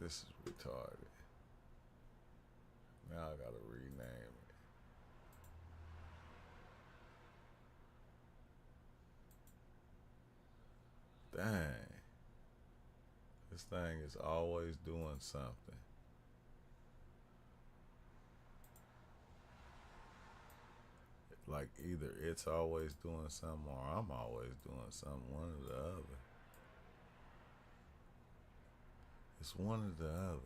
this is retarded. Now I gotta rename it. Dang. This thing is always doing something. Like either it's always doing something or I'm always doing something. One or the other. It's one or the other.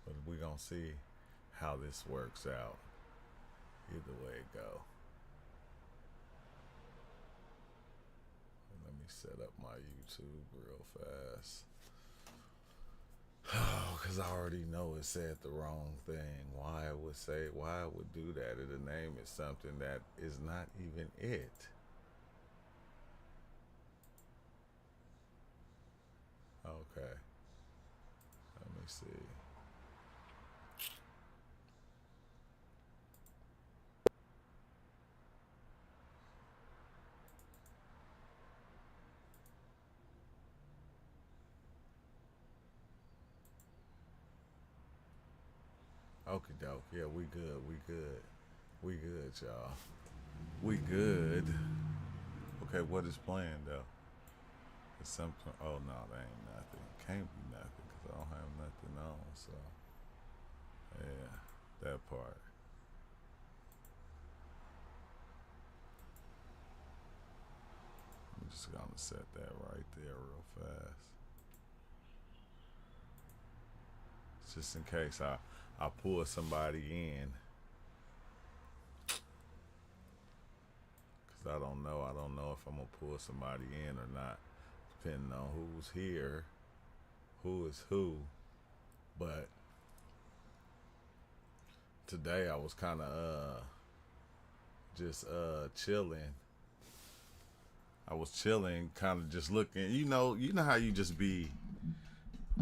But we're gonna see how this works out. Either way it go. Let me set up my YouTube real fast. Oh, because I already know it said the wrong thing. Why it would do that? It'll name it something that is not even it. Okay, let me see. Okie doke. Yeah, we good. We good. We good, y'all. We good. Okay, what is playing though? It's something. Oh no, that ain't nothing. Can't be nothing because I don't have nothing on. So yeah, that part. I'm just gonna set that right there real fast, just in case I pull somebody in, because I don't know. I don't know if I'm gonna pull somebody in or not, depending on who's here, who is who. But today I was kind of just chilling. I was chilling, kind of just looking. You know how you just be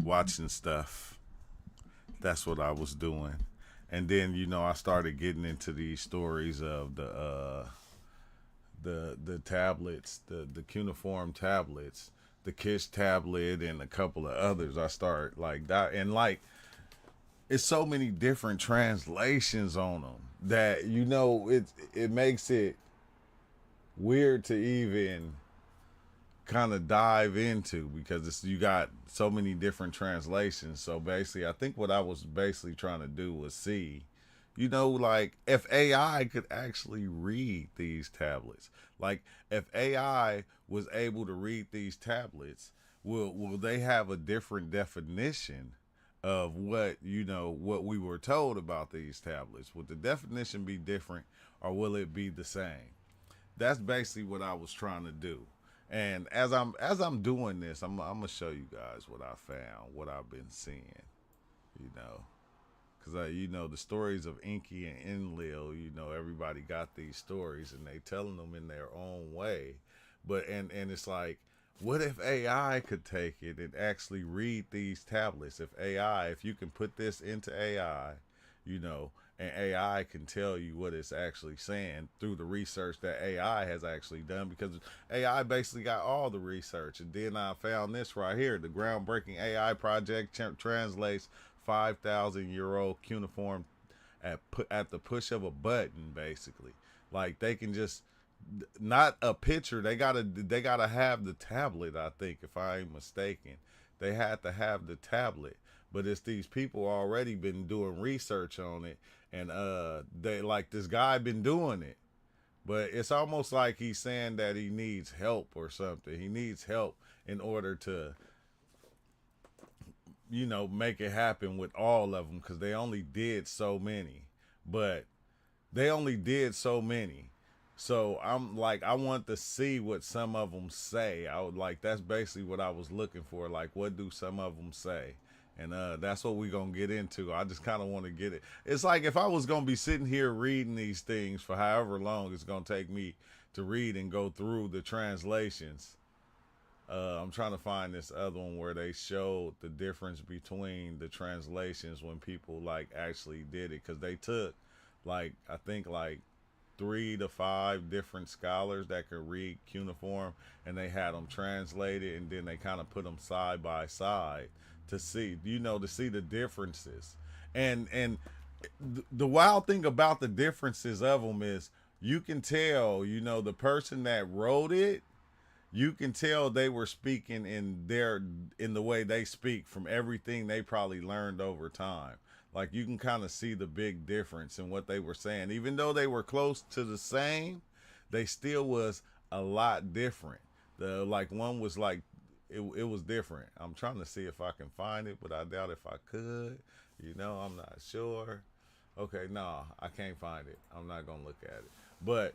watching stuff. That's what I was doing, and then I started getting into these stories of the tablets, the cuneiform tablets, the Kish tablet, and a couple of others. I start like that, and like it's so many different translations on them that it makes it weird to even kind of dive into, because you got so many different translations. So basically, I think what I was basically trying to do was see, like if AI could actually read these tablets, like if AI was able to read these tablets, will they have a different definition of what we were told about these tablets? Would the definition be different, or will it be the same? That's basically what I was trying to do. And as I'm doing this, I'm gonna show you guys what I found, what I've been seeing, you know, because the stories of Enki and Enlil, everybody got these stories and they telling them in their own way, but and it's like, what if AI could take it and actually read these tablets? If you can put this into AI, you know, and AI can tell you what it's actually saying through the research that AI has actually done, because AI basically got all the research. And then I found this right here: the groundbreaking AI project translates 5,000-year-old cuneiform at the push of a button, basically. Like they can just, not a picture. They gotta have the tablet. I think, if I ain't mistaken, they had to have the tablet. But it's these people already been doing research on it, and they, like, this guy been doing it. But it's almost like he's saying that he needs help or something. He needs help in order to, make it happen with all of them, because they only did so many. But they only did so many. So I'm like, I want to see what some of them say. I would like, that's basically what I was looking for. Like, what do some of them say? And that's what we're going to get into. I just kind of want to get it. It's like if I was going to be sitting here reading these things for however long it's going to take me to read and go through the translations. I'm trying to find this other one where they showed the difference between the translations when people like actually did it, because they took, like, I think like 3 to 5 different scholars that could read cuneiform, and they had them translated, and then they kind of put them side by side to see, to see the differences. And the wild thing about the differences of them is you can tell, the person that wrote it, you can tell they were speaking in the way they speak from everything they probably learned over time. Like you can kind of see the big difference in what they were saying. Even though they were close to the same, they still was a lot different. The like one was like it was different. I'm trying to see if I can find it, but I doubt if I could. I'm not sure. Okay, no, I can't find it. I'm not gonna look at it. But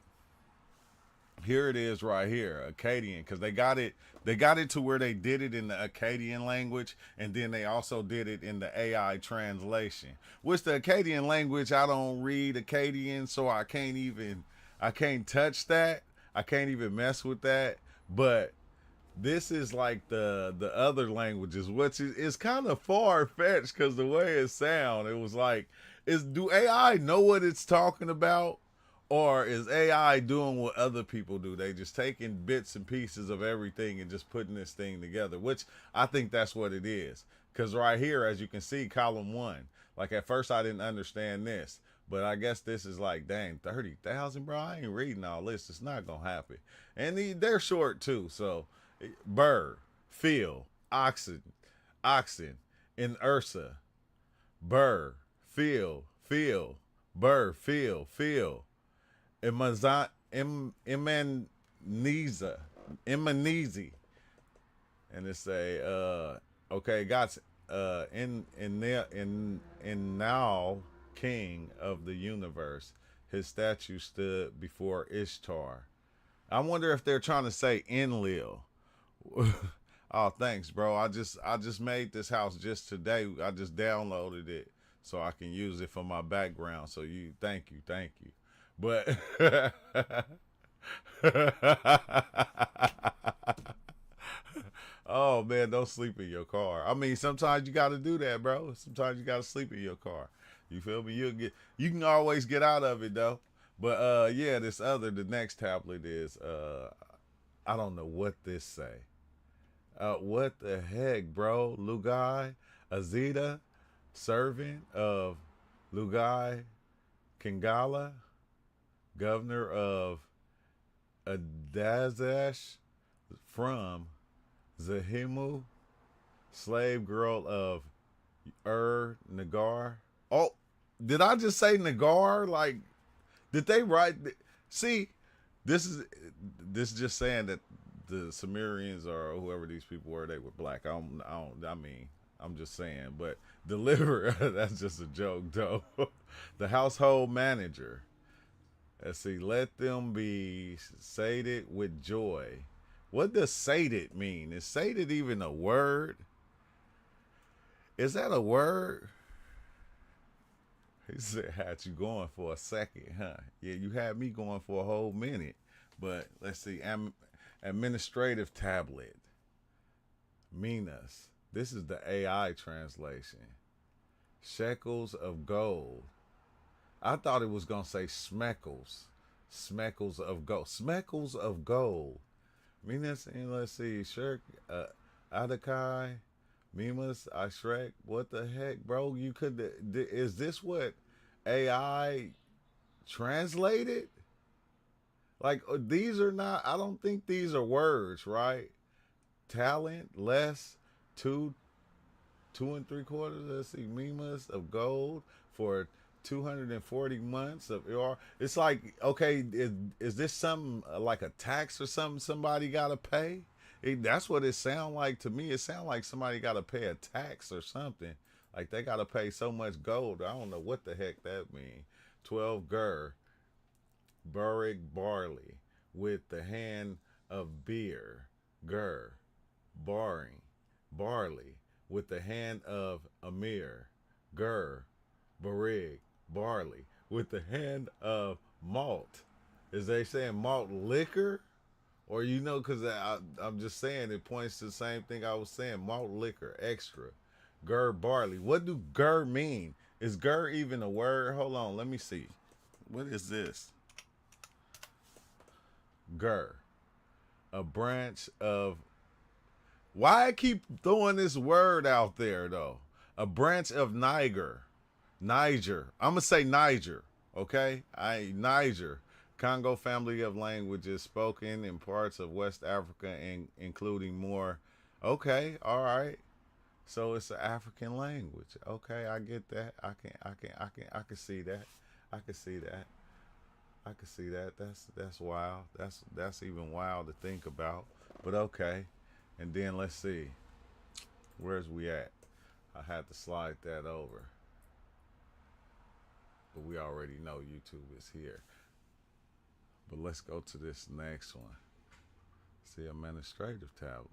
here it is right here, Akkadian, because they got it to where they did it in the Akkadian language, and then they also did it in the AI translation. Which the Akkadian language, I don't read Akkadian, so I can't touch that. I can't even mess with that. But this is like the other languages, which is kind of far fetched because the way it sound, it was like, do AI know what it's talking about? Or is AI doing what other people do? They just taking bits and pieces of everything and just putting this thing together, which I think that's what it is. Because right here, as you can see, column 1, like at first I didn't understand this, but I guess this is like, dang, 30,000, bro. I ain't reading all this. It's not going to happen. And they're short too. So bird, field, oxen, in Ursa, bird, field, bird, field. Imanizi, and it's a okay, got in now king of the universe, his statue stood before Ishtar. I wonder if they're trying to say Enlil. Oh, thanks, bro. I just made this house just today. I just downloaded it so I can use it for my background. So thank you. But oh man, don't sleep in your car. I mean, sometimes you got to do that, bro. Sometimes you got to sleep in your car. You feel me? You can always get out of it though. But yeah, the next tablet is I don't know what this say. What the heck, bro? Lugai Azita, servant of Lugai Kingala, governor of Adazash, from Zahimu, slave girl of Nagar. Oh, did I just say Nagar? Like, did they write? See, this is just saying that the Sumerians or whoever these people were, they were black. I mean, I'm just saying. But deliver, that's just a joke, though. The household manager. Let's see. Let them be sated with joy. What does sated mean? Is sated even a word? Is that a word? He said, had you going for a second, huh? Yeah, you had me going for a whole minute. But let's see. Administrative tablet. Minas. This is the AI translation. Shekels of gold. I thought it was going to say smeckles. Smeckles of gold. Smeckles of gold. Minas, and let's see. Shirk, Adakai, Mimas, Ashrek. What the heck, bro? You could. Is this what AI translated? Like, these are not. I don't think these are words, right? Talent, less, 2 3/4. Let's see. Mimas of gold for 240 months of ER. It's like, okay, is this something like a tax or something somebody got to pay? That's what it sound like to me. It sound like somebody got to pay a tax or something. Like they got to pay so much gold. I don't know what the heck that means. 12 gur, Burig barley, with the hand of beer. Gur, barring, barley, with the hand of Amir. Gur, Barig, barley, with the hand of malt. Is they saying malt liquor? Or because I'm just saying it points to the same thing I was saying. Malt liquor, extra. Gur barley. What do gur mean? Is gur even a word? Hold on, let me see. What is this? Gur, a branch of. Why I keep throwing this word out there though? A branch of Niger. I'm gonna say Niger. Okay, Niger. Congo family of languages spoken in parts of West Africa and including more. Okay, all right. So it's an African language. Okay, I get that. I can see that. I can see that. I can see that. That's wild. That's even wild to think about. But okay. And then let's see. Where's we at? I had to slide that over. But we already know YouTube is here. But let's go to this next one. See, administrative tablet.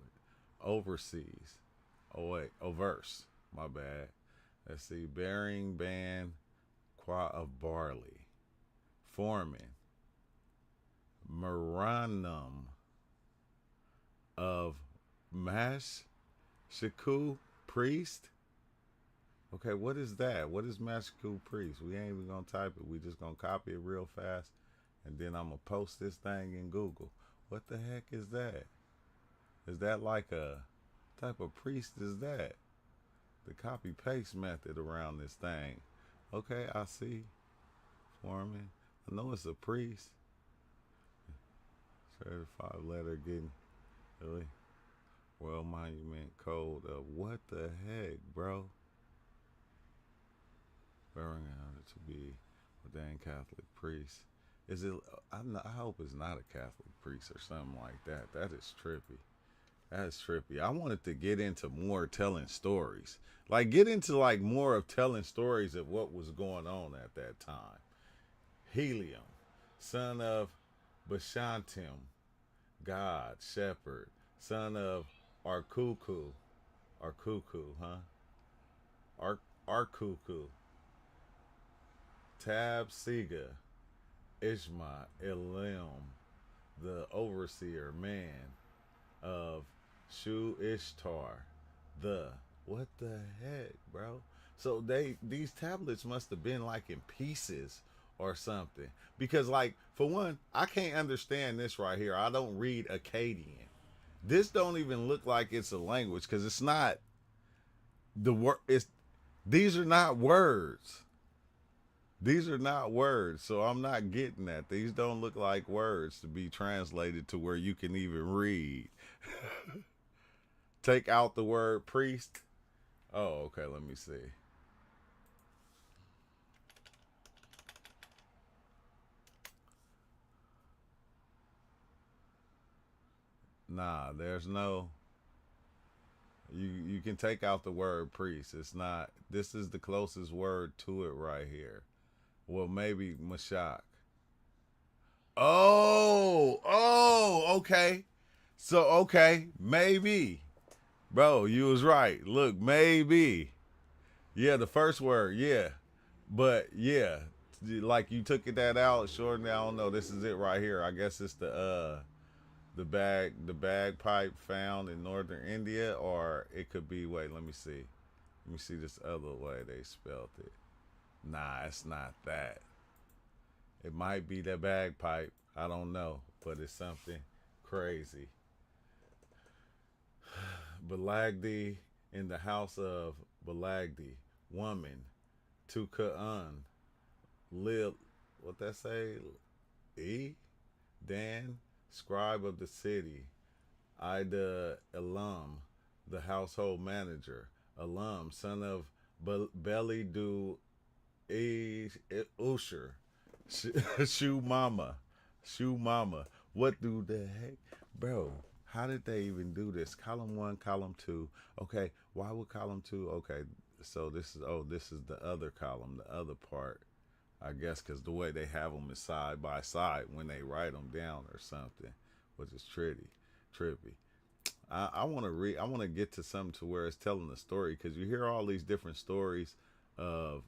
Overseas. Oh wait, verse. My bad. Let's see. Bearing band qua of barley. Foreman. Maranum of Mash Shaku priest. Okay, what is that? What is Mashaku priest? We ain't even gonna type it. We just gonna copy it real fast, and then I'm gonna post this thing in Google. What the heck is that? Is that like a type of priest? Is that the copy paste method around this thing? Okay, I see. Foreman. I know it's a priest. Certified letter getting really. World Monument Code of what the heck, bro? Bearing out to be ordained Catholic priest. Is it? I hope it's not a Catholic priest or something like that. That is trippy. That is trippy. I wanted to get into more telling stories. Like get into like more of telling stories of what was going on at that time. Helium, son of Bashantim, God, shepherd, son of Arkuku, huh? Arkuku, Tab Siga, Ishma, Elim, the overseer, man of Shu Ishtar, the what the heck, bro? So these tablets must have been like in pieces or something. Because like for one, I can't understand this right here. I don't read Akkadian. This don't even look like it's a language because it's not the word. It's these are not words. These are not words, so I'm not getting that. These don't look like words to be translated to where you can even read. Take out the word priest. Oh, okay, let me see. Nah, there's no. You can take out the word priest. It's not. This is the closest word to it right here. Well, maybe Mashak. Okay. So okay, maybe, bro, you was right. Look, maybe, yeah, the first word, yeah, but yeah, like you took that out. Sure, now I don't know. This is it right here. I guess it's the bagpipe found in northern India, or it could be. Wait, let me see. Let me see this other way they spelled it. Nah, it's not that. It might be the bagpipe. I don't know, but it's something crazy. Balagdi in the house of Balagdi, woman, Tuka'an, Lil, what that say? E? Dan, scribe of the city, Ida Elam, the household manager, Elam, son of Belly Du Usher, Shoe Mama, Shoe Mama. What do the heck, bro? How did they even do this? Column one, column two. Okay, why would column two? Okay, so this is the other column, the other part. I guess because the way they have them is side by side when they write them down or something, which is trippy. I want to read. I want to get to something to where it's telling the story because you hear all these different stories of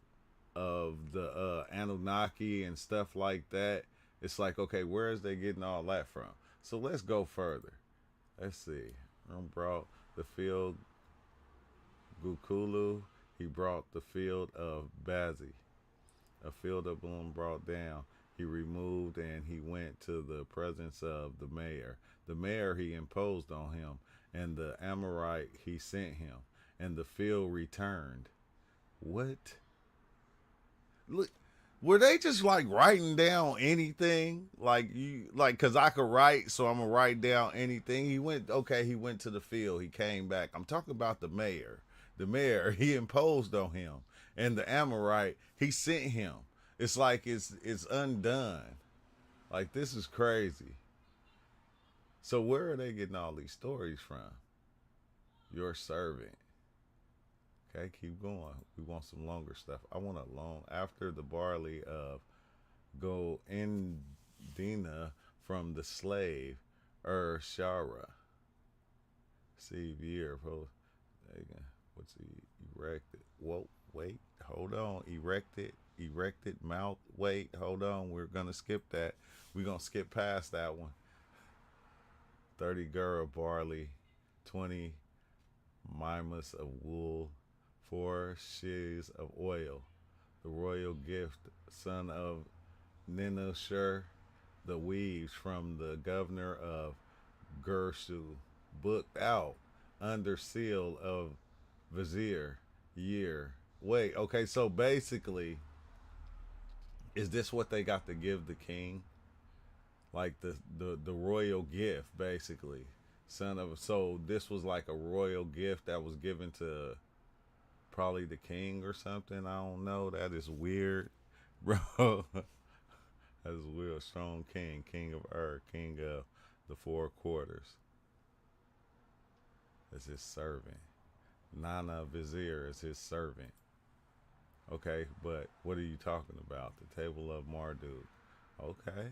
the Anunnaki and stuff like that. It's like, okay, where is they getting all that from? So let's go further. Let's see. Brought the field Gukulu. He brought the field of Bazi. A field of bloom brought down. he removed and he went to the presence of the mayor. The mayor he imposed on him, and the Amorite he sent him, and the field returned. What? Look, were they just like writing down anything? Like you, like, cause I could write, so I'm gonna write down anything. He went, okay, he went to the field, he came back. I'm talking about the mayor. The mayor, he imposed on him, and the Amorite, he sent him. It's like it's undone. Like this is crazy. So where are they getting all these stories from? Your servant. Okay, keep going. We want some longer stuff. I want a long after the barley of go Indina from the slave Shara. See year what's he erected? Whoa, wait, hold on. Erected mouth. Wait, hold on. We're gonna skip that. We're gonna skip past that one. 30 gur of barley, 20 mimas of wool, 4 sheaves of oil, the royal gift, son of Ninashur, the weaves from the governor of Gershu, booked out under seal of vizier year. Wait, okay, so basically, is this what they got to give the king? Like the royal gift, basically. Son of so this was like a royal gift that was given to probably the king or something. I don't know. That is weird, bro. That's weird. Strong king, king of king of the 4 quarters. Is his servant. Nana Vizier is his servant. Okay, but what are you talking about? The table of Marduk. Okay.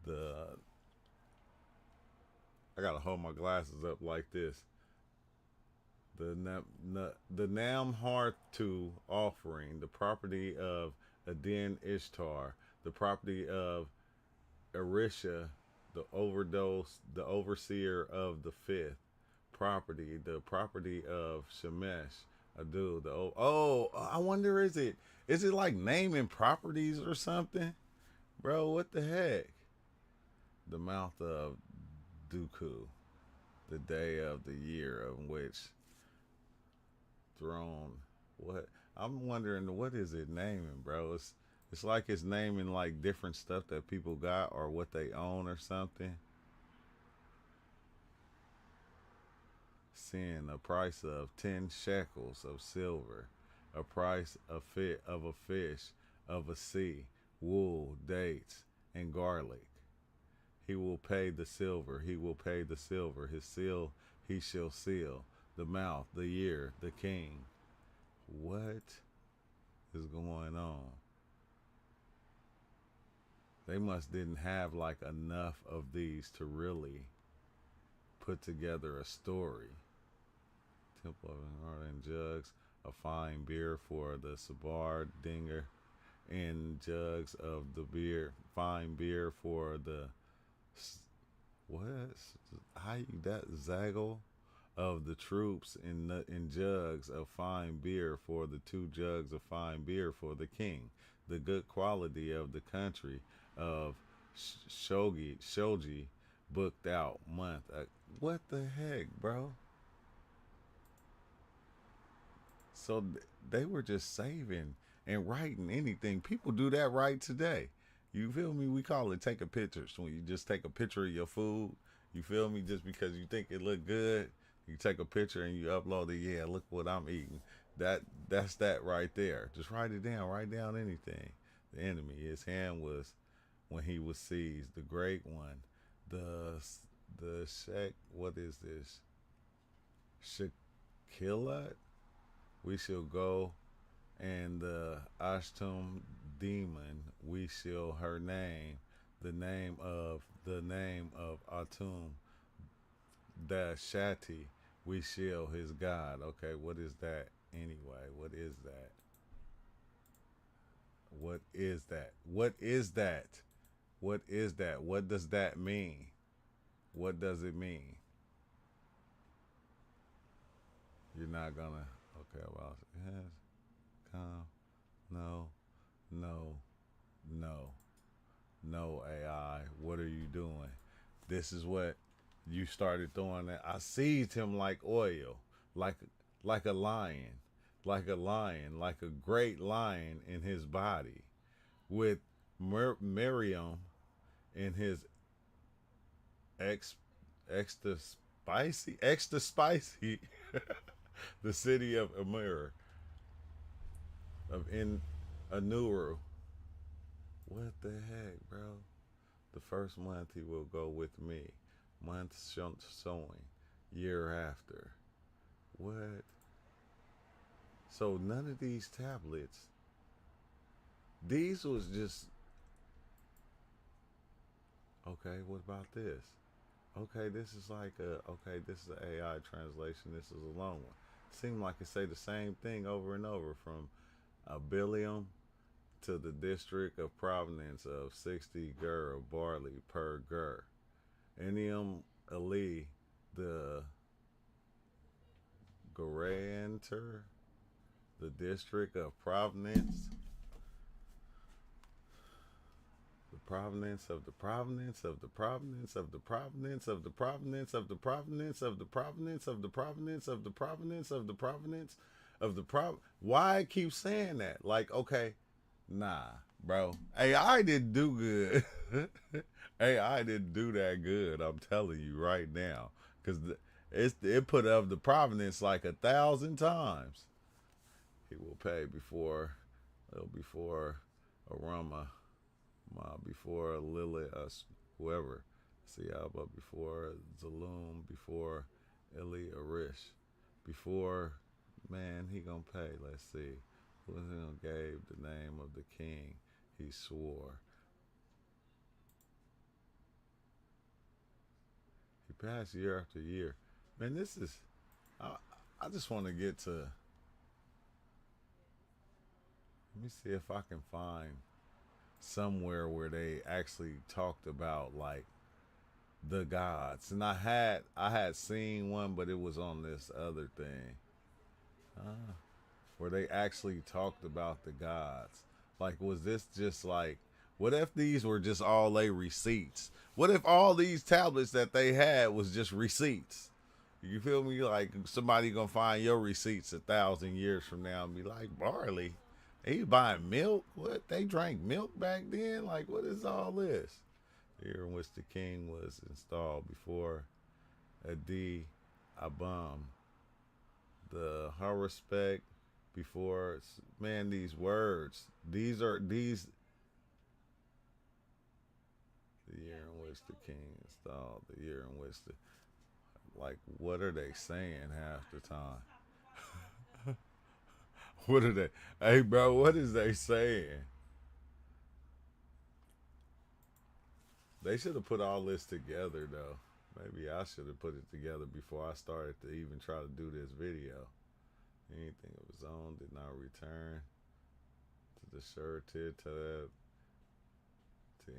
The I gotta hold my glasses up like this. The Namhartu offering, the property of Adin Ishtar, the property of Erisha, the overseer of the 5th property, the property of Shemesh, Adu, I wonder is it like naming properties or something, bro? What the heck? The mouth of Dooku, the day of the year of which throne. What I'm wondering, what is it naming, bro? It's like it's naming like different stuff that people got or what they own or something. Seeing a price of 10 shekels of silver, a price of a fish, of a sea, wool, dates, and garlic. He will pay the silver. He will pay the silver. His seal he shall seal. The mouth, the year, the king. What is going on? They must didn't have like enough of these to really put together a story. Temple of Ardent jugs of fine beer for the Sabar Dinger, and jugs of the beer, fine beer for the what? How you that Zaggle of the troops in jugs of fine beer for the 2 jugs of fine beer for the king, the good quality of the country of Shoji booked out month. What the heck, bro? So they were just saving and writing anything. People do that right today. You feel me? We call it taking pictures. When you just take a picture of your food, you feel me? Just because you think it look good, you take a picture and you upload it. Yeah, look what I'm eating. That's that right there. Just write it down. Write down anything. The enemy, his hand was when he was seized. The great one, the Shek. What is this? Shakilat. We shall go, and the Ashtum demon, we shall her name, the name of Atum, the Shati, we shall his God. Okay, what is that anyway? What is that? What is that? What is that? What is that? What does that mean? What does it mean? You're not gonna. Okay, well, yes, come, no, no, no, no AI, what are you doing? This is what you started throwing at. I seized him like oil, like like a lion, like a lion, like a great lion in his body, with Miriam in his ex extra spicy, the city of Amur of in Anuru. What the heck, bro? The first month he will go with me. Month sowing. Year after. What? So none of these tablets. These was just okay. What about this? Okay, this is like a okay. This is an AI translation. This is a long one. Seemed like it say the same thing over and over from a billion to the district of provenance of 60 gur of barley per gur. Enium Ali, the guarantor, the district of provenance, the provenance of the provenance of the provenance of the provenance of the provenance of the provenance of the provenance of the provenance of the provenance of the provenance of the prov. Why I keep saying that? Like, okay, nah, bro. AI didn't do good. AI didn't do that good. I'm telling you right now, because it put up the provenance like 1,000 times. He will pay before Arama, before Lily, whoever. Siaba, before Zalum, before Eli Arish, before, man, he gonna pay. Let's see. Who was him gave the name of the king? He swore. He passed year after year. Man, this is. I, I just want to get to. Let me see if I can find somewhere where they actually talked about like the gods. And I had seen one, but it was on this other thing. Where they actually talked about the gods. Like, was this just like, what if these were just all they receipts? What if all these tablets that they had was just receipts? You feel me? Like somebody gonna find your receipts 1,000 years from now and be like, barley. They buying milk? What? They drank milk back then? Like, what is all this? The year in which the king was installed before Adi Abam, the Harespect before, man, these words, these the year in which the king installed, the year in which the, like, what are they saying half the time? What are they, hey bro, what is they saying? They should have put all this together though. Maybe I should have put it together before I started to even try to do this video. Anything of his own did not return to the surety to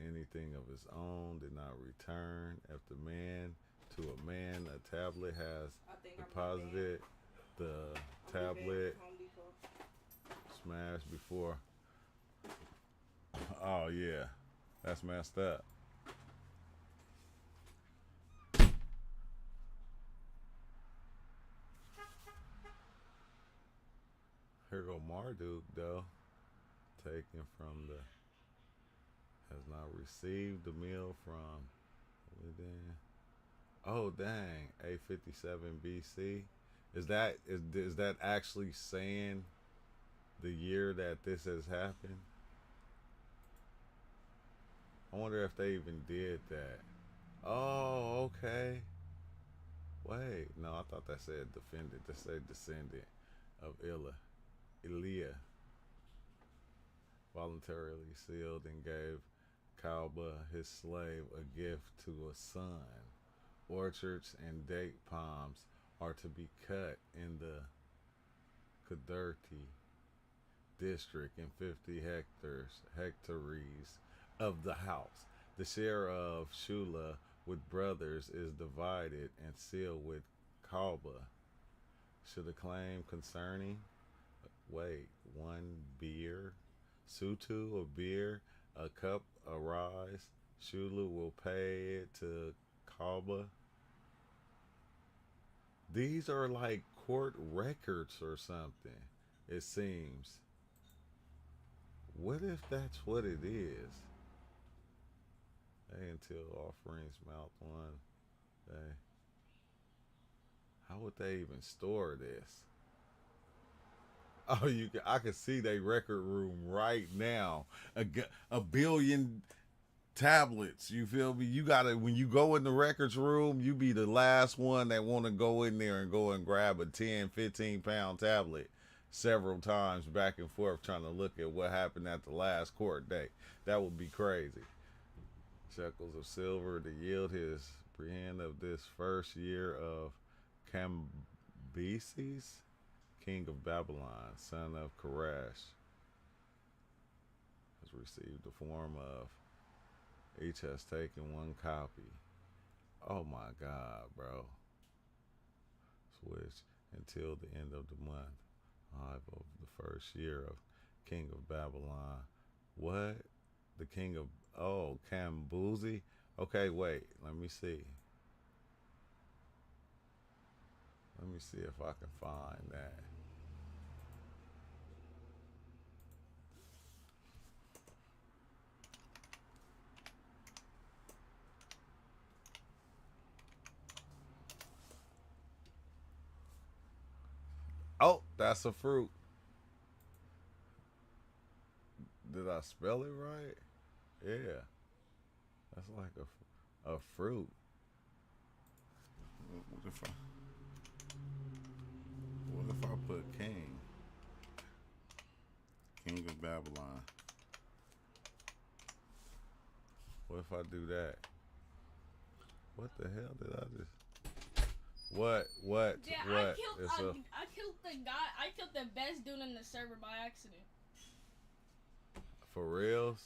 anything of his own did not return. After man to a man, a tablet has deposited the tablet smashed before. Oh yeah, that's messed up. Here go Marduk though, taken from the has not received the meal from within. Oh dang, 857 BC. Is that actually saying the year that this has happened? I wonder if they even did that. Oh, okay. Wait, no, I thought that said defendant. That said descendant of Elia voluntarily sealed and gave Kalba, his slave, a gift to a son. Orchards and date palms are to be cut in the Kadurti district in 50 hectares of the house. The share of Shula with brothers is divided and sealed with Kalba. Should a claim concerning, wait, one beer, Sutu or beer, A cup arise. Shulu will pay it to Kaba. These are like court records or something, it seems. What if that's what it is? They until offerings mouth one. They, how would they even store this? Oh, I can see they record room right now. A billion tablets. You feel me? You gotta when you go in the records room, you be the last one that want to go in there and go and grab a 10, 15 pound tablet several times back and forth trying to look at what happened at the last court date. That would be crazy. Shekels of silver to yield his hand of this first year of Cambyses, king of Babylon, son of Koresh, has received the form of. Each has taken one copy. Oh my God, bro. Switch until the end of the month of the first year of King of Babylon. What? The king of, oh, Cambuzi? Okay, wait. Let me see. Let me see if I can find that. Oh, that's a fruit. Did I spell it right? Yeah. That's like a fruit. What if I put king? King of Babylon. What if I do that? What the hell did I just? What? Yeah, What? I killed the guy. I killed the best dude in the server by accident. For reals?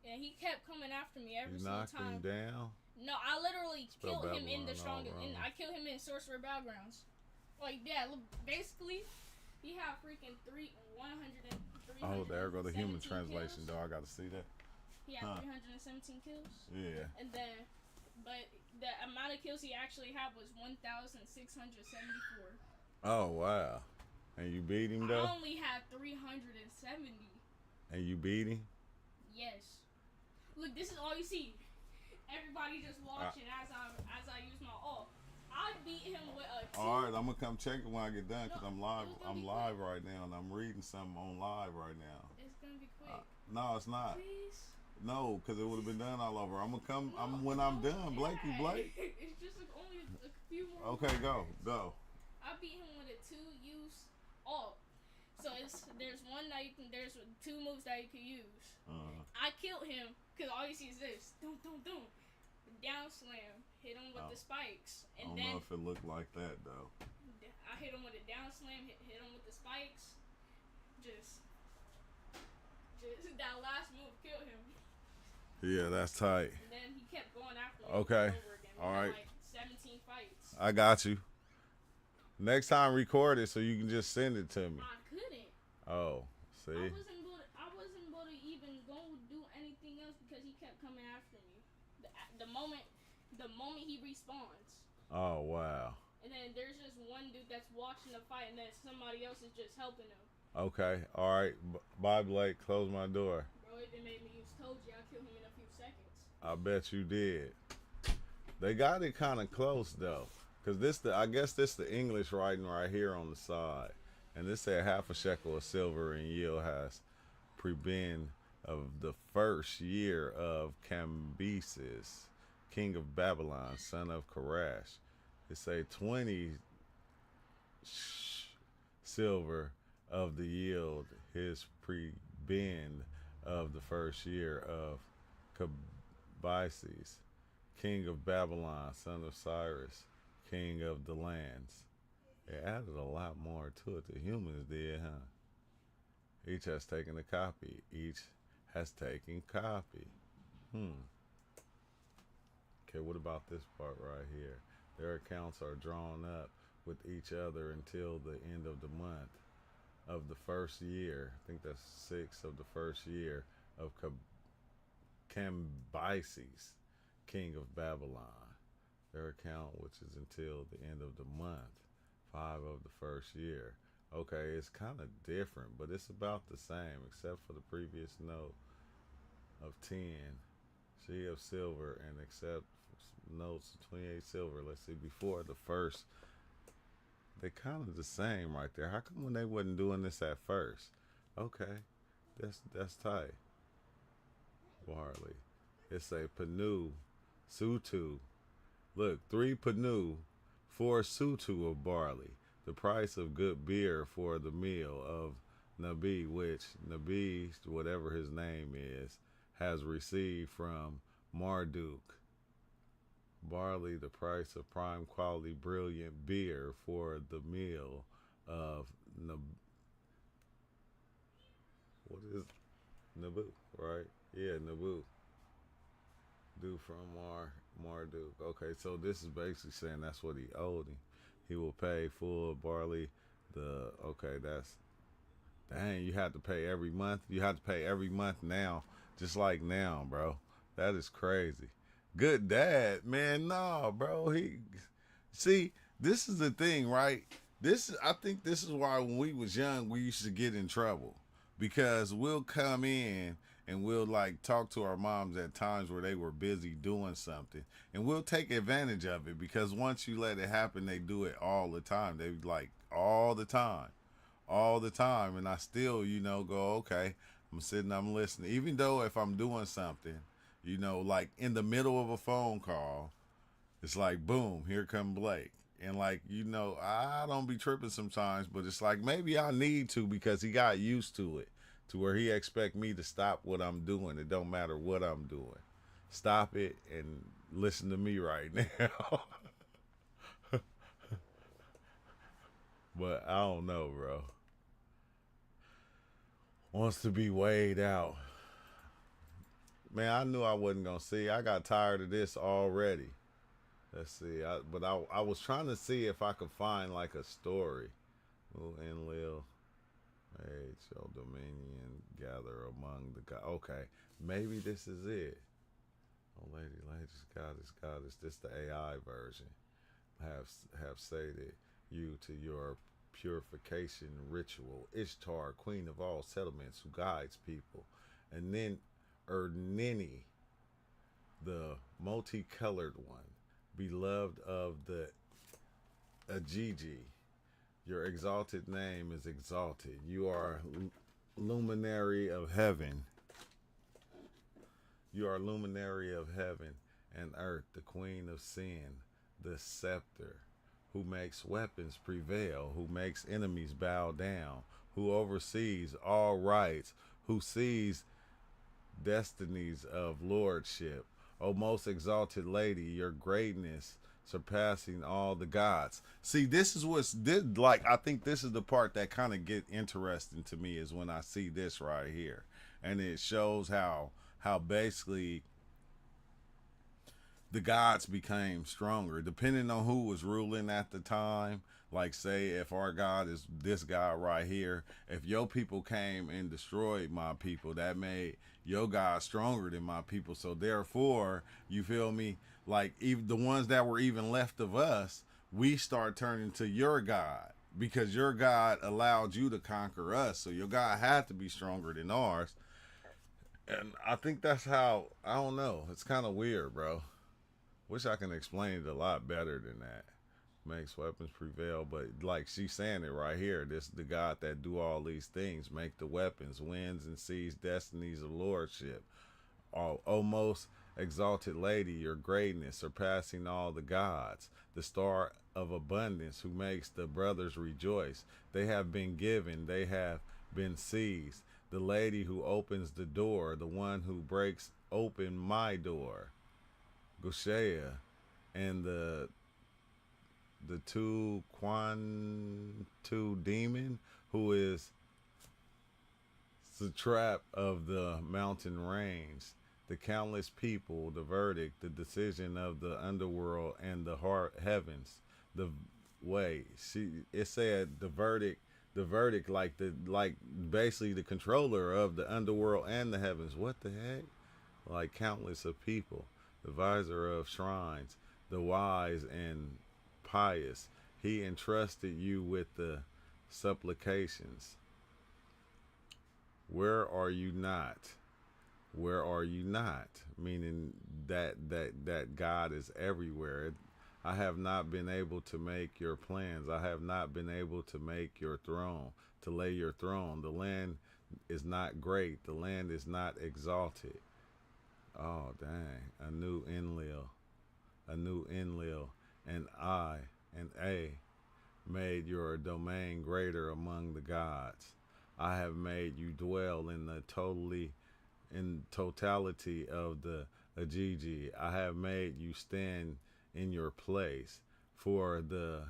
Yeah, he kept coming after me every You single knocked time. him down? No, I literally Spell killed him in the Babylon strongest. all wrong. I killed him in Sorcerer Battlegrounds. Like, yeah, look, basically, he had freaking 100 and 317 Oh, there go the human translation, kills. though. I got to see that. He had 317 kills. Yeah. And then, but the amount of kills he actually had was 1,674. Oh, wow. And you beat him, though? I only had 370. And you beat him? Yes. Look, this is all you see. Everybody just watching as I use my ult. I beat him with a 2. All right, I'm gonna come check it when I get done because I'm live. I'm live quick. right now and I'm reading something on live right now. It's gonna be quick. No, it's not. Please. No, because it would have been done all over. I'm gonna come. No, when I'm done, Blakey Blake. It's just like only a few more. Okay, go. I beat him with a 2-use ult. So there's one that there's 2 moves that you can use. I killed him because all you see is this. Doom. Down slam. Hit him with the spikes. And I don't know if it looked like that though. I hit him with a down slam. Hit him with the spikes. Just that last move killed him. Yeah, that's tight. And then he kept going after me. Okay. Over again. All right. Like 17 fights. I got you. Next time, record it so you can just send it to me. I couldn't. Oh, see. I wasn't able to even go do anything else because he kept coming after me. The moment he respawns. Oh wow. And then there's just one dude that's watching the fight, and then somebody else is just helping him. Okay. All right. Bye, Blake. Close my door. Bro, it made me use. Told you I killed him in a few seconds. I bet you did. They got it kind of close though, cause I guess this the English writing right here on the side, and this said half a shekel of silver in yield has prebend of the first year of Cambyses, king of Babylon, son of Koresh. It say 20 silver of the yield his prebend of the first year of Cambyses, king of Babylon, son of Cyrus, king of the lands. It added a lot more to it. The humans did, huh? Each has taken a copy. Each has taken copy. Okay, what about this part right here? Their accounts are drawn up with each other until the end of the month of the first year. I think that's 6 of the first year of Cambyses, king of Babylon. Their account, which is until the end of the month, 5 of the first year. Okay, it's kind of different, but it's about the same, except for the previous note of 10. She of silver, and except notes of 28 silver. Let's see, before the first, they kind of the same right there. How come when they wasn't doing this at first? Okay, that's tight. Barley. It's a Panu, Sutu. Look, 3 Panu, 4 Sutu of barley. The price of good beer for the meal of Nabi, which Nabi, whatever his name is, has received from Marduk. Barley, the price of prime quality, brilliant beer for the meal of what is Nabu, right? Yeah, Nabu. Due from Marduk. Okay, so this is basically saying that's what he owed him. He will pay full barley. That's dang. You have to pay every month. You have to pay every month now, just like now, bro. That is crazy. Good dad, man. Nah, bro. He see. This is the thing, right? I think this is why when we was young, we used to get in trouble because we'll come in and we'll like talk to our moms at times where they were busy doing something, and we'll take advantage of it because once you let it happen, they do it all the time. They like all the time, and I still, go okay. I'm sitting, I'm listening, even though if I'm doing something, like in the middle of a phone call, it's like boom, here come Blake. And like, I don't be tripping sometimes, but it's like maybe I need to because he got used to it to where he expect me to stop what I'm doing. It don't matter what I'm doing. Stop it and listen to me right now. But I don't know, bro. Wants to be weighed out. Man, I knew I wasn't going to see. I got tired of this already. Let's see. I was trying to see if I could find like a story. Oh, Enlil. Hey, shall dominion gather among the gods. Okay, maybe this is it. Oh, ladies, goddess. This the AI version. Have sated you to your purification ritual. Ishtar, queen of all settlements, who guides people, and then Ernini, the multicolored one, beloved of the Ajiji. Your exalted name is exalted. You are luminary of heaven. You are luminary of heaven and earth, the queen of sin, the scepter, who makes weapons prevail, who makes enemies bow down, who oversees all rights, who sees destinies of lordship. O most exalted lady, your greatness surpassing all the gods. See, this is what's like. I think this is the part that kind of get interesting to me is when I see this right here, and it shows how basically the gods became stronger depending on who was ruling at the time. Like, say, if our God is this guy right here, if your people came and destroyed my people, that made your God stronger than my people. So therefore, you feel me? Like, even the ones that were even left of us, we start turning to your God because your God allowed you to conquer us. So your God had to be stronger than ours. And I think that's how, I don't know. It's kind of weird, bro. Wish I can explain it a lot better than that. Makes weapons prevail, but like she's saying it right here, this is the God that do all these things, make the weapons, wins and sees destinies of lordship. O most exalted lady, your greatness surpassing all the gods, the star of abundance who makes the brothers rejoice. They have been given, they have been seized. The lady who opens the door, the one who breaks open my door. Goshea, and the two Quantu demon, who is the trap of the mountain range, the countless people, the verdict, the decision of the underworld and the heart heavens, the way. It said the verdict, The verdict, like basically the controller of the underworld and the heavens. What the heck? Like countless of people, the visor of shrines, the wise and pious. He entrusted you with the supplications. Where are you not? Where are you not? Meaning that God is everywhere. I have not been able to make your plans. I have not been able to make your throne, to lay your throne. The land is not great. The land is not exalted. Oh dang. A new Enlil, and I and A made your domain greater among the gods. I have made you dwell in totality of the Ajiji. I have made you stand in your place for the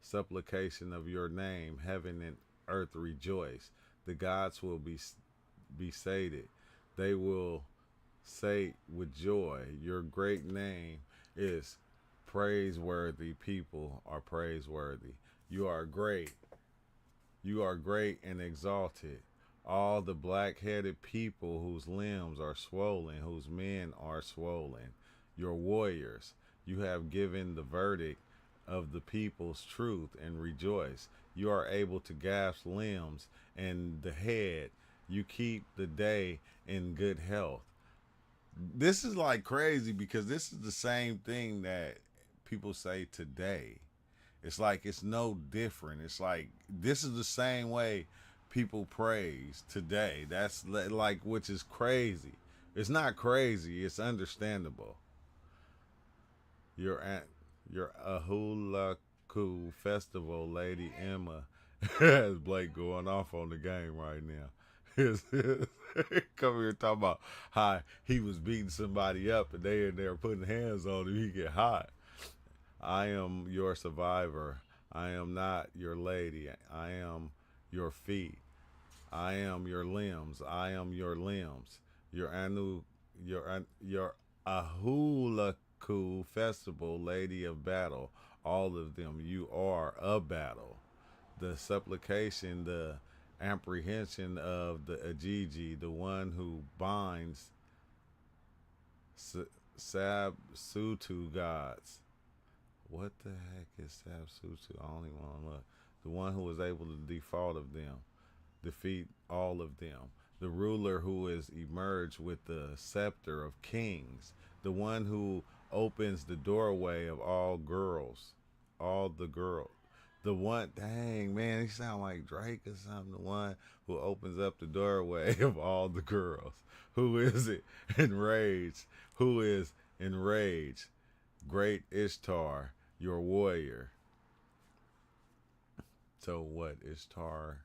supplication of your name. Heaven and earth rejoice. The gods will be sated. They will say with joy, your great name is praiseworthy. People are praiseworthy. You are great. You are great and exalted. All the black headed people whose limbs are swollen, whose men are swollen, your warriors, you have given the verdict of the people's truth and rejoice. You are able to gasp limbs and the head. You keep the day in good health. This is like crazy because this is the same thing that people say today. It's like it's no different. It's like this is the same way people praise today. That's like, which is crazy. It's not crazy. It's understandable. Your your Ahulaku festival, Lady Emma, has Blake going off on the game right now. Come here talking about how he was beating somebody up and they in there putting hands on him. He get hot. I am your survivor. I am not your lady. I am your feet. I am your limbs. I am your limbs. Your your Ahulaku festival, lady of battle. All of them. You are a battle. The supplication, the apprehension of the Ajiji, the one who binds Sabsutu gods. What the heck is Sabsutu? I don't even want to look. The one who was able to default of them, defeat all of them. The ruler who is emerged with the scepter of kings. The one who opens the doorway of all the girls. The one, dang man, he sound like Drake or something. The one who opens up the doorway of all the girls. Who is it? Enraged. Who is enraged? Great Ishtar, your warrior. So what? Ishtar,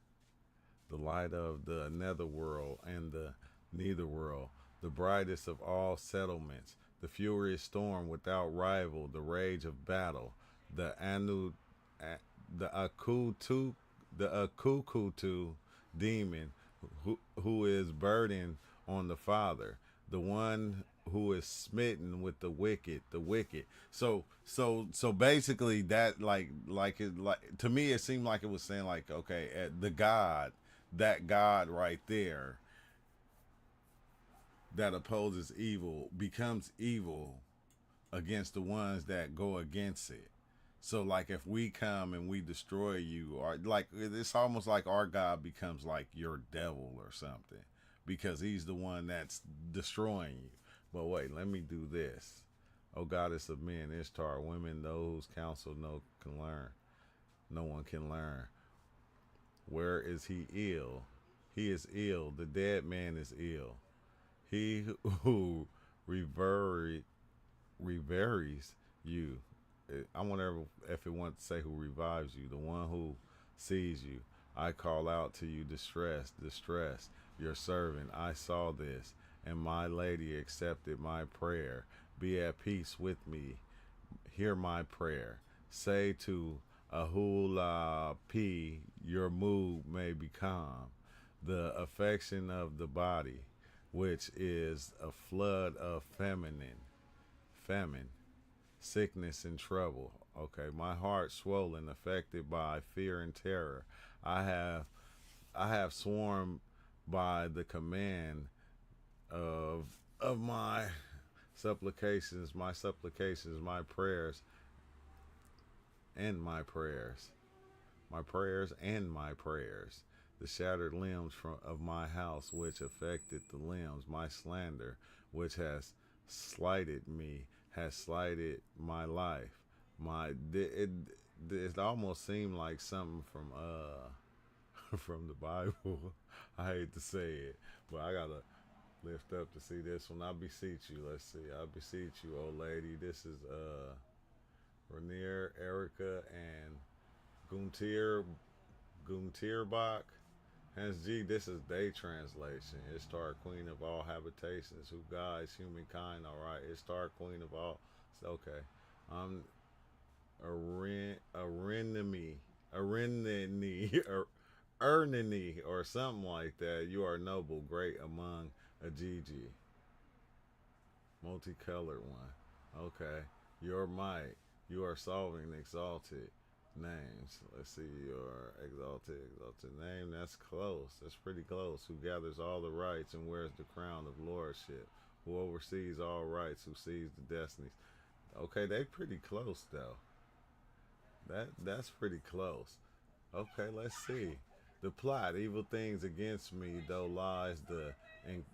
the light of the netherworld and the netherworld, the brightest of all settlements, the furious storm without rival, the rage of battle, the the Akutu, the Akukutu demon, who is burdened on the Father, the one who is smitten with the wicked. So basically that like to me it seemed like it was saying like, okay, the God, that God right there that opposes evil becomes evil against the ones that go against it. So like if we come and we destroy you, or like it's almost like our God becomes like your devil or something, because he's the one that's destroying you. But wait, let me do this. O goddess of men, Ishtar, women, those counsel no one can learn. Where is he ill? He is ill. The dead man is ill. He who reveries you. I wonder if it wants to say who revives you, the one who sees you. I call out to you, distress, your servant. I saw this, and my lady accepted my prayer. Be at peace with me. Hear my prayer. Say to Ahula P, your mood may be calm. The affection of the body, which is a flood of famine, sickness and trouble. Okay, my heart swollen, affected by fear and terror. I have I have sworn by the command of my supplications, my prayers, and my prayers and my prayers. The shattered limbs of my house, which affected the limbs, my slander, which has slighted me, has slighted my life. It almost seemed like something from from the Bible. I hate to say it, but I gotta lift up to see this one. I beseech you. Let's see. I beseech you, old lady. This is Rainier, Erica, and Guntir Guntierbach. Hence G, this is day translation. Ishtar, queen of all habitations, who guides humankind. All right, Ishtar, queen of all. Okay, I'm Arenemy, Arenini, Ernini, or something like that. You are noble, great among Ajiji, multicolored one. Okay, your might. You are solving exalted names. Let's see your exalted name. That's close. That's pretty close. Who gathers all the rights and wears the crown of lordship. Who oversees all rights. Who sees the destinies. Okay, they pretty close though. That's pretty close. Okay, let's see. The plot, evil things against me, though lies the in-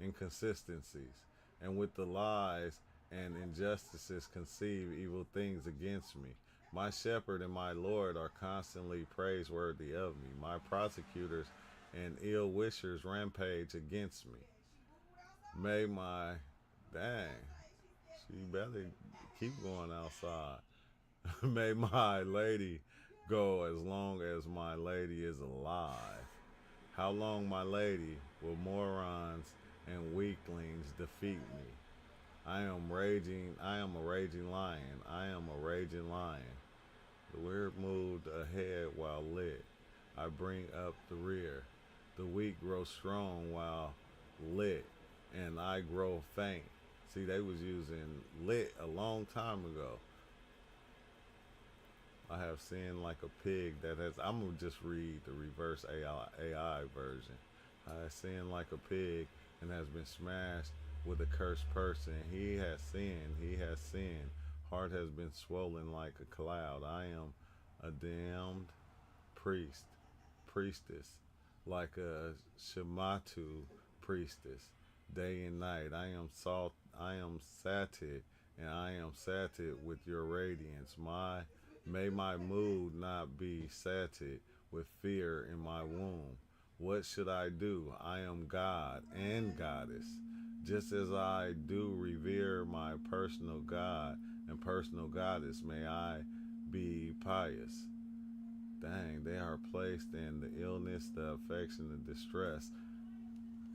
inconsistencies, and with the lies and injustices conceive evil things against me. My shepherd and my Lord are constantly praiseworthy of me. My prosecutors and ill wishers rampage against me. May my dang, she better keep going outside. May my lady go as long as my lady is alive. How long, my lady, will morons and weaklings defeat me? I am a raging lion. I am a raging lion. The weird moved ahead while lit. I bring up the rear. The weak grow strong while lit, and I grow faint. See, they was using lit a long time ago. I have sinned like a pig that has. I'm gonna just read the reverse AI version. I have sinned like a pig and has been smashed with a cursed person. He has sinned. He has sinned. Heart has been swollen like a cloud. I am a damned priest, priestess, like a Shematu priestess, day and night. I am salt. I am sated, and I am sated with your radiance. May my mood not be sated with fear in my womb. What should I do? I am God and Goddess. Just as I do revere my personal God and personal Goddess, may I be pious. Dang, they are placed in the illness, the affection, the distress.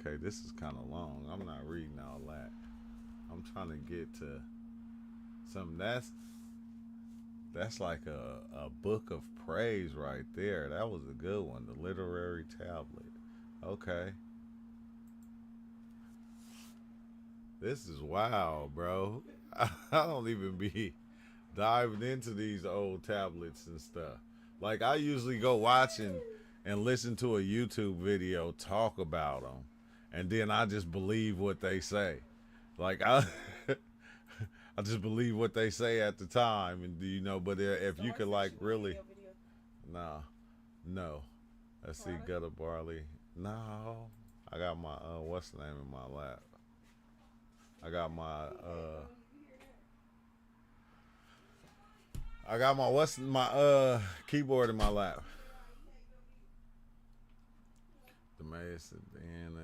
Okay, this is kind of long. I'm not reading all that. I'm trying to get to something that's like a book of praise right there. That was a good one. The literary tablet. Okay. This is wild, bro. I don't even be diving into these old tablets and stuff. Like I usually go watching and listen to a YouTube video talk about them, and then I just believe what they say. Like I, I just believe what they say at the time, and you know. But if you could like really, nah, no. Let's see, gutter barley. No, I got my what's the name in my lap? I got my I got my what's my keyboard in my lap. The mason, and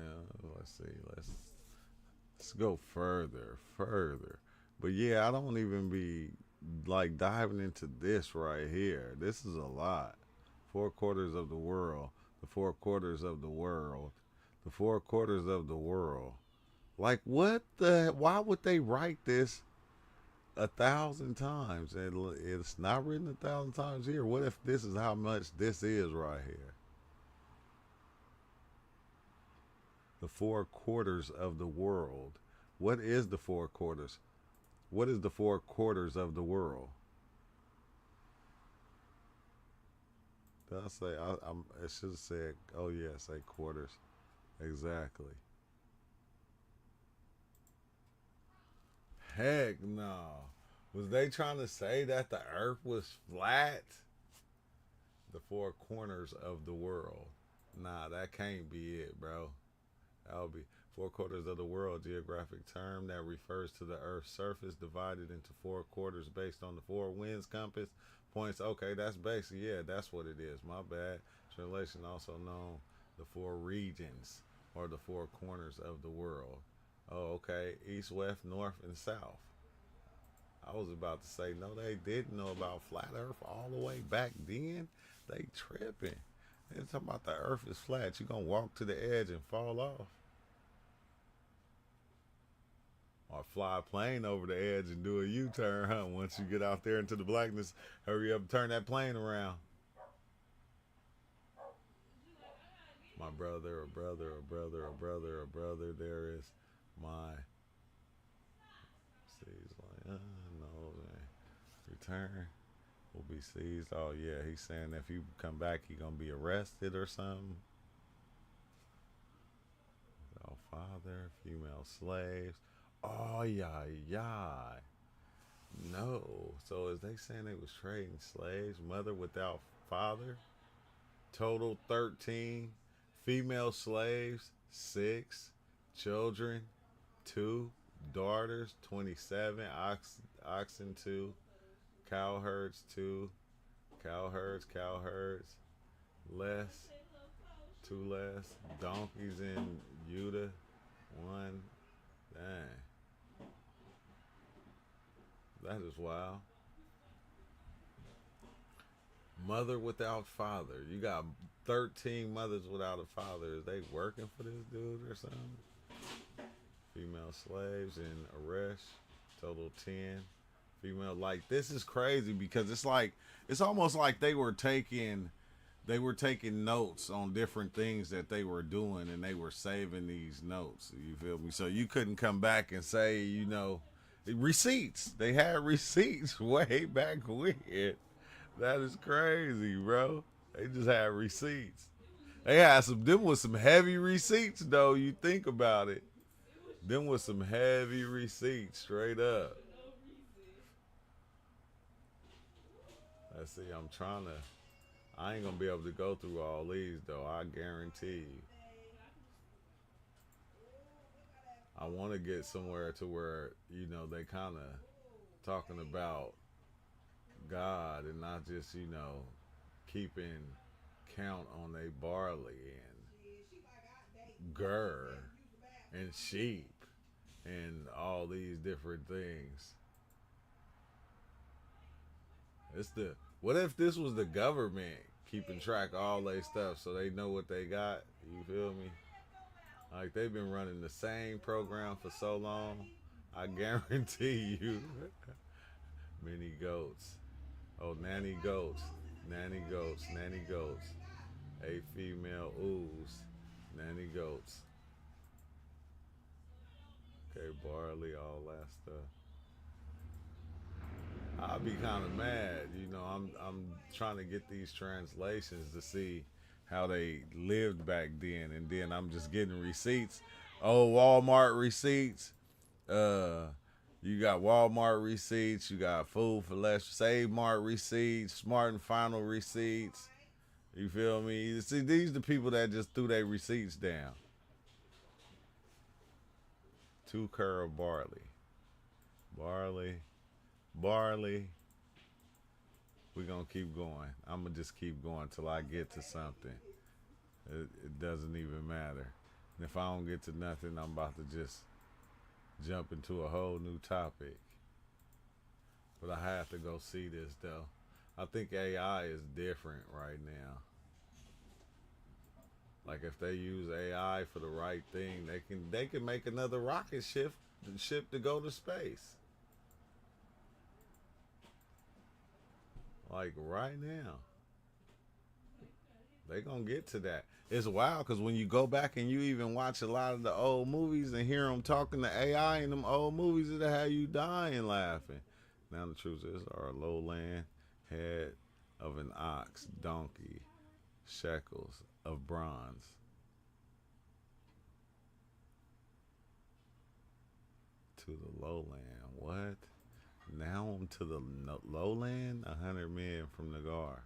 let's see, let's go further. But yeah, I don't even be like diving into this right here. This is a lot. Four quarters of the world, the four quarters of the world, the four quarters of the world. Like what the? Why would they write this 1,000 times? And it's not written 1,000 times here. What if this is how much this is right here? The four quarters of the world. What is the four quarters? What is the four quarters of the world? Did I say? I should have said. Oh yeah, say quarters. Exactly. Heck no. Was they trying to say that the Earth was flat? The four corners of the world. Nah, that can't be it, bro. That'll be four quarters of the world, geographic term that refers to the Earth's surface divided into four quarters based on the four winds compass points. Okay, that's basically, yeah, that's what it is. My bad. Translation also known the four regions or the four corners of the world. Oh, okay. East, west, north, and south. I was about to say no, they didn't know about flat Earth all the way back then. They tripping. They talking about the Earth is flat. You gonna walk to the edge and fall off, or fly a plane over the edge and do a U-turn, huh? Once you get out there into the blackness, hurry up, and turn that plane around. My brother, a brother, a brother, a brother, a brother. There is my. See, he's like, no, man. Return will be seized. Oh yeah, he's saying if you come back, he gonna be arrested or something. Oh, father, female slaves. Oh yeah, yeah. No. So is they saying they was trading slaves? Mother without father. Total 13. Female slaves 6. Children 2. Daughters 27. Oxen 2. Cowherds 2. Cowherds. Less. 2 less. Donkeys in Judah 1. Dang. That is wild. Mother without father. You got 13 mothers without a father. Is they working for this dude or something? Female slaves in arrest. Total 10. Female, like, this is crazy because it's like, it's almost like they were taking notes on different things that they were doing and they were saving these notes. You feel me? So you couldn't come back and say, receipts. They had receipts way back when. That is crazy, bro. They just had receipts. They had them with some heavy receipts though. You think about it. Them with some heavy receipts, straight up. Let's see. I ain't gonna be able to go through all these though. I guarantee you. I want to get somewhere to where they kind of talking about God and not just keeping count on they barley and gur and sheep and all these different things. It's the what if this was the government keeping track of all their stuff so they know what they got? You feel me? Like they've been running the same program for so long. I guarantee you. Many goats. Oh, nanny goats. Nanny goats. Nanny goats. A female ooze. Nanny goats. Okay, barley, all that stuff. I'd be kind of mad, I'm trying to get these translations to see how they lived back then, and then I'm just getting receipts. Oh, Walmart receipts. Uh, you got Walmart receipts. You got Food for Less, Save Mart receipts, Smart and Final receipts. You feel me? See, these are the people that just threw their receipts down. 2 cur of barley. Barley. We're going to keep going. I'm going to just keep going till I get to something. It doesn't even matter. And if I don't get to nothing, I'm about to just jump into a whole new topic. But I have to go see this, though. I think AI is different right now. Like if they use AI for the right thing, they can make another rocket ship to go to space. Like right now. They gonna get to that. It's wild because when you go back and you even watch a lot of the old movies and hear them talking to AI in them old movies, it'll have you dying laughing. Now the truth is, our lowland head of an ox, donkey, shekels of bronze to the lowland. What? Now I'm to the lowland. 100 men from Nagar.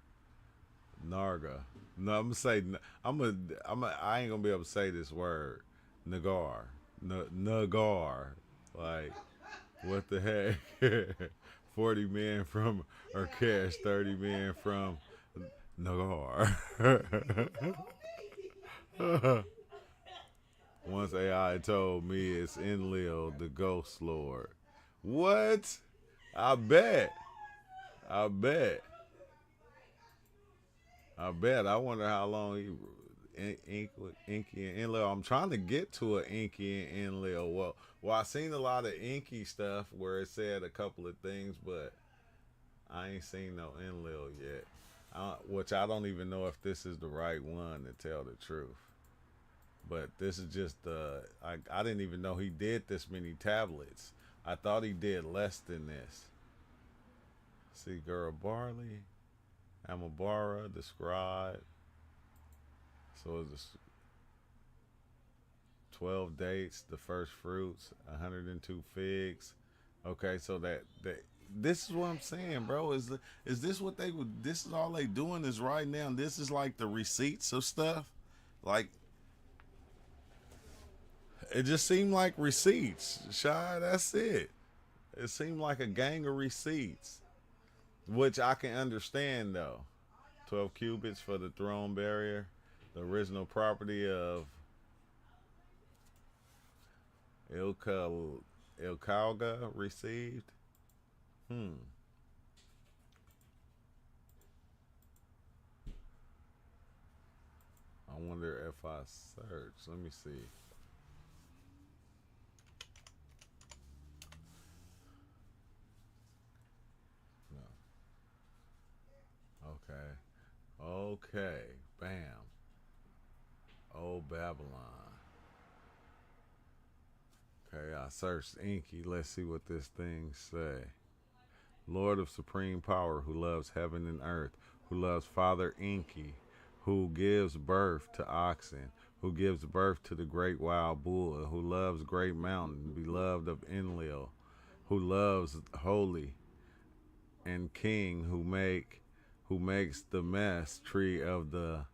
Narga. No, I'm gonna say I ain't gonna be able to say this word. Nagar. Nagar. Like what the heck? 40 men from Urkesh, 30 men from Nagar. Once AI told me it's Enlil, the Ghost Lord. What? I bet. I bet. I bet. I wonder how long Enki and Enlil. I'm trying to get to an Enki and Enlil. Well, I seen a lot of Enki stuff where it said a couple of things, but I ain't seen no Enlil yet. Which I don't even know if this is the right one to tell the truth. But this is just I didn't even know he did this many tablets. I thought he did less than this. See, girl, barley. Amabara, the scribe. So it's 12 dates, the first fruits, 102 figs. Okay, so that this is what I'm saying, bro. Is this what they would? This is all they doing is right now. This is like the receipts of stuff. Like it just seemed like receipts. Shy, that's it. It seemed like a gang of receipts, which I can understand though. 12 cubits for the throne barrier, the original property of Ilkauga received. I wonder if I search. Let me see. No. Okay. Bam. Old Babylon. Okay, I searched Enki. Let's see what this thing say. Lord of supreme power, who loves heaven and earth, who loves Father Enki, who gives birth to oxen, who gives birth to the great wild bull, who loves great mountain, beloved of Enlil, who loves holy and king, who makes the mess tree of the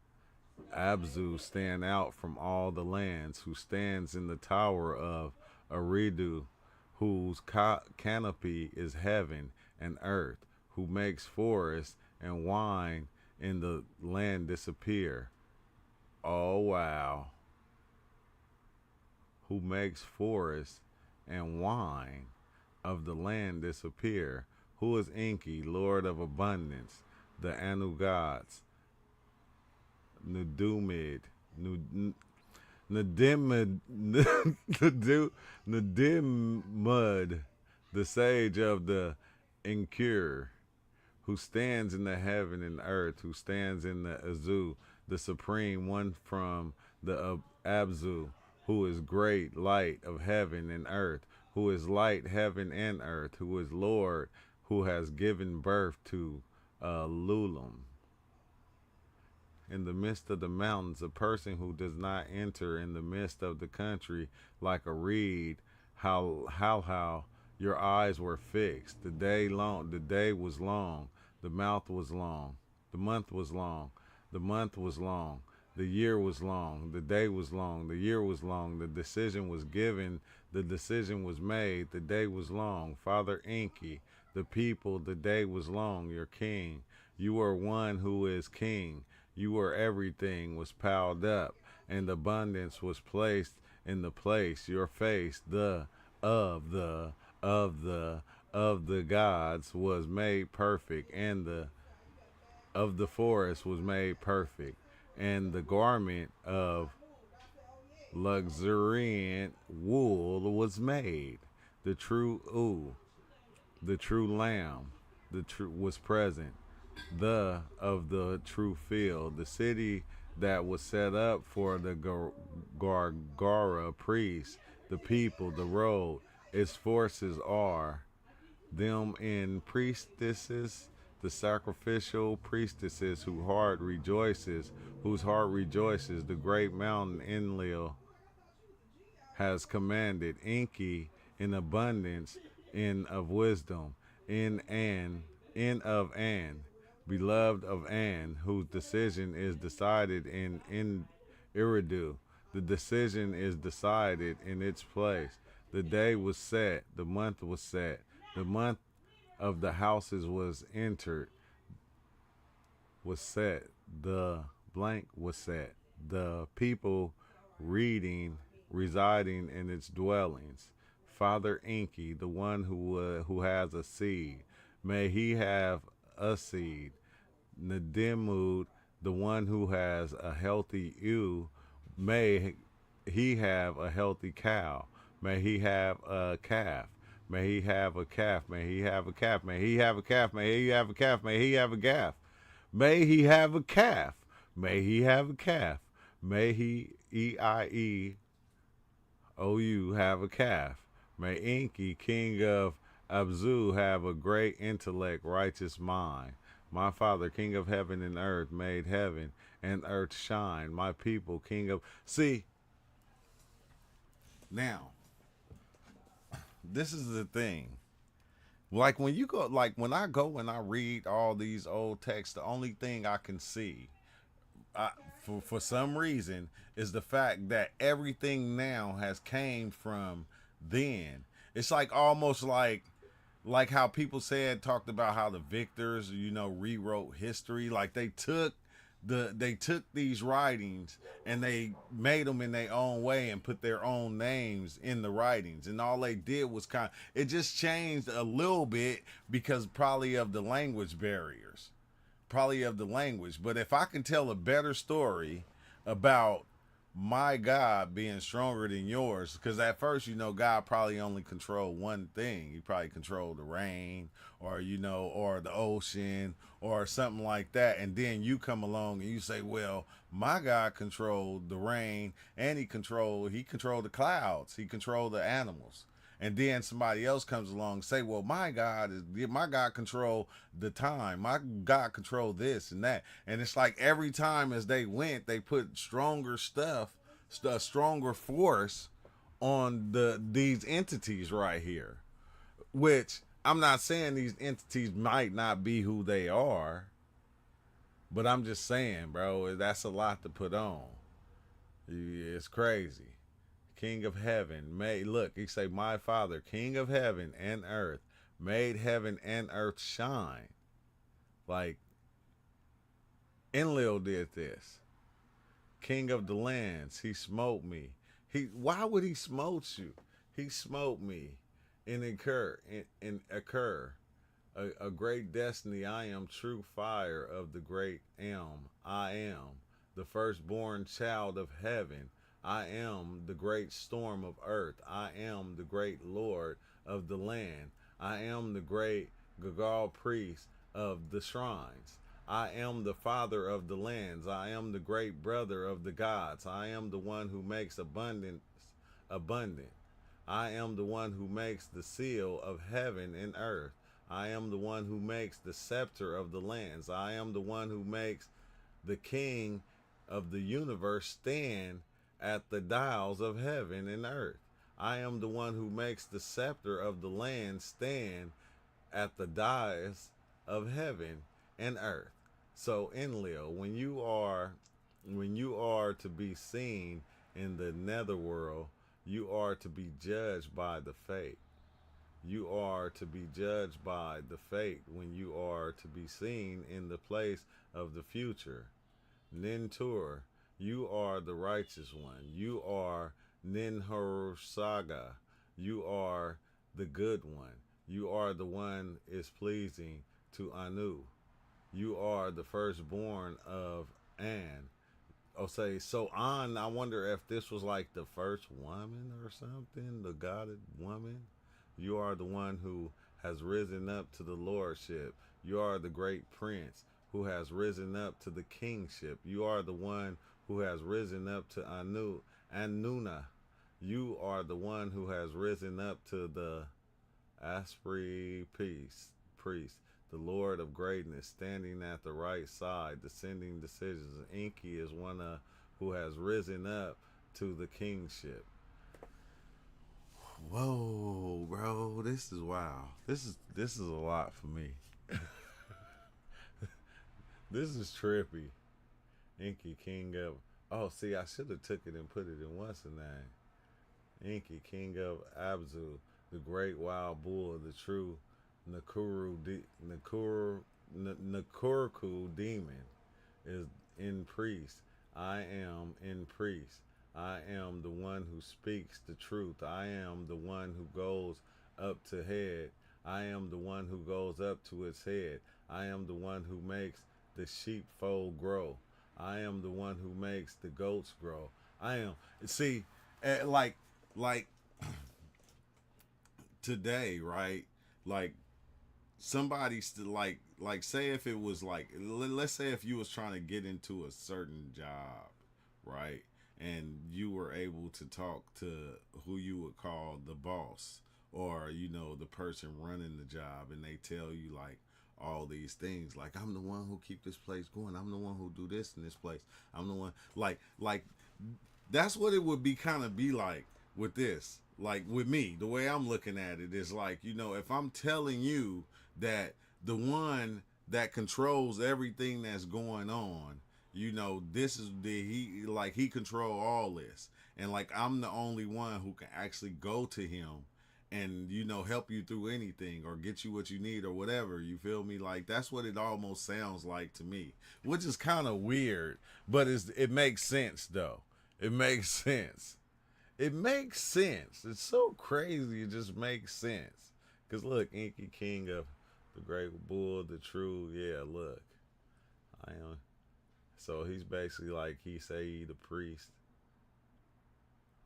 Abzu stand out from all the lands, who stands in the tower of Aridu, whose canopy is heaven and earth, who makes forest and wine in the land disappear. Oh, wow. Who makes forest and wine of the land disappear. Who is Enki, Lord of abundance, the Anu gods, Nudumid, Nadimud, Nadimud, the sage of the Incure, who stands in the heaven and earth, who stands in the Azu, the supreme one from the Abzu, who is great light of heaven and earth, who is light heaven and earth, who is Lord, who has given birth to Lulam. In the midst of the mountains, a person who does not enter in the midst of the country like a reed, how your eyes were fixed. The day was long, the mouth was long, the month was long, the month was long, the year was long, the day was long, the year was long, the decision was given, the decision was made, the day was long. Father Enki, the people, the day was long, your king. You are one who is king. You were everything was piled up, and abundance was placed in the place. Your face, of the gods was made perfect, and of the forest was made perfect, and the garment of luxuriant wool was made. The true the true lamb, the true was present. The of the true field, the city that was set up for the Gargara priests, the people, the road. Its forces are them in priestesses, the sacrificial priestesses whose heart rejoices, the great mountain Enlil has commanded, Enki in abundance, in of wisdom, in of An, beloved of An, whose decision is decided in Iridu. The decision is decided in its place. The day was set, the month was set, the month of the houses was set, the blank was set, the people reading, residing in its dwellings. Father Enki, the one who has a seed, may he have a seed. Nadimud, the one who has a healthy ewe, may he have a healthy cow. May he have a calf. May he have a calf. May he have a calf. May he have a calf. May he have a calf. May he have a calf. May he have a calf. May he have a calf. May he Eiou have a calf. May Enki, king of Abzu, have a great intellect, righteous mind. My Father, King of heaven and earth, made heaven and earth shine. My people, King of... See, now, this is the thing. Like when you go, like when I go and I read all these old texts, the only thing I can see, for some reason, is the fact that everything now has came from then. It's like almost like how people talked about how the victors, rewrote history. Like they took these writings and they made them in their own way and put their own names in the writings, and all they did was it just changed a little bit because probably of the language barriers, but if I can tell a better story about my God being stronger than yours, because at first, God probably only controlled one thing. He probably controlled the rain, or or the ocean, or something like that. And then you come along and you say, well, my God controlled the rain, and he controlled the clouds, he controlled the animals. And then somebody else comes along and say, well, my God control the time. My God control this and that. And it's like every time as they went, they put stronger stuff, a stronger force on these entities right here. Which I'm not saying these entities might not be who they are, but I'm just saying, bro, that's a lot to put on. It's crazy. King of heaven, he say, my Father, King of heaven and earth, made heaven and earth shine. Like, Enlil did this. King of the lands, he smote me. Why would he smote you? He smote me and incur a great destiny. I am true fire of the great elm. I am the firstborn child of heaven. I am the great storm of earth. I am the great Lord of the land. I am the great Gagal priest of the shrines. I am the father of the lands. I am the great brother of the gods. I am the one who makes abundance abundant. I am the one who makes the seal of heaven and earth. I am the one who makes the scepter of the lands. I am the one who makes the king of the universe stand at the dials of heaven and earth. I am the one who makes the scepter of the land stand at the dials of heaven and earth. So Enlil, when you are to be seen in the netherworld, you are to be judged by the fate. You are to be judged by the fate when you are to be seen in the place of the future. Nintur, you are the righteous one. You are Ninhursaga. You are the good one. You are the one is pleasing to Anu. You are the firstborn of An. So An, I wonder if this was like the first woman or something, the godded woman. You are the one who has risen up to the lordship. You are the great prince who has risen up to the kingship. You are the one who has risen up to Anuna. You are the one who has risen up to the Aspri priest, the Lord of greatness, standing at the right side, descending decisions. Enki is one who has risen up to the kingship. Whoa, bro, this is wow. This is a lot for me. This is trippy. Enki, king of. Oh, see, I should have took it and put it in what's the name? Enki, king of Abzu, the great wild bull, the true Nakurku demon, is in priest. I am in priest. I am the one who speaks the truth. I am the one who goes up to head. I am the one who goes up to its head. I am the one who makes the sheepfold grow. I am the one who makes the goats grow. I am. See, like today, right? Like somebody like say if it was like let's say if you was trying to get into a certain job, right? And you were able to talk to who you would call the boss, or the person running the job, and they tell you like all these things, like I'm the one who keep this place going, I'm the one who do this in this place, I'm the one like that's what it would be kind of be like with this. Like with me, the way I'm looking at it is like, if I'm telling you that the one that controls everything that's going on, this is he control all this, and like I'm the only one who can actually go to him and help you through anything or get you what you need or whatever, you feel me? Like that's what it almost sounds like to me, which is kind of weird, but it makes sense though. It makes sense. It makes sense. It's so crazy. It just makes sense. Cause look, Enki, king of the great bull, the true. Yeah, look, I am. So he's basically like he the priest.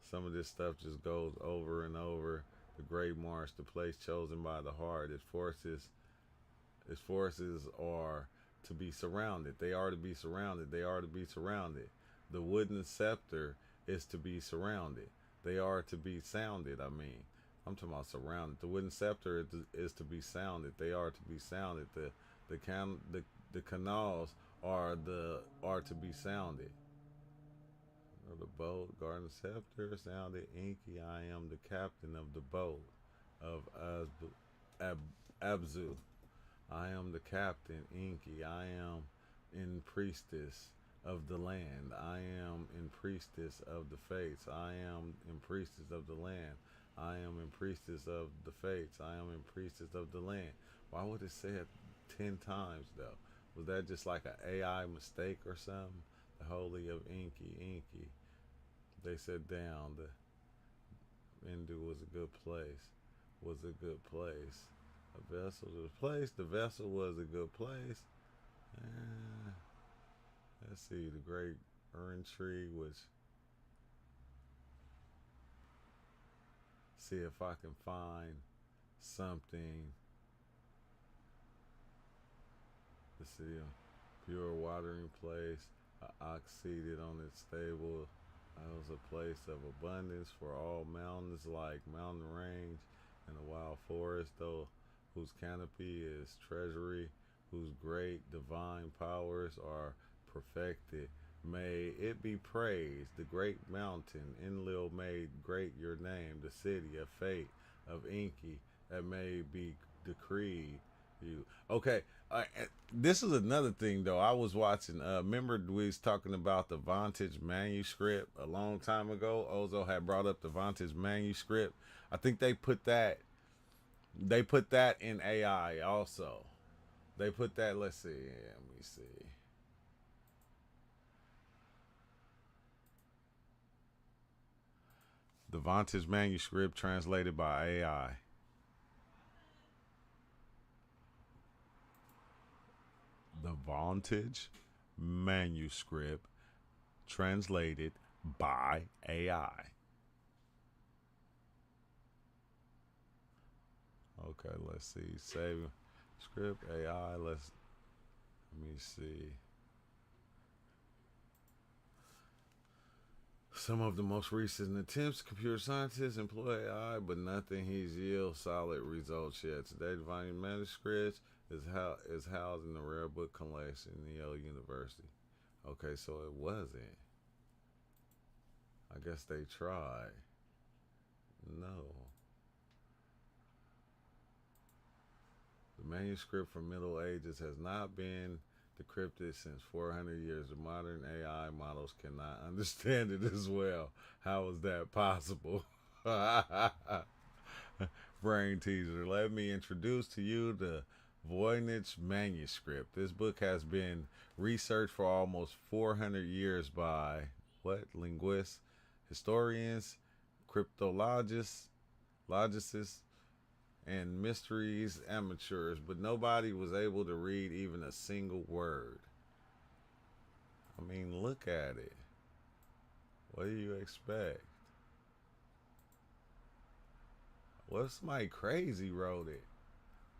Some of this stuff just goes over and over. The great march, the place chosen by the heart. Its forces are to be surrounded. They are to be surrounded. They are to be surrounded. The wooden scepter is to be surrounded. They are to be sounded. I'm talking about surrounded. The wooden scepter is to be sounded. They are to be sounded. The canals are to be sounded. The boat, garden scepter, sounded. Enki, I am the captain of the boat of Abzu. I am the captain, Enki. I am in priestess of the land. I am in priestess of the fates. I am in priestess of the land. I am in priestess of the fates. I am in priestess of the land. Why would it say it 10 times though? Was that just like an AI mistake or something? The holy of Enki. They said down. The Hindu was a good place. Was a good place. A vessel was a place. The vessel was a good place. Let's see. The great urn tree, which. See if I can find something. Let's see. A pure watering place. A ox seated on its stable. It was a place of abundance for all mountains, like mountain range and a wild forest, though, whose canopy is treasury, whose great divine powers are perfected. May it be praised, the great mountain, Enlil made great your name, the city of fate of Enki, that may be decreed you. Okay, this is another thing though. I was watching. Remember we was talking about the Voynich manuscript a long time ago. Ozo had brought up the Voynich manuscript. I think they put that. They put that in AI also. They put that. Let's see. Let me see. The Voynich manuscript translated by AI. The Voynich manuscript translated by AI. Okay, let's see. Save script AI. Let's Let me see. Some of the most recent attempts, computer scientists employ AI, but nothing he's yield solid results yet. Today, the Voynich manuscript is housed in the rare book collection in Yale University. Okay, so it wasn't. I guess they tried. No. The manuscript from Middle Ages has not been decrypted since 400 years. The modern AI models cannot understand it as well. How is that possible? Brain teaser. Let me introduce to you the Voynich manuscript. This book has been researched for almost 400 years by linguists, historians, cryptologists, logicists, and mysteries amateurs, but nobody was able to read even a single word. I mean, look at it. What do you expect? What if somebody crazy wrote it?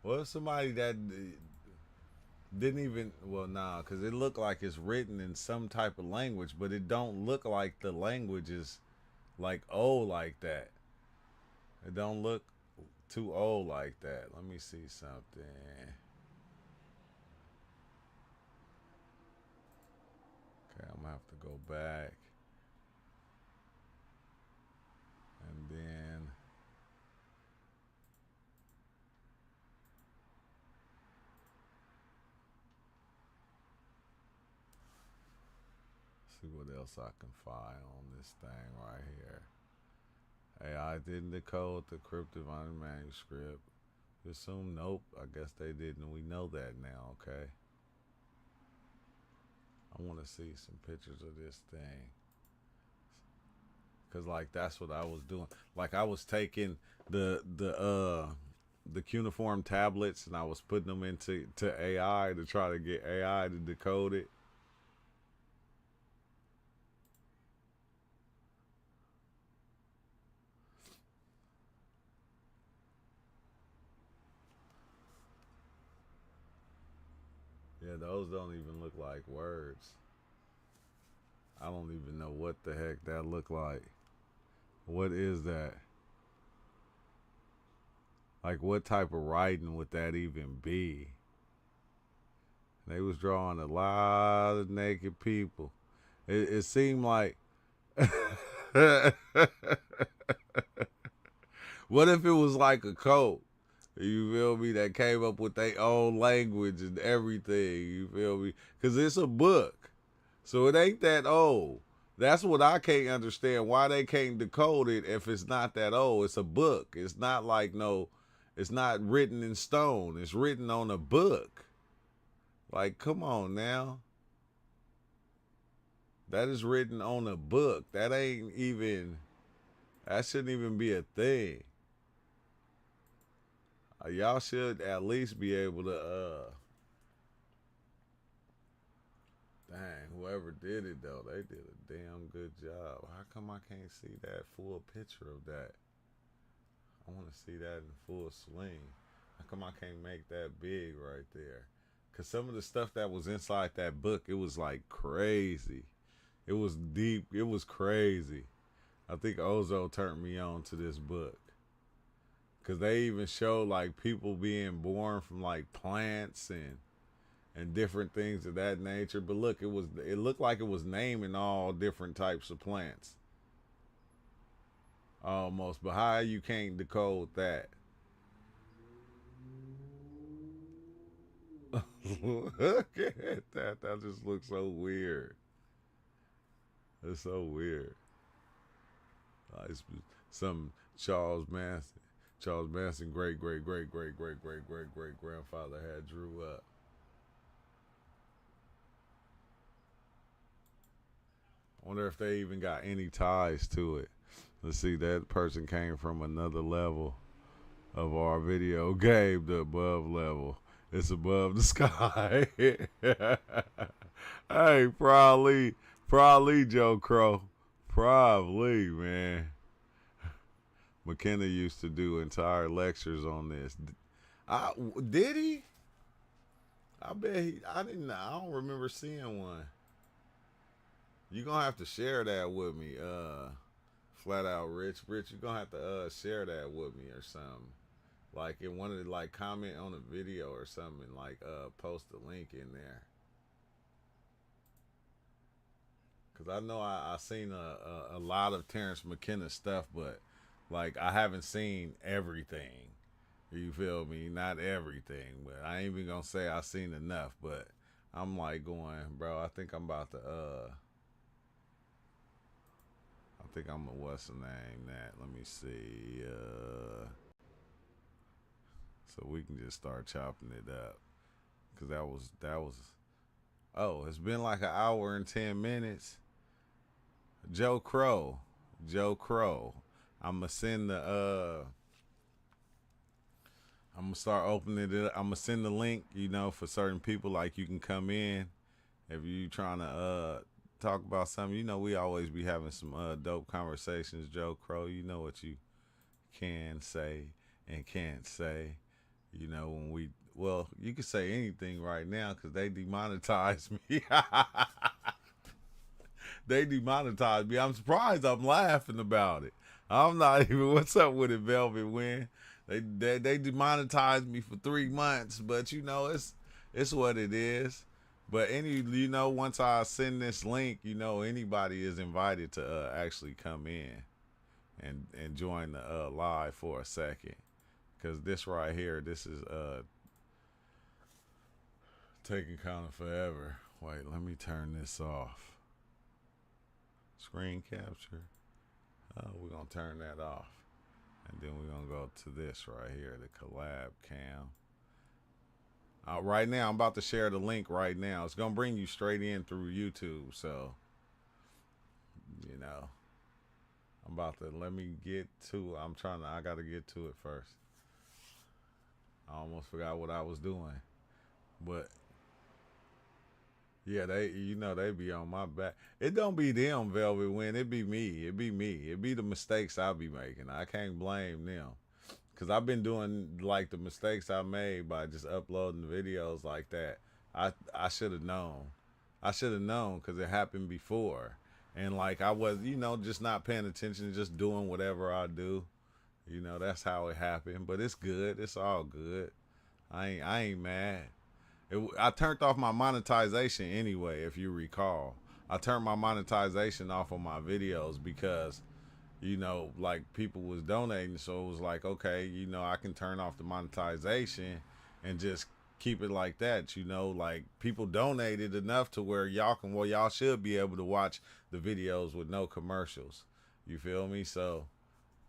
What if somebody that didn't even, well, nah, because it looked like it's written in some type of language, but it don't look like the language is like old like that. It don't look too old like that. Let me see something. Okay, I'm gonna have to go back. And then see what else I can find on this thing right here. AI didn't decode the cryptovoynich manuscript. Assume nope. I guess they didn't. We know that now, okay? I want to see some pictures of this thing. Cause like that's what I was doing. Like I was taking the cuneiform tablets and I was putting them into AI to try to get AI to decode it. Yeah, those don't even look like words. I don't even know what the heck that look like. What is that? Like what type of writing would that even be? They was drawing a lot of naked people. It seemed like what if it was like a cult? You feel me? That came up with their own language and everything. You feel me? Because it's a book. So it ain't that old. That's what I can't understand. Why they can't decode it if it's not that old. It's a book. It's not like it's not written in stone. It's written on a book. Like, come on now. That is written on a book. That shouldn't even be a thing. Y'all should at least be able to, dang, whoever did it though, they did a damn good job. How come I can't see that full picture of that? I want to see that in full swing. How come I can't make that big right there? Because some of the stuff that was inside that book, it was like crazy. It was deep. It was crazy. I think Ozo turned me on to this book. Because they even showed like people being born from like plants and different things of that nature. But look, it looked like it was naming all different types of plants. Almost. But how you can't decode that? Look at that. That just looks so weird. It's so weird. Some Charles Manson great grandfather had drew up. I wonder if they even got any ties to it. Let's see, that person came from another level of our video game, the above level. It's above the sky. Hey, probably Joe Crow. Probably, man. McKenna used to do entire lectures on this. Did he? I bet I don't remember seeing one. You gonna have to share that with me, flat out, Rich. Rich, you gonna have to share that with me or something. Like in one of the like comment on a video or something, like post a link in there. Cause I know I seen a lot of Terrence McKenna stuff, but like I haven't seen everything. You feel me? Not everything, but I ain't even gonna say I seen enough. But I'm like going, bro. I think I'm about to. I think I'm. What's the name? That. Let me see. So we can just start chopping it up. Cause that was. Oh, it's been like an hour and 10 minutes. Joe Crow. Joe Crow. I'ma send the I'm gonna start opening it up. I'm gonna send the link, for certain people. Like you can come in if you trying to talk about something. We always be having some dope conversations. Joe Crow, you know what you can say and can't say. When you can say anything right now because they demonetized me. They demonetized me. I'm surprised. I'm laughing about it. I'm not even. What's up with it, Velvet Wind? They demonetized me for 3 months, but it's what it is. But once I send this link, anybody is invited to actually come in and join the live for a second, because this right here, this is taking kind of forever. Wait, let me turn this off. Screen capture. We're gonna turn that off. And then we're going to go to this right here, the collab cam. Right now, I'm about to share the link right now. It's going to bring you straight in through YouTube. So, I'm about to, let me get to, I got to get to it first. I almost forgot what I was doing. But, yeah, they be on my back. It don't be them, Velvet Wind. It be me. It be me. It be the mistakes I be making. I can't blame them. Because I've been doing, like, the mistakes I made by just uploading videos like that. I should have known. I should have known because it happened before. And, like, I was, just not paying attention, just doing whatever I do. That's how it happened. But it's good. It's all good. I ain't mad. I turned off my monetization anyway, if you recall. I turned my monetization off on my videos because like people was donating, so it was like, okay, I can turn off the monetization and just keep it like that. Like people donated enough to where y'all should be able to watch the videos with no commercials. You feel me? So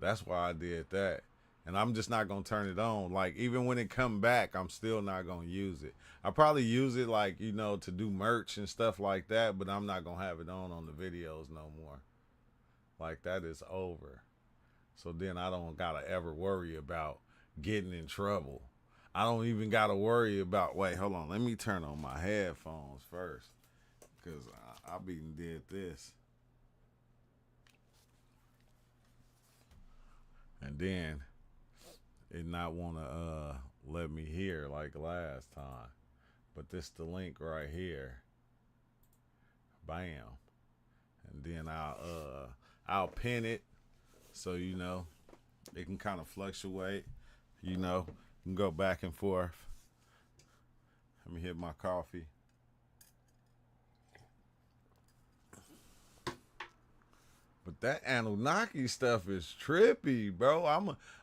that's why I did that. And I'm just not gonna turn it on. Like even when it come back, I'm still not gonna use it. I probably use it like, to do merch and stuff like that, but I'm not gonna have it on the videos no more. Like that is over. So then I don't gotta ever worry about getting in trouble. I don't even gotta worry about, wait, hold on, let me turn on my headphones first. Cause I been did this. And then it not wanna let me hear like last time. But this the link right here. Bam. And then I'll pin it so it can kind of fluctuate, can go back and forth. Let me hit my coffee. But that Anunnaki stuff is trippy, bro.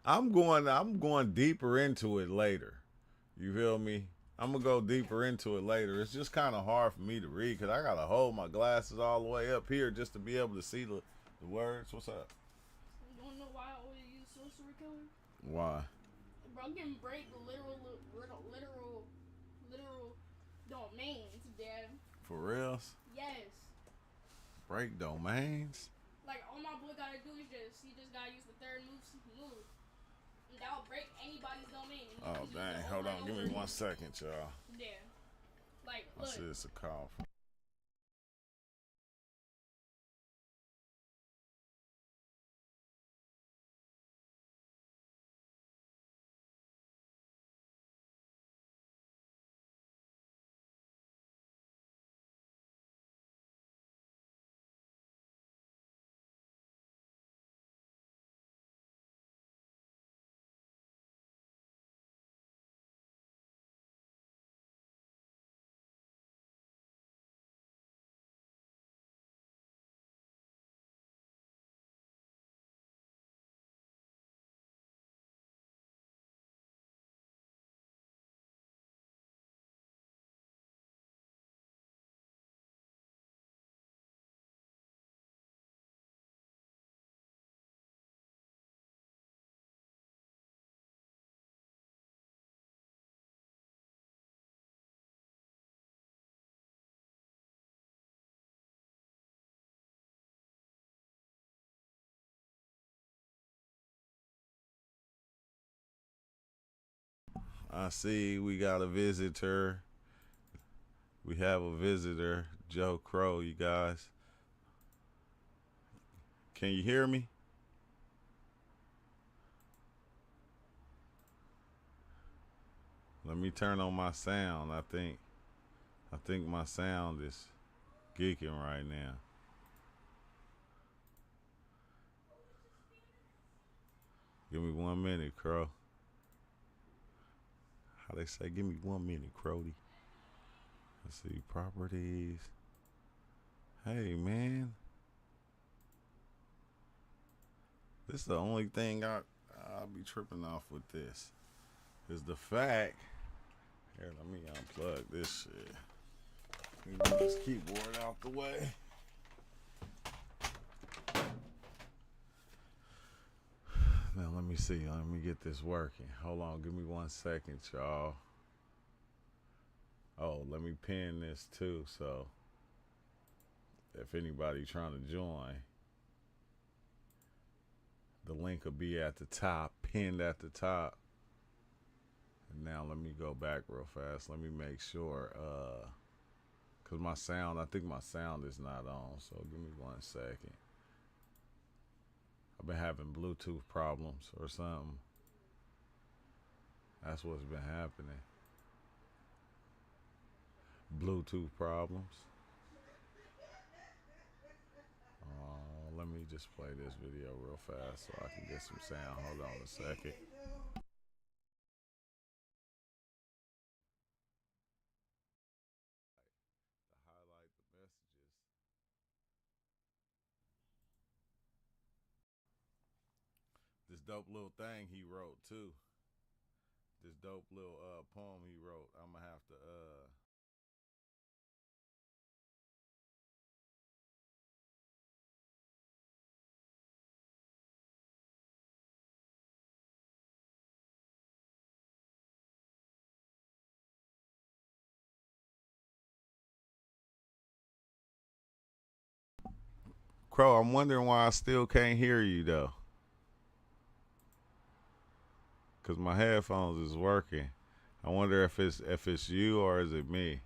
I'm going deeper into it later. You feel me? I'm gonna go deeper into it later. It's just kind of hard for me to read because I gotta hold my glasses all the way up here just to be able to see the words. What's up? You wanna know why I always use sorcery killer? Why? Bro, I can break literal domains, Dad. For reals? Yes. Break domains? Like all my boy gotta do is you just gotta use the third move. And that'll break anybody's domain. Oh dang, hold on, give me 1 second, y'all. Yeah. Like, look. I see it's a call. I see we got a visitor. We have a visitor, Joe Crow, you guys. Can you hear me? Let me turn on my sound. I think my sound is geeking right now. Give me 1 minute, Crow. How they say, give me 1 minute, Crody. Let's see, properties. Hey, man. This is the only thing I'll be tripping off with this. Is the fact. Here, let me unplug this shit. Move this keyboard out the way. Now let me see. Let me get this working. Hold on, give me 1 second, y'all. Oh, let me pin this too, so if anybody trying to join, the link will be at the top, pinned at the top. And now let me go back real fast. Let me make sure, cause my sound, I think my sound is not on. So give me 1 second. I've been having Bluetooth problems or something. That's what's been happening. Bluetooth problems. Let me just play this video real fast so I can get some sound. Hold on a second. To highlight the messages. This dope little thing he wrote too. This dope little poem he wrote. I'm gonna have to Crow, I'm wondering why I still can't hear you though. Cause my headphones is working. I wonder if it's you or is it me?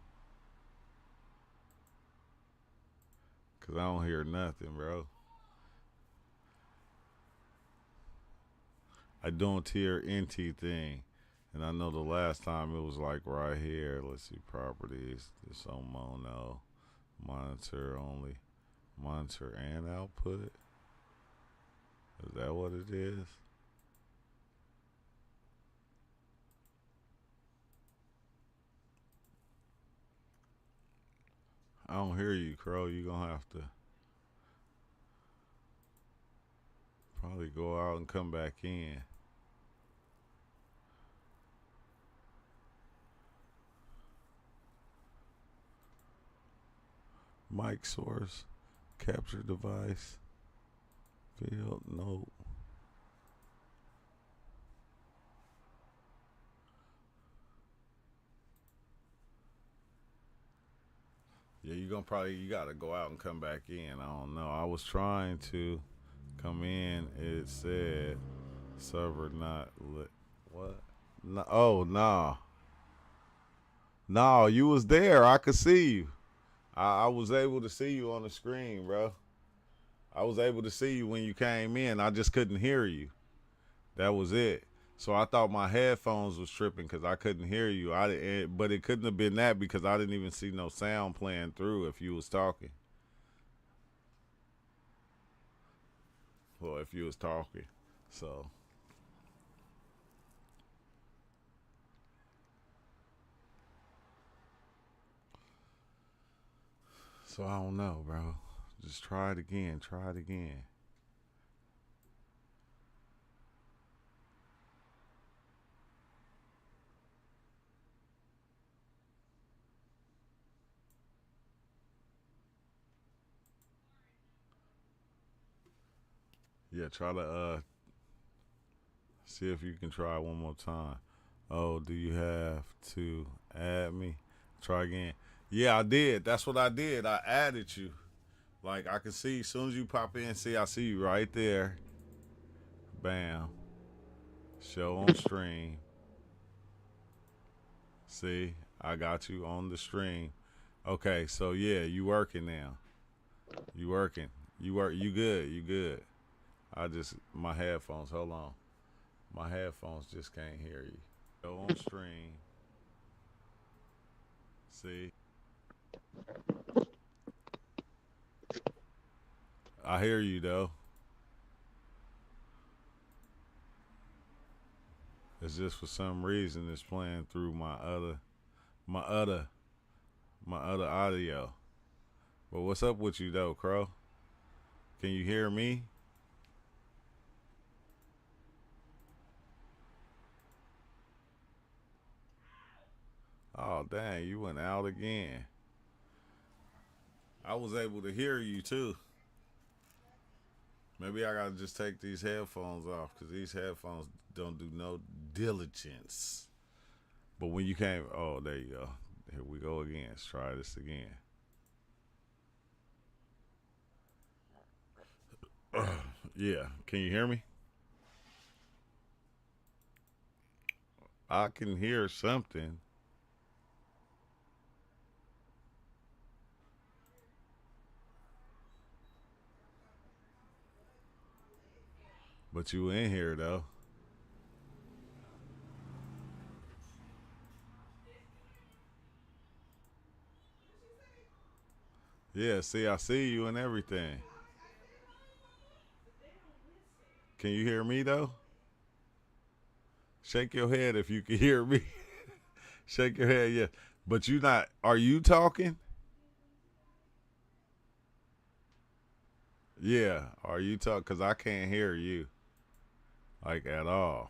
Cause I don't hear nothing, bro. I don't hear anything. And I know the last time it was like right here. Let's see, properties. This on mono. Monitor only. Monitor and output. Is that what it is? I don't hear you, Crow. You're gonna have to probably go out and come back in. Mic source, capture device, field, note. Yeah, you gotta go out and come back in. I don't know. I was trying to come in. It said server not lit. What? No, oh no. No, you was there. I could see you. I was able to see you on the screen, bro. I was able to see you when you came in. I just couldn't hear you. That was it. So I thought my headphones was tripping because I couldn't hear you. But it couldn't have been that because I didn't even see no sound playing through if you was talking. Well, if you was talking, so I don't know, bro. Just try it again. Try it again. Yeah, try to see if you can try one more time. Oh, do you have to add me? Try again. Yeah, I did. That's what I did. I added you. Like I can see as soon as you pop in, see I see you right there. Bam. Show on stream. See, I got you on the stream. Okay, so yeah, you working now. You working. You work. You good. You good. I just my headphones. Hold on. My headphones just can't hear you. Go on stream. See, I hear you though. It's just for some reason it's playing through my other my other audio. But what's up with you though, Crow? Can you hear me? Oh dang, you went out again. I was able to hear you too. Maybe I gotta just take these headphones off because these headphones don't do no diligence. But when you came, oh, there you go. Here we go again. Let's try this again. Yeah, can you hear me? I can hear something, but you in here though. Yeah, see, I see you and everything. Can you hear me though? Shake your head if you can hear me. Shake your head, yeah. But you not. Are you talking? Yeah. Are you talking? Cause I can't hear you like at all.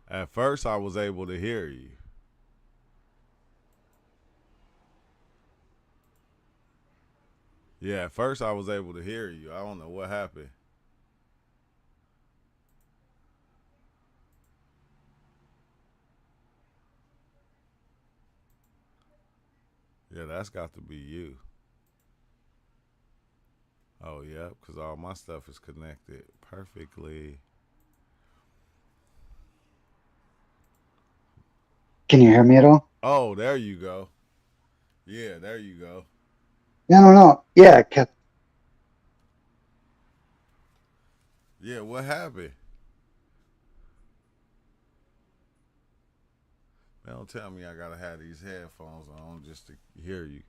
At first, I was able to hear you. Yeah, at first I was able to hear you. I don't know what happened. Yeah, that's got to be you. Oh, yeah, because all my stuff is connected perfectly. Can you hear me at all? Oh, there you go. Yeah, there you go. Yeah, I don't know. Yeah, it kept. Yeah, what happened? Man, don't tell me I gotta have these headphones on just to hear you,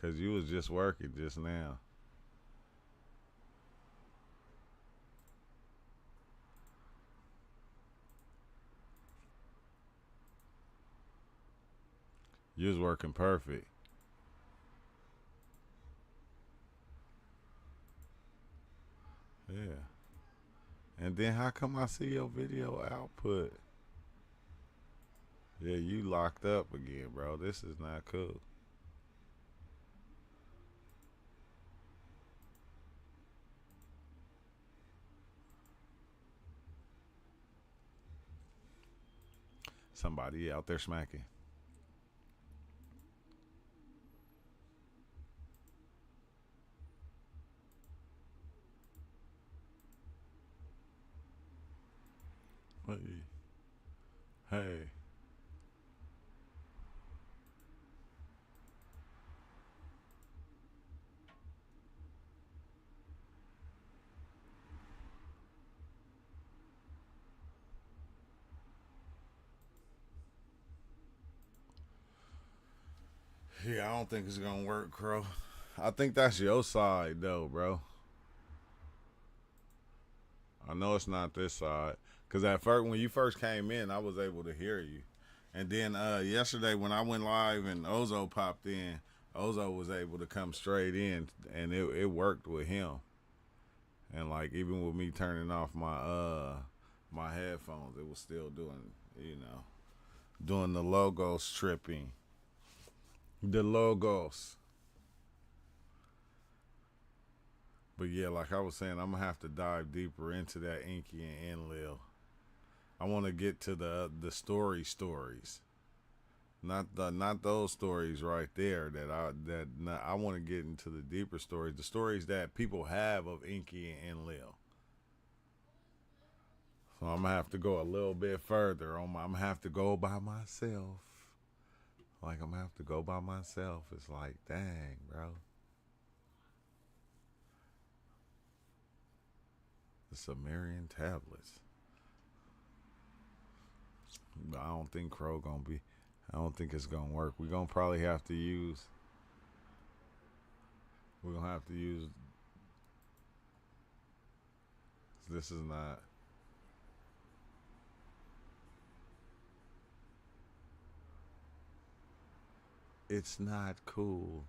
cause you was just working just now. You was working perfect. Yeah. And then how come I see your video output? Yeah, you locked up again, bro. This is not cool. Somebody out there smacking. Hey, hey. Yeah, I don't think it's gonna work, Crow. I think that's your side though, bro. I know it's not this side. Cause at first when you first came in, I was able to hear you. And then yesterday when I went live and Ozo popped in, Ozo was able to come straight in and it worked with him. And like even with me turning off my headphones, it was still doing, doing the logos tripping. The logos. But yeah, like I was saying, I'm gonna have to dive deeper into that Enki and Enlil. I want to get to the stories, not those stories right there. I want to get into the deeper stories, the stories that people have of Enki and Enlil. So I'm gonna have to go a little bit further. I'm gonna have to go by myself. Like I'm gonna have to go by myself. It's like, dang, bro. The Sumerian tablets. But I don't think Crow gonna be. I don't think it's gonna work. We're gonna probably have to use. We're gonna have to use. This is not. It's not cool.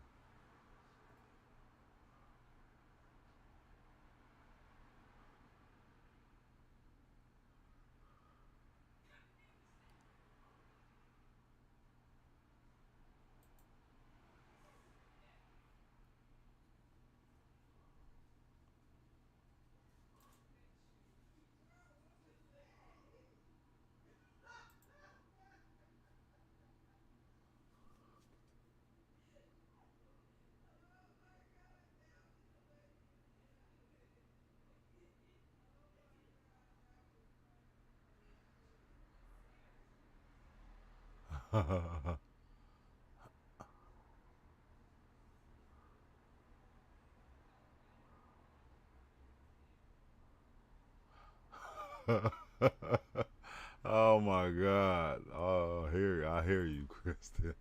Oh my God! Oh, I hear you, Kristen.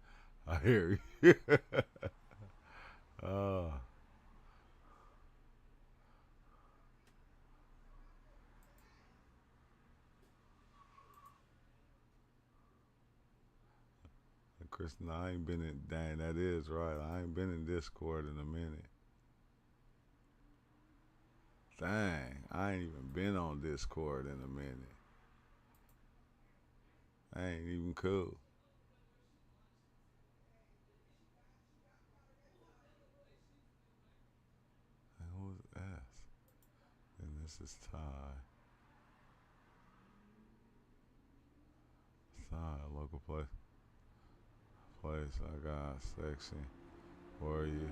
I hear you. uh, Kristen, I ain't been in. Dang, that is right. I ain't been in Discord in a minute. Dang, I ain't even been on Discord in a minute. I ain't even cool. And who was S? And this is Ty. Ty, local place. I got section. Where are you?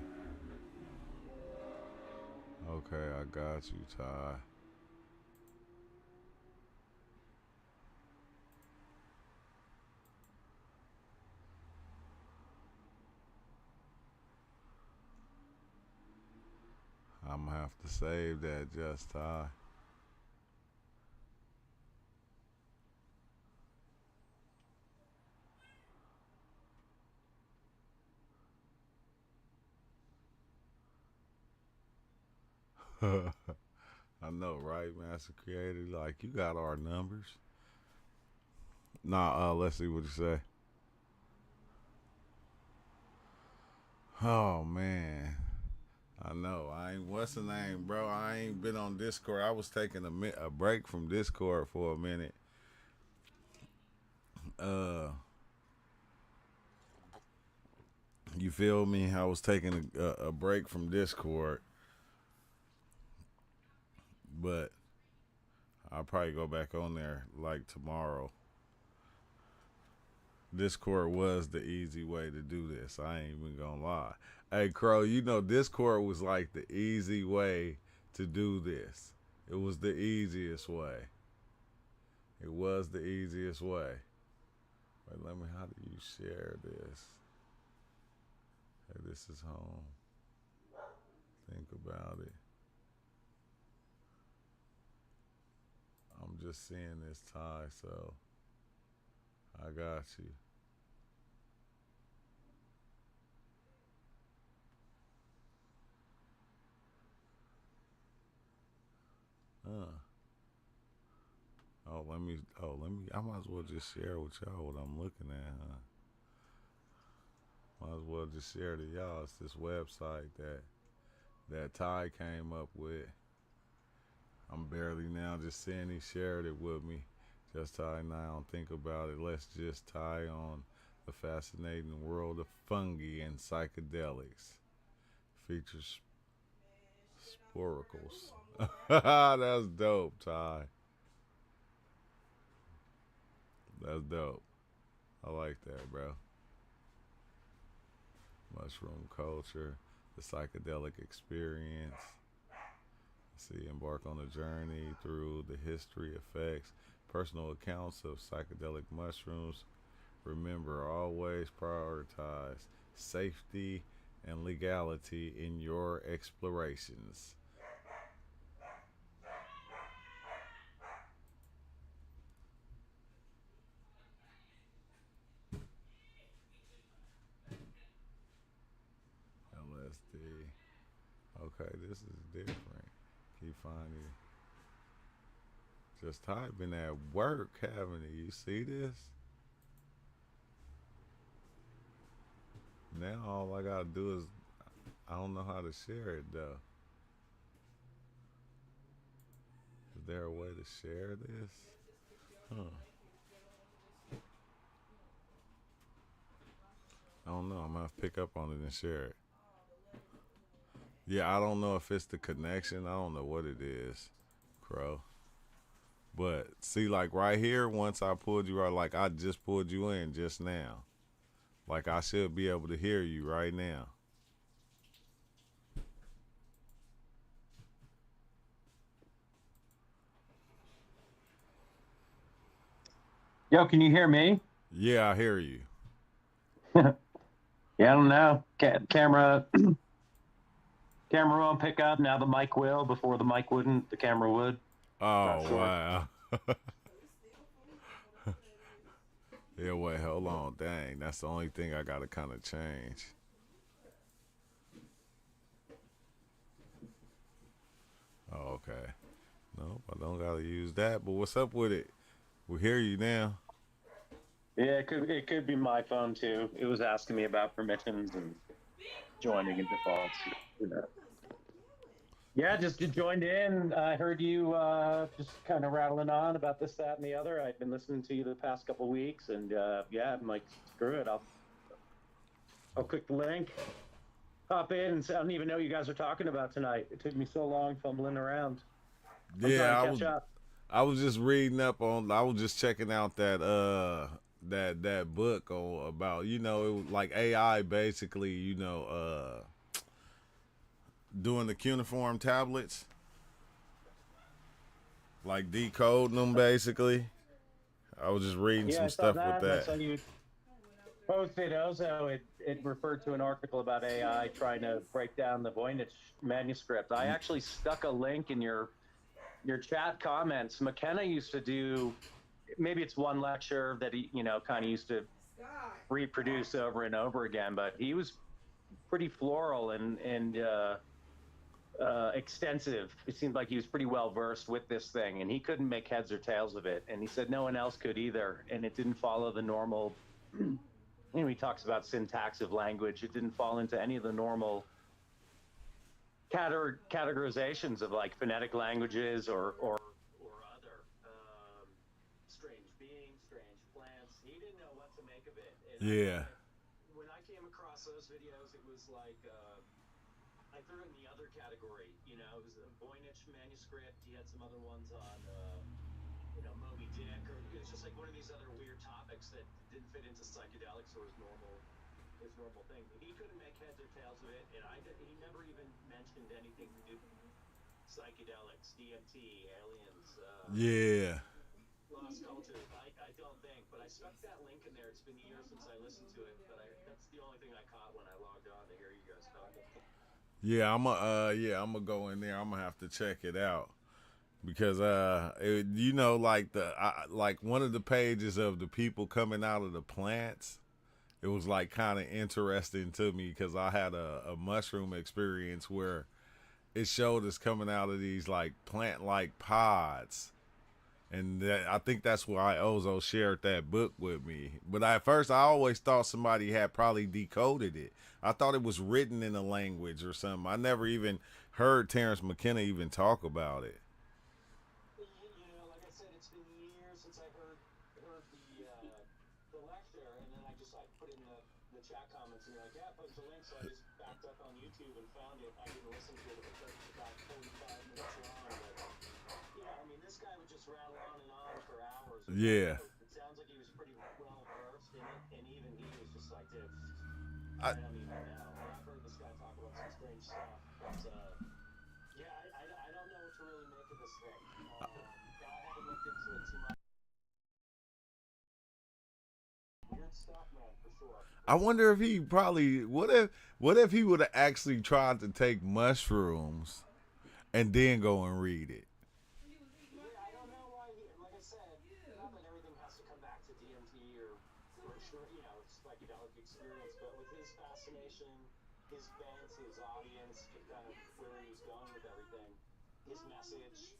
Okay, I got you, Ty. I'm gonna have to save that, just Ty. I know, right, Master Creator? Like, you got our numbers. Nah, let's see what you say. Oh, man. I know. I ain't, what's the name, bro? I ain't been on Discord. I was taking a break from Discord for a minute. Uh, you feel me? I was taking a break from Discord, but I'll probably go back on there like tomorrow. Discord was the easy way to do this. I ain't even gonna lie. Hey, Crow, you know Discord was like the easy way to do this. It was the easiest way. It was the easiest way. Wait, let me. How do you share this? Hey, this is home. Think about it. I'm just seeing this tie, so I got you. Uh. Oh, let me. Oh, let me. I might as well just share with y'all what I'm looking at. Huh? Might as well just share to y'all. It's this website that Ty came up with. I'm barely now just seeing he shared it with me. Just Ty now. Think about it. Let's just tie on the fascinating world of fungi and psychedelics. Features sporacles. That's dope, Ty. That's dope. I like that, bro. Mushroom culture, the psychedelic experience. See, embark on a journey through the history, effects, personal accounts of psychedelic mushrooms, Remember, always prioritize safety and legality in your explorations. LSD. Okay, this is different. Keep finding. Just typing at work, haven't it? You see this? Now all I gotta do is, I don't know how to share it though. Is there a way to share this? Huh. I don't know. I'm gonna have to pick up on it and share it. Yeah, I don't know if it's the connection. I don't know what it is, Crow. But see, like right here, once I pulled you out, like I just pulled you in just now. Like I should be able to hear you right now. Yo, can you hear me? Yeah, I hear you. Yeah, I don't know. Camera won't pick up. Now the mic will. Before the mic wouldn't, the camera would. Oh, Not sure. wow. Yeah, wait, hold on. Dang, that's the only thing I got to kind of change. Oh, okay. Nope, I don't got to use that. But what's up with it? We hear you now. Yeah, it could be my phone too. It was asking me about permissions and joining in defaults. You know. Yeah, just joined in. I heard you just kind of rattling on about this, that, and the other. I've been listening to you the past couple weeks, and yeah, I'm like, screw it. I'll click the link, hop in, and I don't even know what you guys are talking about tonight. It took me so long fumbling around. I'm Yeah, trying to catch up. I was just reading up on. I was just checking out that book on about it was like AI basically doing the cuneiform tablets, like decoding them basically. I was just reading Yeah, some I saw stuff with that. And I that. saw you posted also. It referred to an article about AI trying to break down the Voynich manuscript. I actually stuck a link in your chat comments. McKenna used to do, maybe it's one lecture that he kind of used to reproduce over and over again, but he was pretty floral and extensive. It seemed like he was pretty well versed with this thing, and he couldn't make heads or tails of it. And he said no one else could either. And it didn't follow the normal. He talks about syntax of language. It didn't fall into any of the normal categorizations of like phonetic languages or other strange beings, strange plants. He didn't know what to make of it. And Yeah. when I came across those videos, it was like I threw it in the other category. It was a Voynich manuscript. He had some other ones on, Moby Dick, or it was just like one of these other weird topics that didn't fit into psychedelics or his normal thing. He couldn't make heads or tails of it, and he never even mentioned anything to do with psychedelics, DMT, aliens, Yeah. lost cultures. I don't think, but I stuck that link in there. It's been years since I listened to it, but that's the only thing I caught when I logged on to hear you guys talking. Yeah, I'm gonna go in there. I'm gonna have to check it out because like one of the pages of the people coming out of the plants, it was like kind of interesting to me because I had a mushroom experience where it showed us coming out of these like plant like pods. And I think that's why Ozo shared that book with me. But at first, I always thought somebody had probably decoded it. I thought it was written in a language or something. I never even heard Terrence McKenna even talk about it. Like I said, it's been years since I heard the lecture, and then I just put in the chat comments, and you're like, yeah, post a link. So I just backed up on YouTube and found it. I didn't listen to it because it's about 45 minutes long. But this guy would just rattle on and on for hours. Yeah. It sounds like he was pretty well versed in it, and even he was just like, dude, I, I don't even know. And I've heard this guy talk about some strange stuff, but yeah, I don't know what to really make of this thing. I haven't looked into it too much. Weird I wonder if he probably what if he would have actually tried to take mushrooms and then go and read it. I don't know why. Like I said, not that everything has to come back to DMT or psychedelic experience, but with his fascination, his bent, his audience, kind of where he was going with everything, his message,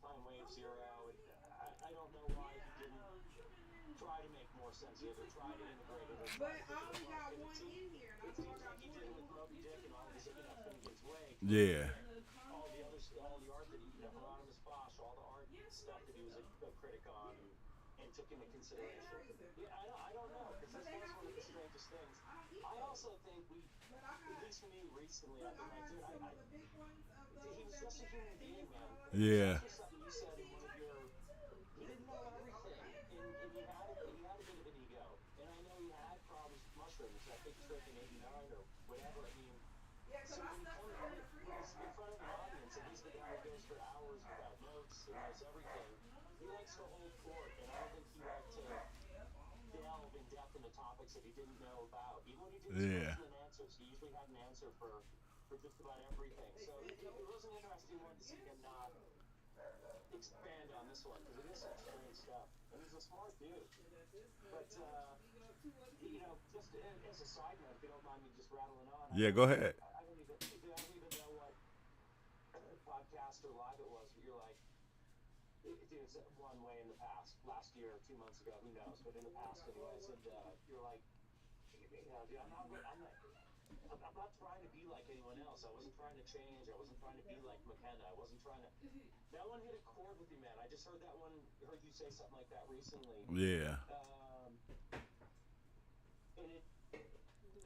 Time Wave Zero. I don't know why he didn't try to make more sense of it or try to integrate it. But I only got one in here. It seems like he did it with Moby Dick and all this, Finnegan's Wake. Yeah. All the art that Hieronymus Bosch, all the art stuff that he was a critic on and took into consideration. Yeah, I don't know, because this was one of the strangest things. I also think at least for me recently, I've been like, dude, he was just a human being, man. Yeah. Just something you said in one of your, he didn't know everything, and he had a bit of an ego. And I know he had problems with mushrooms, that big trip in '89 or whatever. I mean, so when he comes in front of an audience, and he's the guy who goes for hours without notes and knows everything, he likes to hold court, and I don't think he liked to delve in depth into topics that he didn't know about. Even when he did answers, he usually had an answer for just about everything. So it wasn't interesting one to see him not expand on this one, because it is some strange stuff. And he's a smart dude. But, just as a side note, if you don't mind me just rattling on. Yeah, go ahead. I don't even know what podcast or live it was, but you're like, dude, it's one way in the past, last year, 2 months ago, who knows, but in the past anyways, and you're like, dude, I'm not trying to be like anyone else. I wasn't trying to change. I wasn't trying to be like McKenna. I wasn't trying to. That one hit a chord with you, man. I just heard that one. Heard you say something like that recently. Yeah. And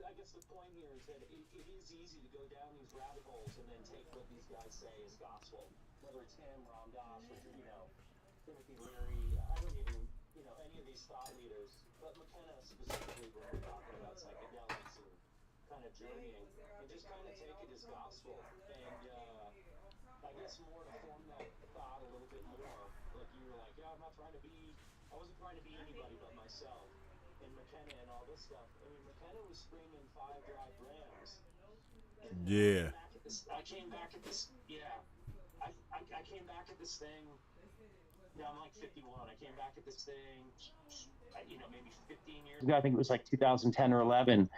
I guess the point here is that it is easy to go down these rabbit holes and then take what these guys say as gospel. Whether it's him, Ram Dass, or Timothy Leary. I don't even any of these thought leaders, but McKenna specifically when we're talking about psychedelics and kind of journeying, and just kind of take it as gospel, and I guess more to form that thought a little bit more, like you were like, yeah, I wasn't trying to be anybody but myself, and McKenna and all this stuff. I mean, McKenna was screaming 5 dry grams. Yeah. I came back at this thing. I'm like 51. I came back at this thing, maybe 15 years ago. I think it was like 2010 or 11.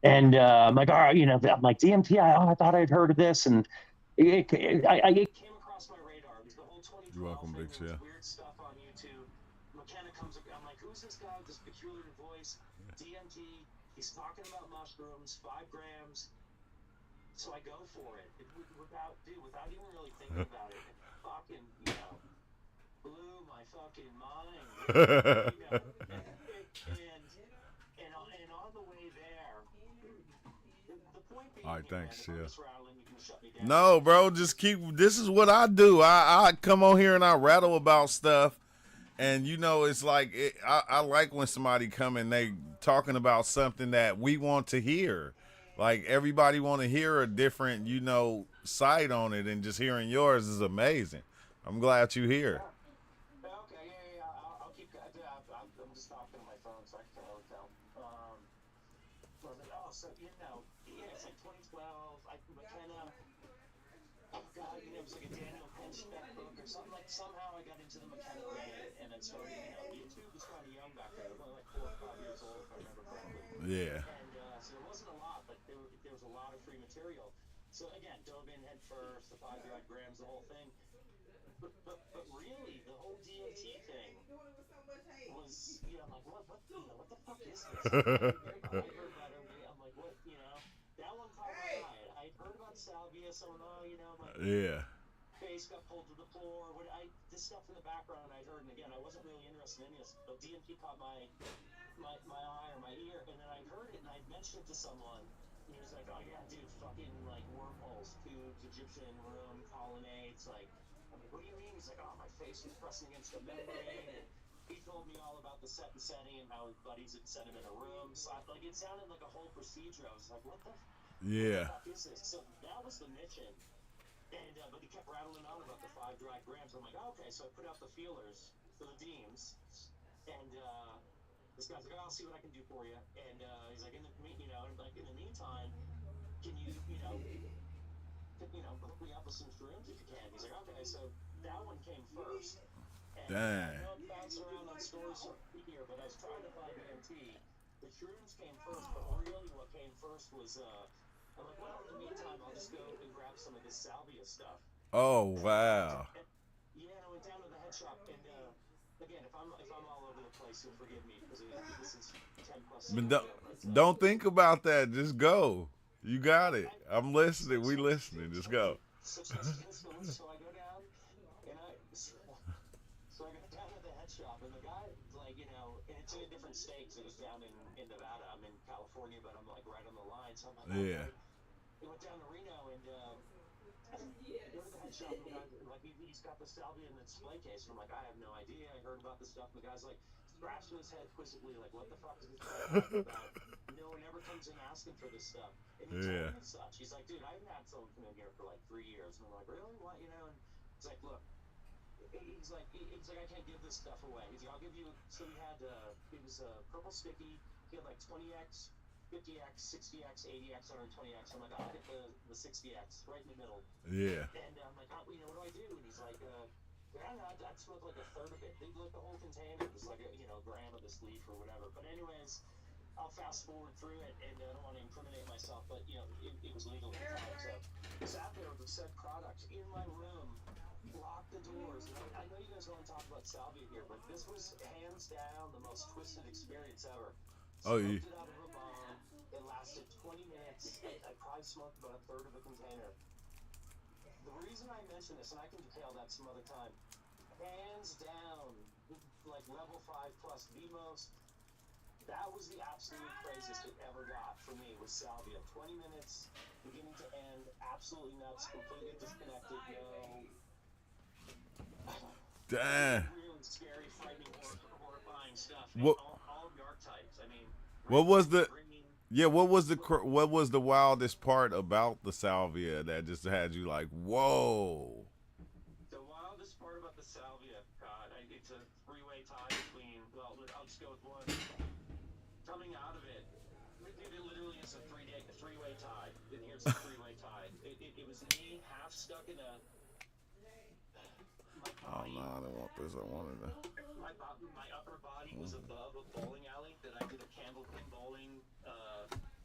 And I'm like, all right, I'm like DMT. I thought I'd heard of this, and it came across my radar. It was the whole 2012 You're welcome, thing. Big There was Sil. weird stuff on YouTube. McKenna comes. I'm like, who's this guy with this peculiar voice? DMT. He's talking about mushrooms, 5 grams. So I go for it without even really thinking about it. It fucking, blew my fucking mind. And on the way there, the point being, All right, thanks, man, if I'm Sil. just rattling, you can shut me down. No, bro, just keep. This is what I do. I come on here and I rattle about stuff, and it's like I like when somebody come and they talking about something that we want to hear. Like everybody want to hear a different, side on it, and just hearing yours is amazing. I'm glad you're here. Okay, yeah. I'll keep. I'm just talking to my phone, so I can't really tell. So it's like 2012. McKenna. Oh God, it was like a Daniel Penchbeck book or something. Like somehow I got into the McKenna band, and then started. YouTube was kind of young back then. I was only like 4 or 5 years old, if I remember correctly. Yeah. And so there wasn't a lot, but there was a lot of free material. So again, dove in head first, the 5 grams, the whole thing. But really, the whole DMT thing was, I'm like, what the fuck is this? I heard about everything. I'm like, what, that one caught my eye. I heard about Salvia, someone, I'm like, Yeah. Face got pulled to the floor. This stuff in the background I'd heard, and again, I wasn't really interested in this, but DMT caught my eye or my ear, and then I heard it, and I mentioned it to someone, and he was like, oh yeah, dude, fucking, like, wormholes, tubes, Egyptian room, colonnades, like, I'm like, what do you mean? He's like, oh, my face was pressing against the membrane, and he told me all about the set and setting and how his buddies had set him in a room, so like, it sounded like a whole procedure. I was like, what the fuck is this? So that was the mission. And but he kept rattling on about the 5 grams. I'm like, okay, so I put out the feelers for the Deems, and this guy's like, oh, I'll see what I can do for you. And he's like, you know, like in the meantime, can you, hook me up with some shrooms if you can? He's like, okay. So that one came first. And Dang. I know I'm bouncing around on stories here, but I was trying to find DMT. The shrooms came first, but really what came first was, I'm like, well, in the meantime, I'll just go and grab some of this salvia stuff. Oh wow. Yeah, and I went down to the head shop, and again, if I'm all over the place, you'll forgive me because this is 10 plus But years don't, ago. But, don't think about that. Just go. You got it. I'm listening. We listening. Just go. So I go down, and so I go down to the head shop, and the guy, like, and it's in a different state. So it was down in Nevada. I'm in California, but I'm like right on the line. So I'm like, Yeah. okay. He went down to Reno, and I go to the head shop, and the guy, like, he's got the salvia in the display case. And I'm like, I have no idea. I heard about this stuff. And the guy's like, scratching his head quizzically, like, what the fuck is this guy talking about? No one ever comes in asking for this stuff. And he told me such. He's like, dude, I haven't had someone come in here for like 3 years. And I'm like, really? What? And he's like, look. He's like, I can't give this stuff away. He's like, I'll give you. So he had, it was purple sticky. He had like 20x, 50x, 60x, 80x, 120x. I'm like, I'll get the 60x right in the middle. Yeah. And I'm like, what do I do? And he's like, I don't know, I'd smoke like a third of it. They like the whole container was like a gram of this leaf or whatever. But anyways, I'll fast forward through it, and I don't want to incriminate myself, but it was legal at the time. So I sat there with the said product in my room, locked the doors. And I know you guys want to talk about salvia here, but this was hands down the most twisted experience ever. Oh, yeah. Smoked it out of a bong. It lasted 20 minutes. I probably smoked about a third of a container. The reason I mention this, and I can detail that some other time, hands down, like level 5 plus, that was the absolute craziest it ever got for me was salvia. 20 minutes, beginning to end, absolutely nuts, completely disconnected, Damn. really scary, frightening, horrifying stuff. What? All of the archetypes. I mean, What was the? Yeah. What was the wildest part about the salvia that just had you like, whoa? The wildest part about the salvia, God, it's a three-way tie between. Well, I'll just go with one. Coming out of it, it literally is a three-way tie. And here's the three-way tie. It was me half stuck in a. Oh no, I don't want this. I wanted to. My upper body was above a bowling alley that I did a candlepin bowling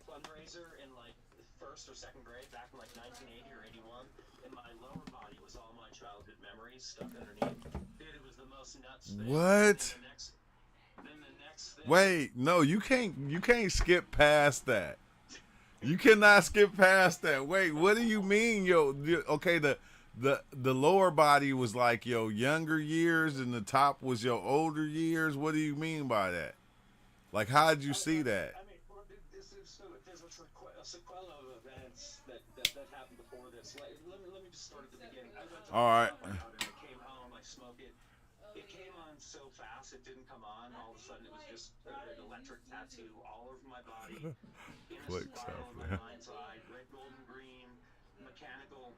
fundraiser in like first or second grade back in like 1980 or 81, and my lower body was all my childhood memories stuck underneath. Dude, it was the most nuts thing. What? Then the next thing. Wait, no, you can't skip past that. You cannot skip past that. Wait, what do you mean, okay, the lower body was like your younger years and the top was your older years. What do you mean by that? Like, how did you see that? I mean, there's a sequela of events that happened before this. Let me just start at the beginning. I went to All right. I came home, I smoked it. It came on so fast it didn't come on. All of a sudden it was just an electric tattoo all over my body. In a spiral on my mind's eye, red, golden, green, mechanical,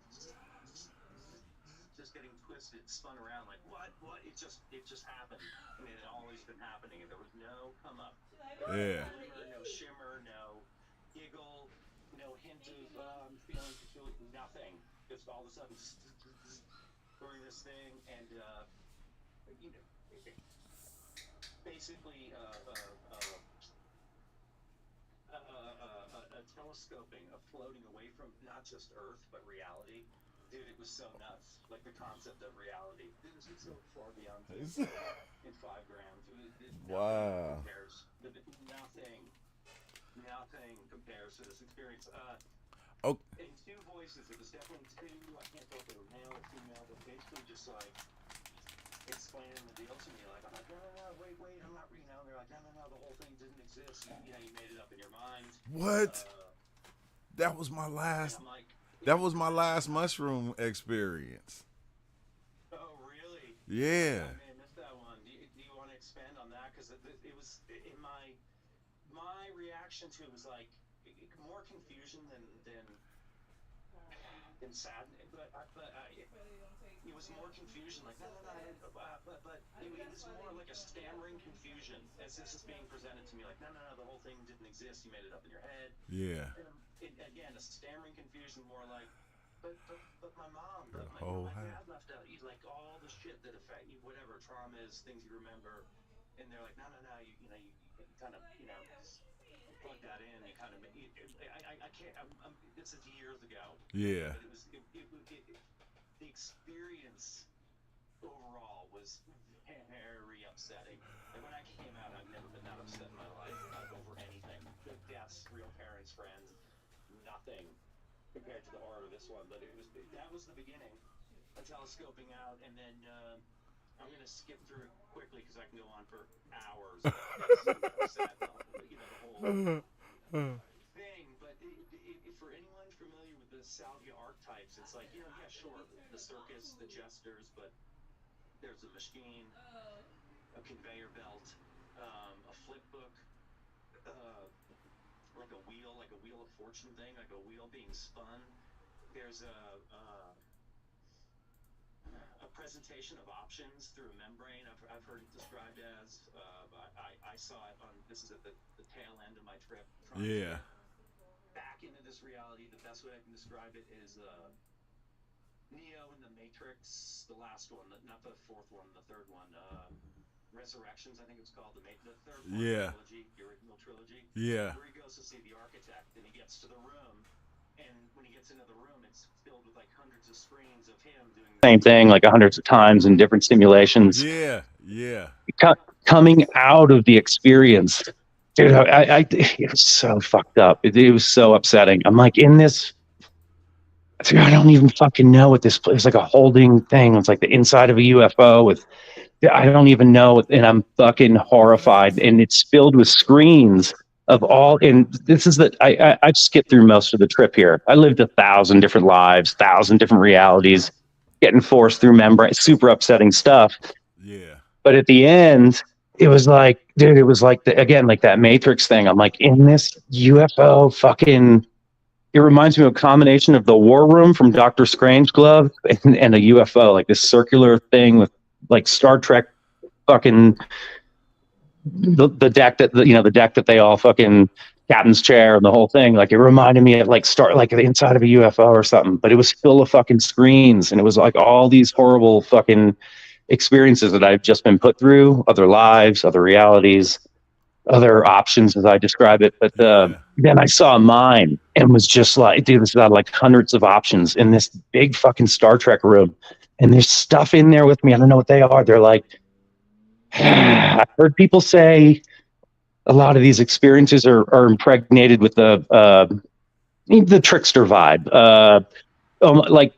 just getting twisted, spun around like what? It just happened. I mean, it had always been happening, and there was no come up. Yeah. No shimmer, no giggle, no hint of I'm feeling peculiar, nothing. Just all of a sudden doing this thing, and basically a telescoping, a floating away from not just Earth but reality. Dude, it was so nuts. Like the concept of reality. It was so far beyond this in 5 grams. Wow. Nothing compares to this experience. Oh. In 2 voices, it was definitely 2. I can't tell if they were male or female, but basically just like explaining the deal to me. Like, I'm like, no, wait, I'm not, they're like, no, the whole thing didn't exist. You made it up in your mind. What? That was my last. Like, that was my last mushroom experience. Oh, really? Yeah. I may have missed that one. Do you want to expand on that? Because it was in my reaction to it was like more confusion than and sad, it was more confusion. Like, no, but it was more like a stammering confusion as this is being presented to me. Like, no, the whole thing didn't exist. You made it up in your head. Yeah. Again, a stammering confusion, more like, but my mom, but my dad left out. You like all the shit that affect you, whatever traumas, things you remember, and they're like, no, you kind of plug that in. You kind of, I can't. This is years ago. Yeah. But the experience overall was very upsetting. Like when I came out, I've never been that upset in my life over anything. The deaths, real parents, friends, nothing compared to the horror of this one. But that was the beginning. Telescoping out, and then I'm gonna skip through it quickly because I can go on for hours. The whole thing. But for anyone familiar with the Salvia archetypes, it's like sure, the circus, the jesters, but there's a machine, a conveyor belt, a flip book, like a wheel of fortune thing, like a wheel being spun. There's a presentation of options through a membrane. I've heard it described as. I saw it on. This is at the tail end of my trip. Yeah. Back into this reality. The best way I can describe it is Neo in the Matrix, the last one, not the fourth one, the third one. Resurrections, I think it's called, the third one. Yeah. Trilogy, the original trilogy. Yeah. Where he goes to see the architect, and he gets to the room. And when he gets into the room, it's filled with like hundreds of screens of him doing the same thing, like hundreds of times in different simulations. Yeah. Coming out of the experience, dude, it was so fucked up. It was so upsetting. I'm like in this. I don't even fucking know what this place. It's like a holding thing. It's like the inside of a UFO with. I don't even know, and I'm fucking horrified. And it's filled with screens of all, and this is that I've skipped through most of the trip here. I lived 1,000 different lives, 1,000 different realities, getting forced through membrane, super upsetting stuff. Yeah. But at the end, it was like, dude, it was like again, like that Matrix thing. I'm like in this UFO fucking. It reminds me of a combination of the War Room from Dr. Strangelove and a UFO, like this circular thing with like Star Trek fucking. The deck that the deck that they all fucking captain's chair and the whole thing, like it reminded me of like the inside of a UFO or something, but it was full of fucking screens, and it was like all these horrible fucking experiences that I've just been put through, other lives, other realities, other options as I describe it. But then I saw mine and was just like, dude, this is like hundreds of options in this big fucking Star Trek room, and there's stuff in there with me. I don't know what they are. They're like. I've heard people say a lot of these experiences are impregnated with the trickster vibe. Like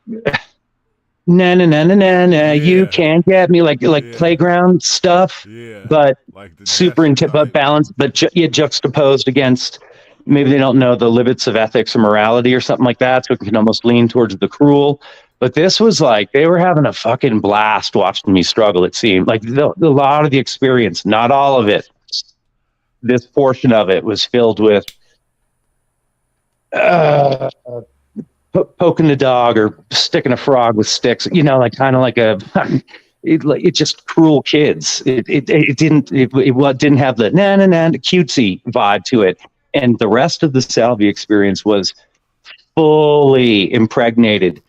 na, you can't get me, like playground stuff. Yeah. But like super but balanced, but juxtaposed against. Maybe they don't know the limits of ethics or morality or something like that, so it can almost lean towards the cruel. But this was like, they were having a fucking blast watching me struggle, it seemed. Like a lot of the experience, not all of it, this portion of it was filled with poking the dog or sticking a frog with sticks, like kind of like it just cruel kids. It didn't have the cutesy vibe to it. And the rest of the Salvia experience was fully impregnated,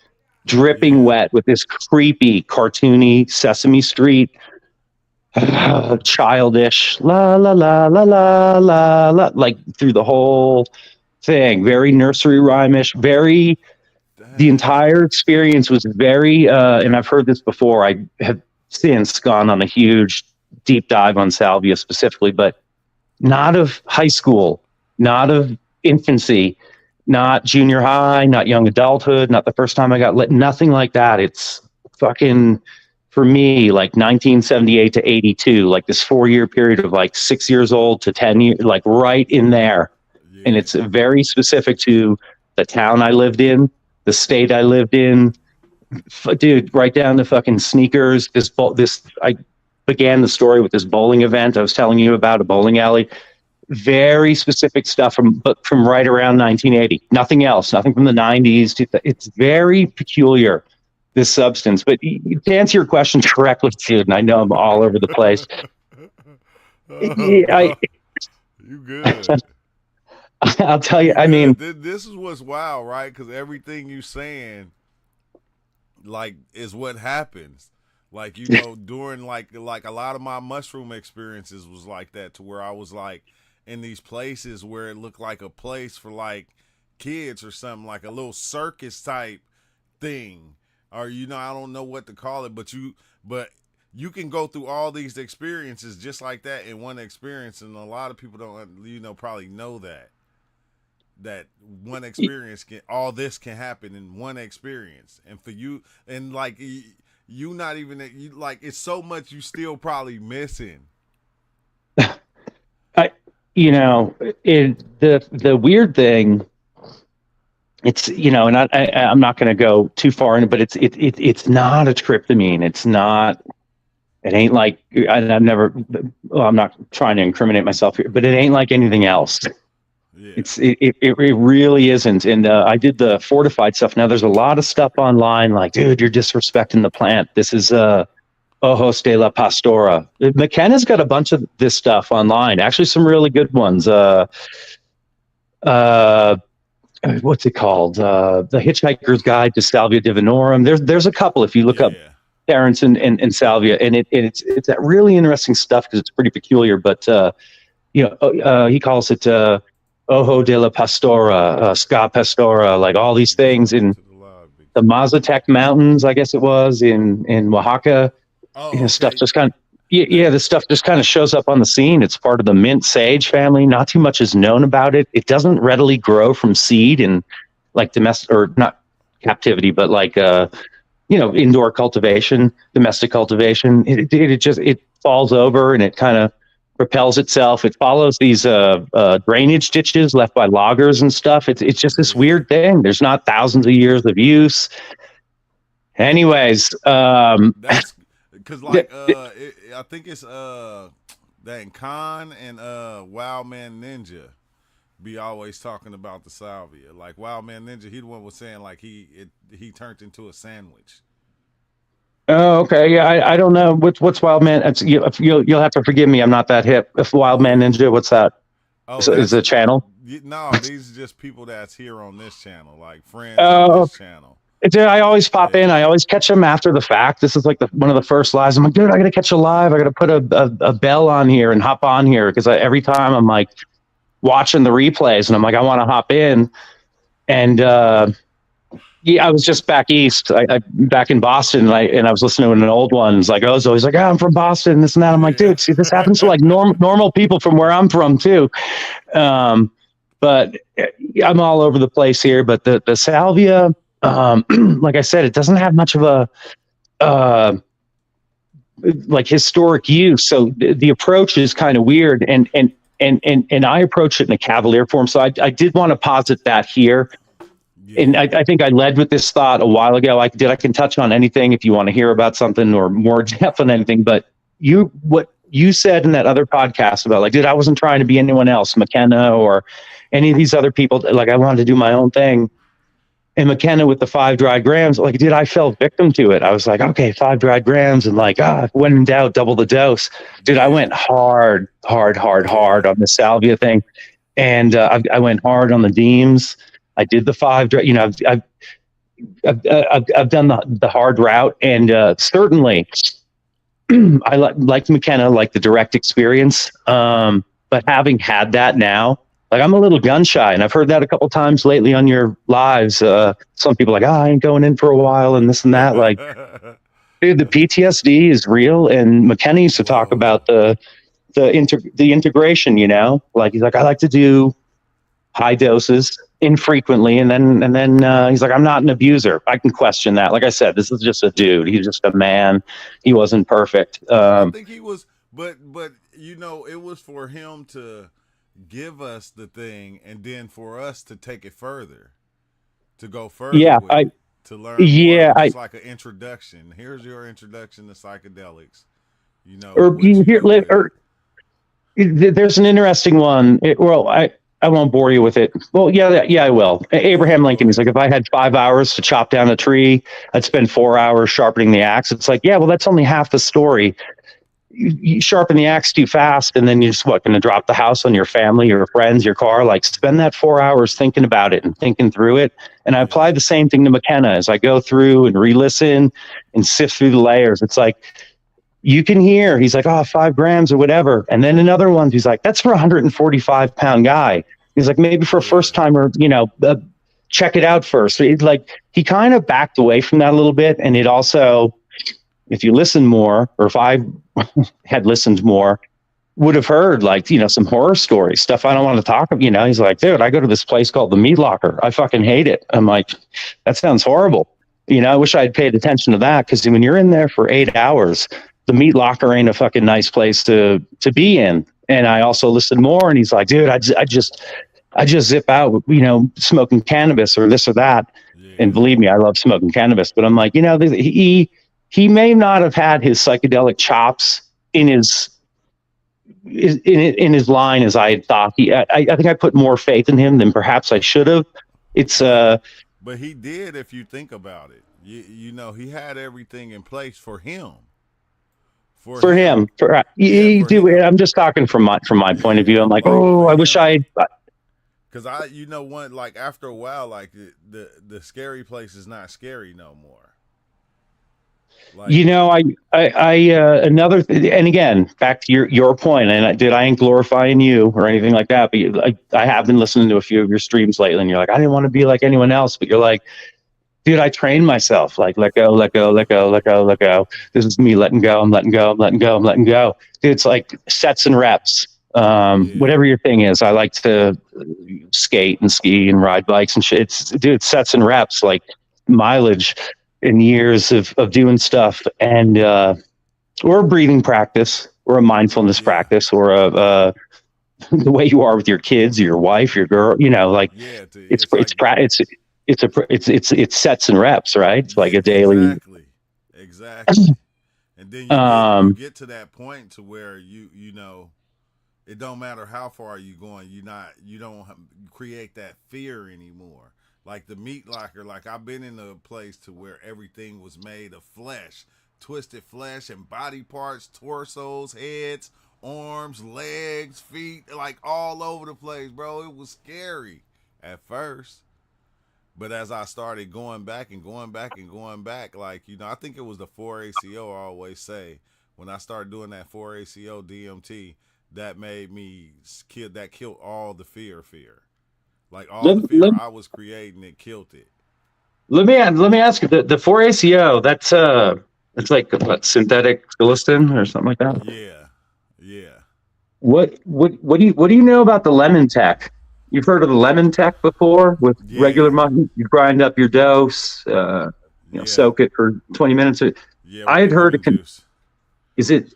dripping wet with this creepy, cartoony Sesame Street, childish, la la la la la la la, like through the whole thing. Very nursery rhymish. Very. The entire experience was very, and I've heard this before. I have since gone on a huge deep dive on Salvia specifically, but not of high school, not of infancy. Not junior high, not young adulthood, not the first time I got lit, nothing like that. It's fucking, for me, like 1978 to 82, like this 4-year period of like 6 years old to 10 years, like right in there. Yeah. And it's very specific to the town I lived in, the state I lived in. Dude, right down to fucking sneakers. I began the story with this bowling event I was telling you about, a bowling alley. very specific stuff from right around 1980. Nothing else. Nothing from the 90s. It's very peculiar, this substance. But to answer your question directly, dude, and I know I'm all over the place. You good. I'll tell you. You I mean, good. This is what's wild, right? Because everything you saying, like, is what happens. Like, you know, during like a lot of my mushroom experiences was like that, to where I was like in these places where it looked like a place for like kids or something, like a little circus type thing, or, you know, I don't know what to call it, but you can go through all these experiences just like that in one experience, and a lot of people don't, you know, probably know that one experience all this can happen in one experience. And for you, and like you not even, you like, it's so much you still probably missing. You know, the weird thing, it's, you know, and I'm not going to go too far in it, but it's not a tryptamine. It's not. It ain't like, I've never. Well, I'm not trying to incriminate myself here, but it ain't like anything else. Yeah. It really isn't. And I did the fortified stuff. Now there's a lot of stuff online like, dude, you're disrespecting the plant. This is Ojos de la Pastora. McKenna's got a bunch of this stuff online. Actually, some really good ones. What's it called? The Hitchhiker's Guide to Salvia Divinorum. There's a couple if you look up Terence and Salvia, and it's that really interesting stuff because it's pretty peculiar. But you know, he calls it Ojo de la Pastora, Ska Pastora, like all these things in the Mazatec Mountains, I guess it was in Oaxaca. Oh, you know, stuff just kind of, this stuff just kind of shows up on the scene. It's part of the mint sage family. Not too much is known about it. It doesn't readily grow from seed in like domestic, or not captivity, but like you know, indoor cultivation, domestic cultivation. It falls over and it kind of propels itself. It follows these drainage ditches left by loggers and stuff. It's just this weird thing. There's not thousands of years of use. Anyways, that's because like I think it's that Khan and Wild Man Ninja be always talking about the salvia. Like Wild Man Ninja, he the one was saying like he turned into a sandwich. Oh, okay. Yeah, I don't know what's Wild Man. You'll have to forgive me. I'm not that hip. If Wild Man Ninja, what's that? Oh, is a channel? No, these are just people that's here on this channel, like friends on this channel. I always pop in. I always catch them after the fact. This is like one of the first lives. I'm like, dude, I got to catch a live. I got to put a bell on here and hop on here because every time I'm like watching the replays and I'm like, I want to hop in. And I was just back east, back in Boston, and I was listening to an old one. It's like, oh, so he's like, I'm from Boston, this and that. I'm like, dude, see, this happens to like normal people from where I'm from too. But I'm all over the place here. But the salvia, like I said, it doesn't have much of a like historic use. So the approach is kind of weird, and I approach it in a cavalier form. So I did want to posit that here. Yeah. And I think I led with this thought a while ago. I can touch on anything if you want to hear about something or more depth on anything. But what you said in that other podcast about like, dude, I wasn't trying to be anyone else, McKenna or any of these other people. Like I wanted to do my own thing. And McKenna with the 5 dry grams, like, dude, I fell victim to it. I was like, okay, 5 dry grams, and like, when in doubt, double the dose. Dude, I went hard on the salvia thing, and I went hard on the deems. I did the 5 dry. You know, I've done the hard route, and certainly, I like McKenna, like the direct experience. But having had that now. Like I'm a little gun shy, and I've heard that a couple times lately on your lives. Some people are like, I ain't going in for a while and this and that. Like, dude, the PTSD is real. And McKenna used to talk about the integration. You know, like he's like, I like to do high doses infrequently, and then he's like, I'm not an abuser. I can question that. Like I said, this is just a dude. He's just a man. He wasn't perfect. I think he was, but you know, it was for him to give us the thing and then for us to take it further, to go further to learn more. It's like an introduction. Here's your introduction to psychedelics, you know, There's an interesting one. I won't bore you with it. Well, yeah, I will. Abraham Lincoln is like, if I had 5 hours to chop down a tree, I'd spend 4 hours sharpening the axe. It's like, yeah, well, that's only half the story. You sharpen the axe too fast, and then you're just going to drop the house on your family, your friends, your car. Like, spend that 4 hours thinking about it and thinking through it. And I apply the same thing to McKenna as I go through and re-listen and sift through the layers. It's like, you can hear, he's like, 5 grams or whatever. And then another one, he's like, that's for a 145-pound guy. He's like, maybe for a first timer, check it out first. It's like, he kind of backed away from that a little bit. And it also, if you listen more, or if I had listened more, would have heard some horror stories, stuff I don't want to talk about. He's like, dude, I go to this place called the Meat Locker. I fucking hate it. I'm like, that sounds horrible. I wish I had paid attention to that, because when you're in there for 8 hours, the Meat Locker ain't a fucking nice place to be in. And I also listened more, and he's like, dude, I just zip out, smoking cannabis or this or that. Yeah. And believe me, I love smoking cannabis, but I'm like, he may not have had his psychedelic chops in his line as I had thought. I think I put more faith in him than perhaps I should have. But he did, if you think about it. He had everything in place for him. For him. I'm just talking from my point of view. I'm like, I wish I. Because after a while, the scary place is not scary no more. Another and again, back to your point, and I ain't glorifying you or anything like that, but I have been listening to a few of your streams lately, and you're like, I didn't want to be like anyone else, but you're like, dude, I trained myself, like, let go, let go, let go, let go, let go. This is me letting go. I'm letting go. I'm letting go. I'm letting go. Dude, it's like sets and reps. Whatever your thing is, I like to skate and ski and ride bikes and shit. It's sets and reps, like mileage and years of doing stuff, and or a breathing practice, or a mindfulness practice, or the way you are with your kids, or your wife, your girl. It's sets and reps, right? It's like a daily. Exactly. And then you get to that point to where it don't matter how far you going, you don't create that fear anymore. Like the Meat Locker, I've been in a place to where everything was made of flesh, twisted flesh and body parts, torsos, heads, arms, legs, feet, all over the place, bro. It was scary at first. But as I started going back and going back and going back, I think it was the 4-ACO I always say. When I started doing that 4-ACO DMT, that made me killed all the fear. The fear I was creating, it killed it. Let me ask you, the 4-ACO, it's like what, synthetic psilocin or something like that? Yeah. What do you know about the lemon tech? You've heard of the lemon tech before with regular money? You grind up your dose, soak it for 20 minutes. I had heard is it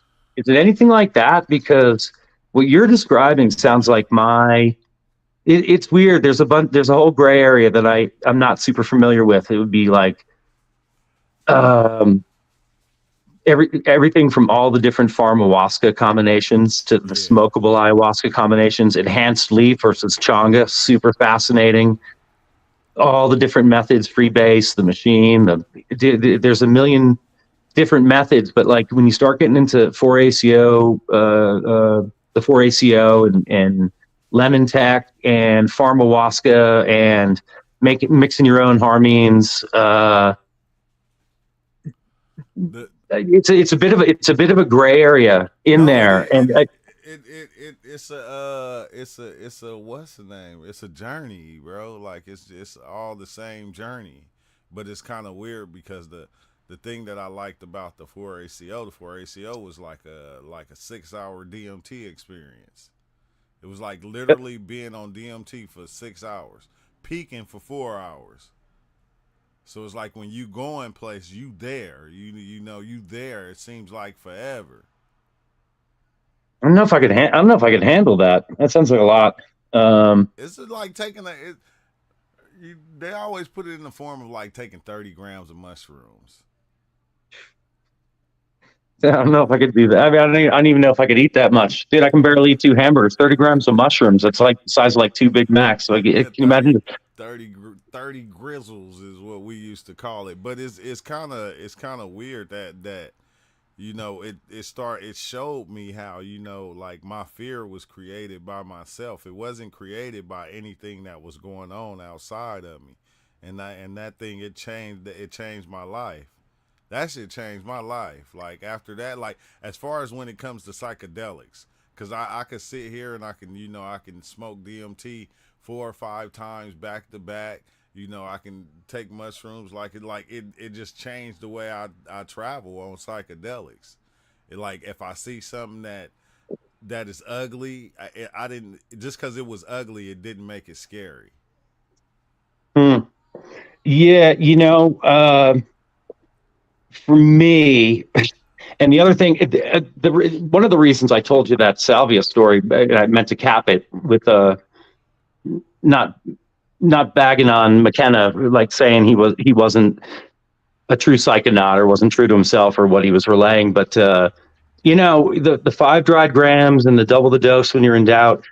anything like that? Because what you're describing sounds like it's weird. There's a whole gray area that I'm not super familiar with. It would be like everything from all the different pharmawaska combinations to the smokable ayahuasca combinations, enhanced leaf versus changa, super fascinating. All the different methods, freebase, the machine, there's a million different methods, but when you start getting into 4-ACO, the 4-ACO and lemon tech and pharmawaska and mixing your own harmines, it's a bit of a gray area in there, and it's a what's the name? It's a journey, bro. It's all the same journey, but it's kind of weird because the thing that I liked about the 4-ACO was like a 6-hour DMT experience. It was literally being on DMT for 6 hours, peaking for 4 hours. So it's when you go in place, you there. You there. It seems like forever. I don't know if I could handle that. That sounds like a lot. It's like taking they always put it in the form of taking 30 grams of mushrooms. I don't know if I could do that. I mean, I don't even know if I could eat that much, dude. I can barely eat 2 hamburgers. 30 grams of mushrooms. That's like the size of like 2 Big Macs. So Yeah, can you imagine? 30 grizzles is what we used to call it. But it's kind of weird that it showed me how, like, my fear was created by myself. It wasn't created by anything that was going on outside of me. And that thing, it changed my life. That shit changed my life. Like, after that, like, as far as when it comes to psychedelics, because I could sit here and I can smoke DMT 4 or 5 times back to back. I can take mushrooms. It just changed the way I travel on psychedelics. Like, if I see something that is ugly, I didn't, just because it was ugly, it didn't make it scary. Hmm. Yeah, for me, and the other thing, one of the reasons I told you that Salvia story, I meant to cap it with not not bagging on McKenna, like saying he wasn't a true psychonaut or wasn't true to himself or what he was relaying, but the 5 dried grams and the double the dose when you're in doubt.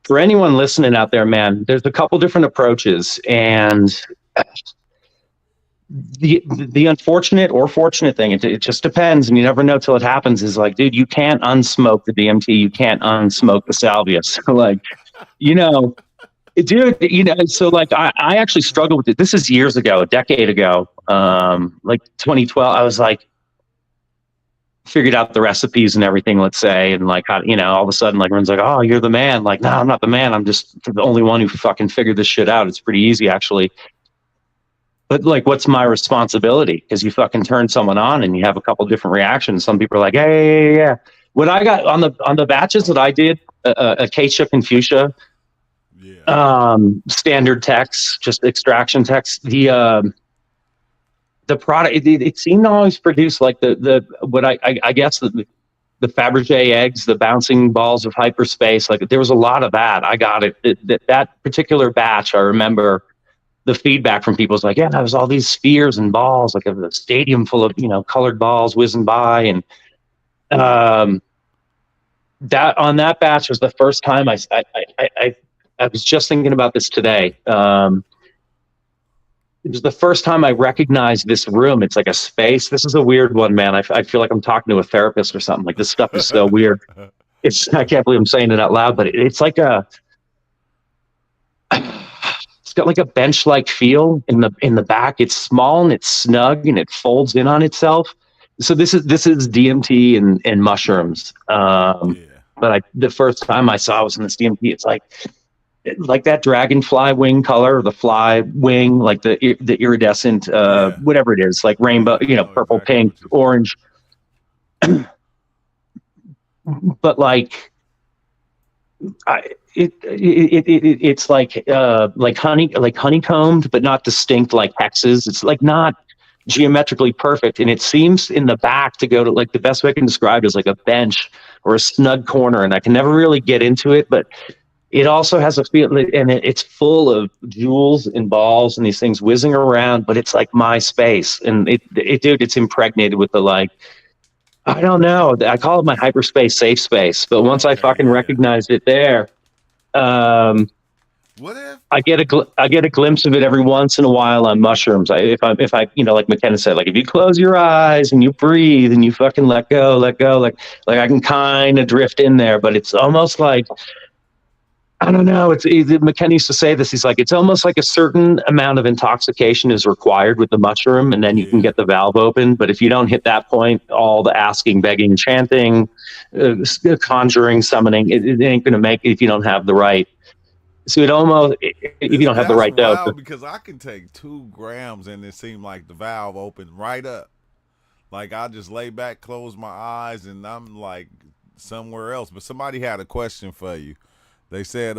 For anyone listening out there, man, there's a couple different approaches, and the unfortunate or fortunate thing, it just depends, and you never know till it happens, is like, dude, you can't unsmoke the DMT, you can't unsmoke the salvia. So, like, you know dude, so, like, I actually struggled with it. This is years ago, a decade ago, like 2012. I was like, figured out the recipes and everything, let's say, and, like, how, all of a sudden, like, everyone's like, oh, you're the man. Like, no, I'm not the man, I'm just the only one who fucking figured this shit out. It's pretty easy, actually. But, like, what's my responsibility? Because you fucking turn someone on and you have a couple different reactions. Some people are like, yeah. What I got on the batches that I did, acacia and Yeah. standard text, just extraction text. The product, it seemed to always produce, like, the what I guess the Fabergé eggs, the bouncing balls of hyperspace. Like, there was a lot of that. I got it. That particular batch, I remember the feedback from people was like, yeah, there was all these spheres and balls, like a stadium full of colored balls whizzing by, and that on that batch was the first time I was just thinking about this today. It was the first time I recognized this room. It's like a space. This is a weird one, man. I feel like I'm talking to a therapist or something. Like, this stuff is so weird. I can't believe I'm saying it out loud, but it's like it's got like a bench-like feel in the back. It's small and it's snug and it folds in on itself. So this is DMT and mushrooms. Yeah. But the first time I saw it was in this DMT. It's like that dragonfly wing color, the fly wing, like the iridescent, whatever it is, like rainbow, purple, exactly pink, orange. But, like, it's like honeycombed, but not distinct, like hexes. It's, like, not geometrically perfect, and it seems in the back to go to, like, the best way I can describe it is like a bench or a snug corner, and I can never really get into it, but it also has a feel, and it's full of jewels and balls and these things whizzing around, but it's like my space, and dude, it's impregnated with the, like, I don't know, I call it my hyperspace safe space. But once I fucking recognized it there, What if I get a glimpse of it every once in a while on mushrooms. If I like McKenna said, like, if you close your eyes and you breathe and you fucking let go, like I can kind of drift in there, but it's almost like, I don't know. McKenna used to say this. He's like, it's almost like a certain amount of intoxication is required with the mushroom, and then you can get the valve open. But if you don't hit that point, all the asking, begging, chanting, conjuring, summoning, it ain't going to make it if you don't have the right. So if you don't have the right dose. Because I can take 2 grams and it seemed like the valve opened right up. Like, I just lay back, close my eyes, and I'm, like, somewhere else. But somebody had a question for you. They said,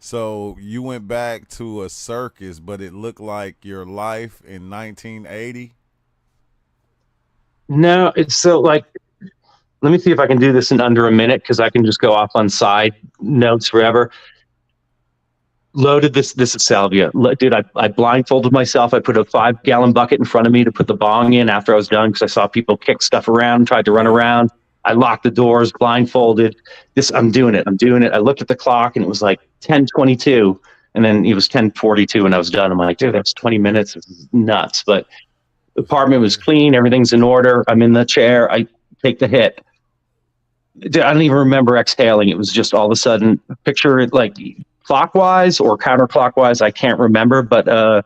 so you went back to a circus, but it looked like your life in 1980? No, it's so, like, let me see if I can do this in under a minute, because I can just go off on side notes forever. loaded this is Salvia. Dude, I blindfolded myself. I put a 5-gallon bucket in front of me to put the bong in after I was done, because I saw people kick stuff around, tried to run around. I locked the doors, blindfolded. I'm doing it. I looked at the clock and it was like 10:22, and then it was 10:42 and I was done. I'm like, dude, that's 20 minutes. This is nuts. But the apartment was clean. Everything's in order. I'm in the chair. I take the hit. I don't even remember exhaling. It was just all of a sudden, picture it like clockwise or counterclockwise. I can't remember, but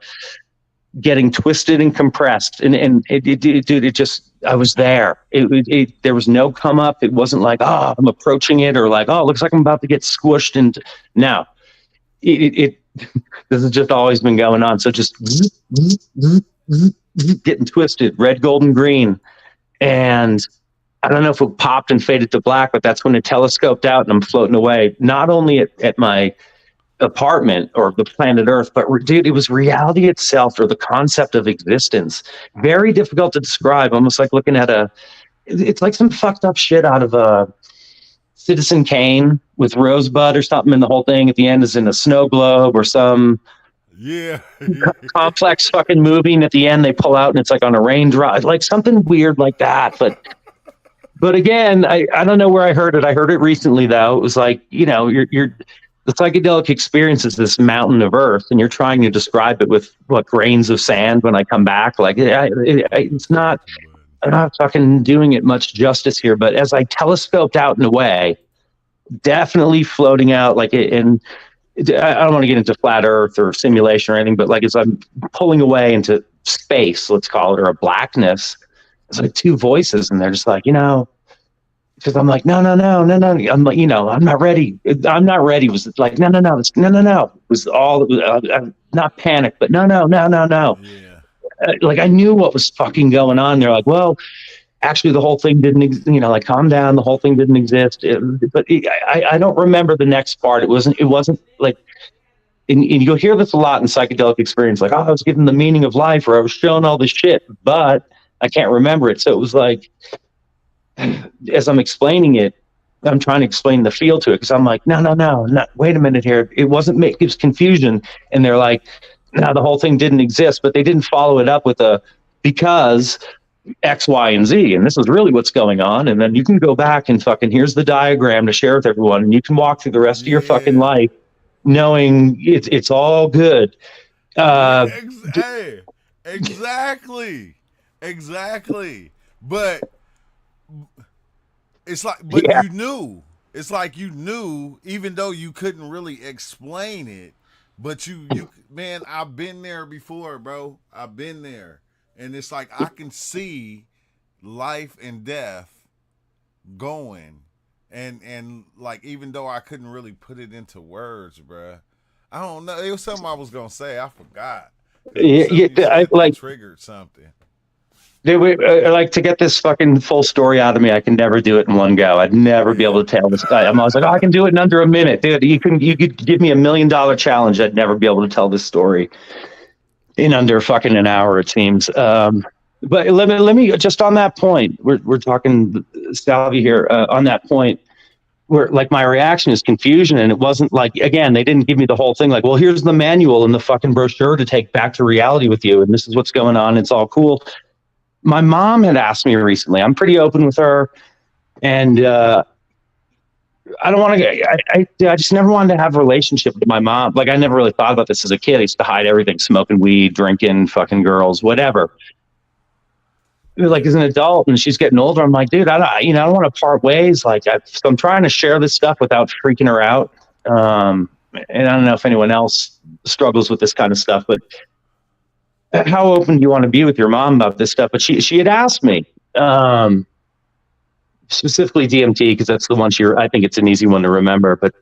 getting twisted and compressed. And it just, I was there. There was no come up. It wasn't like, oh, I'm approaching it, or like, oh, it looks like I'm about to get squished. And no, this has just always been going on. So just getting twisted, red, gold, and green. And I don't know if it popped and faded to black, but that's when it telescoped out and I'm floating away, not only at my apartment or the planet Earth, but dude, it was reality itself, or the concept of existence. Very difficult to describe, almost like looking at it's like some fucked up shit out of a Citizen Kane with Rosebud or something, and the whole thing at the end is in a snow globe, or some complex fucking movie, and at the end they pull out and it's like on a raindrop, like something weird like that. But again, I don't know where I heard it. I heard it recently though. It was like, the psychedelic experience is this mountain of earth, and you're trying to describe it with what grains of sand when I come back. Like it's not, I'm not fucking doing it much justice here, but as I telescoped out and away, definitely floating out, like, and I don't want to get into flat earth or simulation or anything, but like as I'm pulling away into space, let's call it, or a blackness, it's like two voices, and they're just like, because I'm like, no. I'm like, I'm not ready. I'm not ready. It was like, no. It was all, I'm not panicked, but no. Yeah. Like I knew what was fucking going on. They're like, well, actually the whole thing didn't, like, calm down. The whole thing didn't exist. I don't remember the next part. It wasn't like, and you'll hear this a lot in psychedelic experience. Like, oh, I was given the meaning of life, or I was shown all this shit, but I can't remember it. So it was like, as I'm explaining it, I'm trying to explain the feel to it, because I'm like, no, wait a minute here. It wasn't me. It was confusion. And they're like, no, the whole thing didn't exist, but they didn't follow it up with because X, Y, and Z. And this is really what's going on. And then you can go back and fucking, here's the diagram to share with everyone. And you can walk through the rest of your fucking life knowing it's all good. Hey, exactly. But it's like, you knew. It's like you knew, even though you couldn't really explain it. But you, man, I've been there before, bro. I've been there, and it's like I can see life and death going, and like, even though I couldn't really put it into words, bro. I don't know. It was something I was gonna say. I forgot. I like triggered something. They would like to get this fucking full story out of me. I can never do it in one go. I'd never be able to tell this guy. I'm always like, oh, I can do it in under a minute, dude. You could give me $1 million challenge. I'd never be able to tell this story in under fucking an hour, it seems. But let me just on that point. We're talking Salvia here on that point. Where like my reaction is confusion, and it wasn't like, again, they didn't give me the whole thing. Like, well, here's the manual and the fucking brochure to take back to reality with you, and this is what's going on. It's all cool. My mom had asked me recently. I'm pretty open with her, and I don't want to. I just never wanted to have a relationship with my mom. Like, I never really thought about this as a kid. I used to hide everything: smoking weed, drinking, fucking girls, whatever. Like, as an adult, and she's getting older, I'm like, dude, I don't want to part ways. Like, so I'm trying to share this stuff without freaking her out. And I don't know if anyone else struggles with this kind of stuff, but how open do you want to be with your mom about this stuff? But she had asked me, specifically DMT, because that's the one I think it's an easy one to remember, but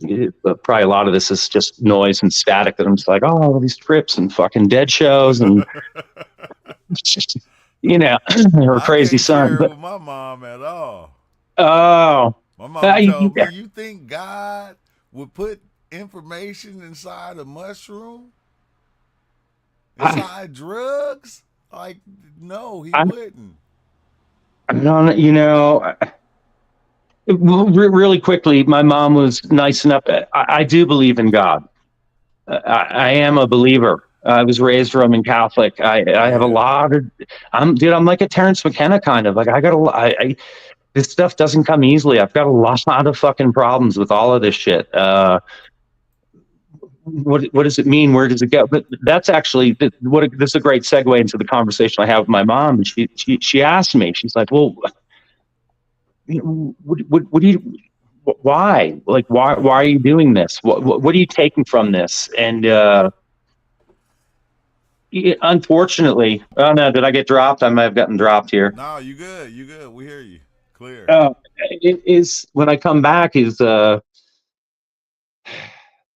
probably a lot of this is just noise and static that I'm just like, oh, all these trips and fucking dead shows and, her crazy son. But my mom at all. Oh. My mom told me, you think God would put information inside a mushroom? Inside drugs? Like, no, he wouldn't. Really quickly, my mom was nice enough. I do believe in God. I am a believer. I was raised Roman Catholic. I have a lot of, I'm like a Terrence McKenna kind of like, this stuff doesn't come easily. I've got a lot of fucking problems with all of this shit. What does it mean? Where does it go? But that's actually this is a great segue into the conversation I have with my mom. And she asked me, she's like, well, what do you, why? Like, why are you doing this? What are you taking from this? And, unfortunately, oh no, did I get dropped? I might have gotten dropped here. No, you good. You good. We hear you clear. It is when I come back is,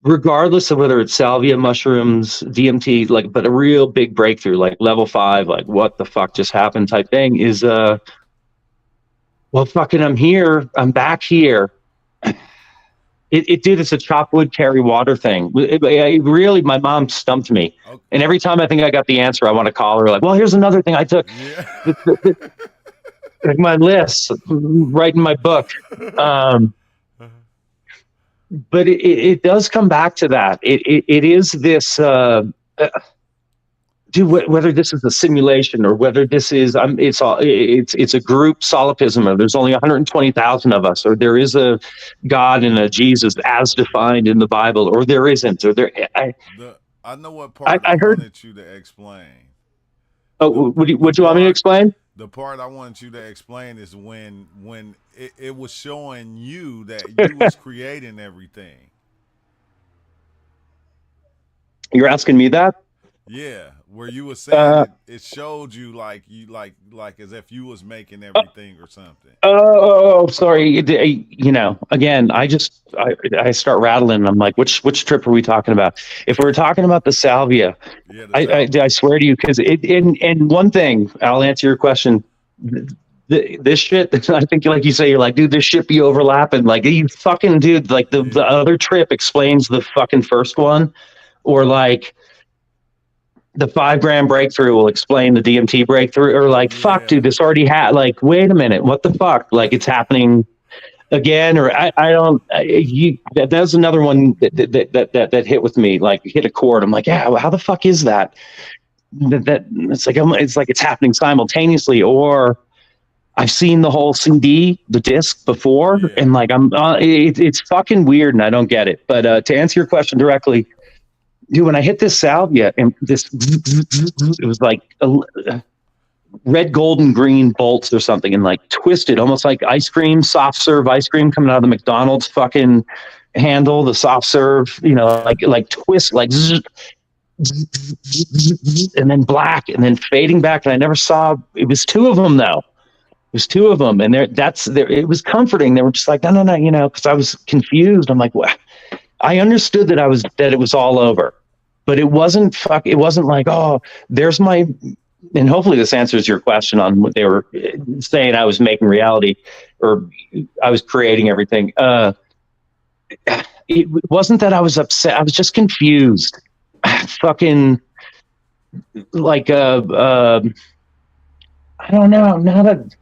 regardless of whether it's salvia, mushrooms, DMT, like, but a real big breakthrough, like level 5, like what the fuck just happened type thing is, well, fucking, I'm here. I'm back here. It's a chop wood, carry water thing. It really, my mom stumped me. Okay. And every time I think I got the answer, I want to call her like, well, here's another thing I took. Yeah. Like my list, writing my book. But it does come back to that. It is this, whether this is a simulation or whether this is, it's a group solipsism, or there's only 120,000 of us, or there is a God and a Jesus as defined in the Bible, or there isn't, or there. I know what part I wanted you to explain. Oh, would you want me to explain? The part I wanted you to explain is when it was showing you that you was creating everything. You're asking me that? Yeah, where you were saying it showed you like as if you was making everything or something. Oh, sorry. Again, I start rattling. And I'm like, which trip are we talking about? If we're talking about the salvia, yeah, I swear to you, because and one thing, I'll answer your question. This shit, I think, like you say, you're like, dude, this shit be overlapping. Like, you fucking dude, like the other trip explains the fucking first one, or like. The 5 gram breakthrough will explain the DMT breakthrough, or like, fuck, dude, this already had, like, wait a minute, what the fuck? Like, it's happening again, or that's another one that hit with me, like hit a chord. I'm like, yeah, how the fuck is that? That it's like it's happening simultaneously, or I've seen the whole CD, the disc before, and like it's fucking weird, and I don't get it. But to answer your question directly. Dude, when I hit this salvia and this, it was like red, gold, and green bolts or something, and like twisted, almost like ice cream, soft serve ice cream coming out of the McDonald's fucking handle, the soft serve, like twist, like, and then black, and then fading back. And I never saw. It was 2 of them though. It was 2 of them, and it was comforting. They were just like, no, because I was confused. I'm like, what? I understood that it was all over. But it wasn't like, oh, there's my, and hopefully this answers your question on what they were saying. I was making reality, or I was creating everything. It wasn't that I was upset. I was just confused. Fucking like, I don't know. Now that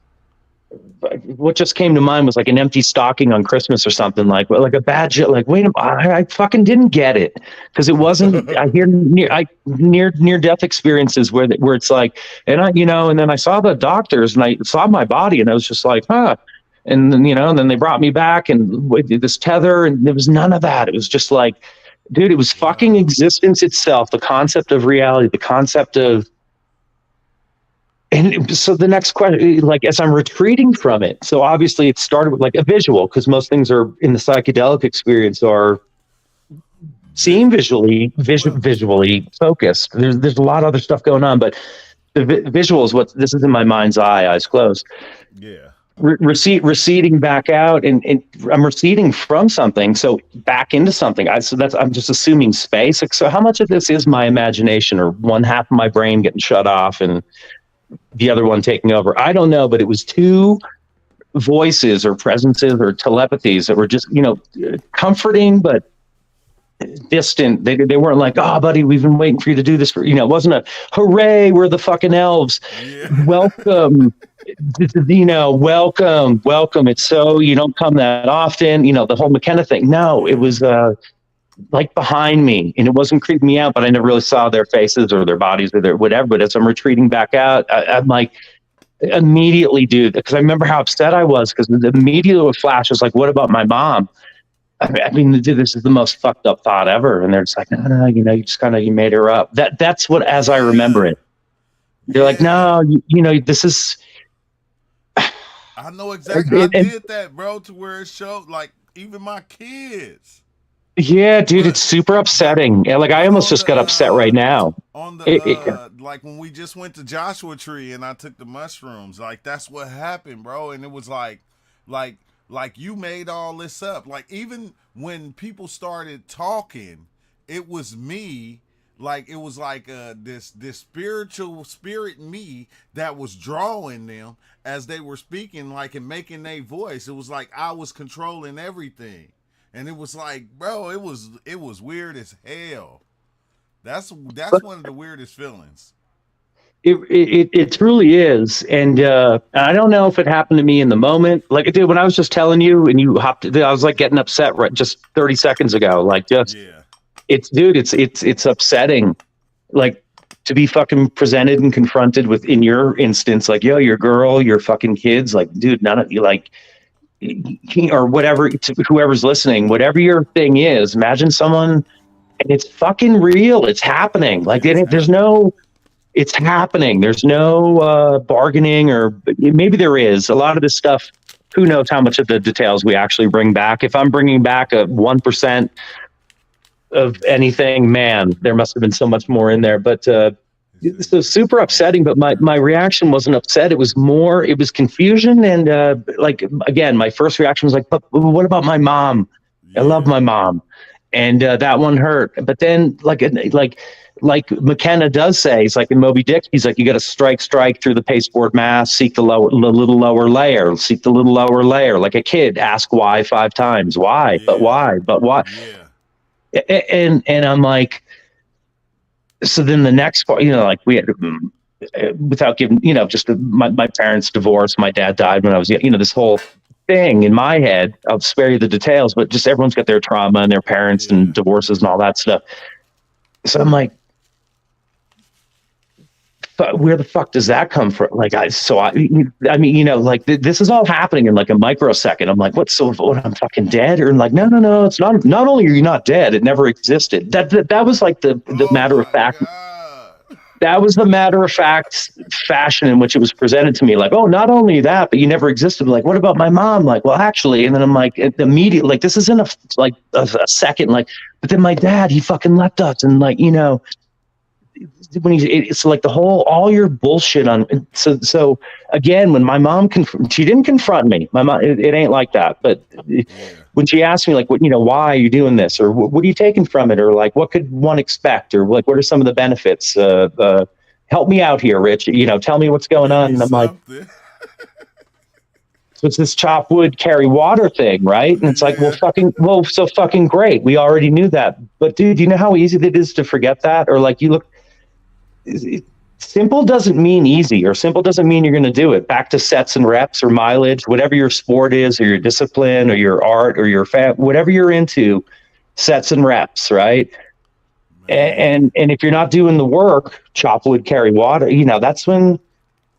what just came to mind was like an empty stocking on Christmas or something, like a bad shit. Like, wait a minute, I fucking didn't get it, because it wasn't. I hear near death experiences where it's like, and and then I saw the doctors and I saw my body and I was just like, huh. And then and then they brought me back and this tether, and there was none of that. It was just like, dude, it was fucking existence itself, the concept of reality, the concept of. And so the next question, like as I'm retreating from it, so obviously it started with like a visual, because most things are in the psychedelic experience are seen visually focused. There's a lot of other stuff going on, but the visual is what this is in my mind's eye, eyes closed. Yeah. Receding back out, and I'm receding from something, so back into something. I'm just assuming space. So how much of this is my imagination, or one half of my brain getting shut off and the other one taking over? I don't know, but it was 2 voices or presences or telepathies that were just, comforting, but distant. They weren't like, oh, buddy, we've been waiting for you to do this. It wasn't a hooray, we're the fucking elves. Yeah. Welcome. Welcome. It's so, you don't come that often, the whole McKenna thing. No, it was, like behind me, and it wasn't creeping me out, but I never really saw their faces or their bodies or their whatever. But as I'm retreating back out, I'm like, immediately, dude, because I remember how upset I was, because the immediate flash was like, what about my mom? I mean, dude, this is the most fucked up thought ever. And they're just like, no, you know, you made her up. That's what, as I remember it, they're like, no, you know, this is. I know exactly. I did that, bro, to where it showed, like, even my kids. Yeah, dude, it's super upsetting. Like, I almost just got upset right now. On the like when we just went to Joshua Tree and I took the mushrooms, like that's what happened, bro. And it was like you made all this up. Like even when people started talking, it was me. Like it was like this spiritual spirit me that was drawing them as they were speaking, like and making their voice. It was like I was controlling everything. And it was like, bro, it was weird as hell. That's one of the weirdest feelings. It truly is, and I don't know if it happened to me in the moment. Like, dude, when I was just telling you, and you hopped, I was like getting upset right just 30 seconds ago. Like, just it's upsetting. Like to be fucking presented and confronted with, in your instance, like, yo, your girl, your fucking kids, like, dude, none of you, like. Or whatever, whoever's listening, whatever your thing is, imagine someone, and it's fucking real. It's happening. Like there's no, it's happening. There's no bargaining, or maybe there is. A lot of this stuff, who knows how much of the details we actually bring back. If I'm bringing back a 1% of anything, man, there must have been so much more in there. But so super upsetting, but my reaction wasn't upset. It was confusion. And like, again, my first reaction was like, but what about my mom? I love my mom. And that one hurt. But then like McKenna does say, it's like in Moby Dick, he's like, you got to strike through the pasteboard mask, seek the little lower layer, like a kid, ask why 5 times. Why? Yeah. But why? Yeah. And I'm like, so then the next part, you know, like we had, without giving, you know, just my parents divorced, my dad died when I was, you know, this whole thing in my head, I'll spare you the details, but just everyone's got their trauma and their parents and divorces and all that stuff. So I'm like, where the fuck does that come from? Like, I mean, you know, like this is all happening in like a microsecond. I'm like, what, I'm fucking dead? Or like, no, it's not only are you not dead, it never existed. That was like the matter of fact. That was the matter of fact fashion in which it was presented to me. Like, oh, not only that, but you never existed. Like, what about my mom? Like, well, actually, and then I'm like, immediately, like, this isn't a second, like, but then my dad, he fucking left us, and like, you know, when it's like the whole, all your bullshit on. So again, when my mom she didn't confront me. My mom, it ain't like that. But when she asked me, like, what, you know, why are you doing this, or what are you taking from it, or like, what could one expect, or like, what are some of the benefits? Help me out here, Rich. You know, tell me what's going on. And I'm like, so it's this chop wood, carry water thing, right? And it's like, so fucking great. We already knew that. But dude, you know how easy it is to forget that? Or like, you look. Simple doesn't mean easy, or simple doesn't mean you're going to do it. Back to sets and reps or mileage, whatever your sport is, or your discipline, or your art, or your whatever you're into, sets and reps, right? And if you're not doing the work, chop wood, carry water, you know, that's when,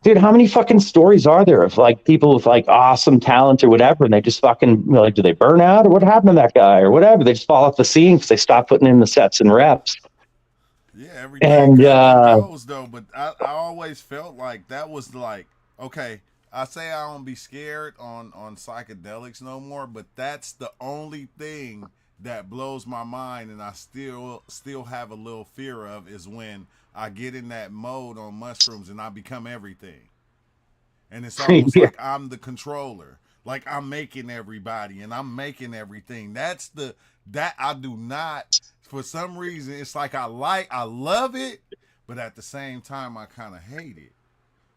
dude, how many fucking stories are there of like people with like awesome talent or whatever, and they just fucking, you know, like, do they burn out, or what happened to that guy, or whatever? They just fall off the scene because they stop putting in the sets and reps. Yeah, everything goes though, but I always felt like that was like, okay, I say I don't be scared on psychedelics no more, but that's the only thing that blows my mind, and I still have a little fear of, is when I get in that mode on mushrooms and I become everything. And it's almost like I'm the controller. Like I'm making everybody and I'm making everything. That I do not. For some reason, it's like I love it, but at the same time, I kind of hate it.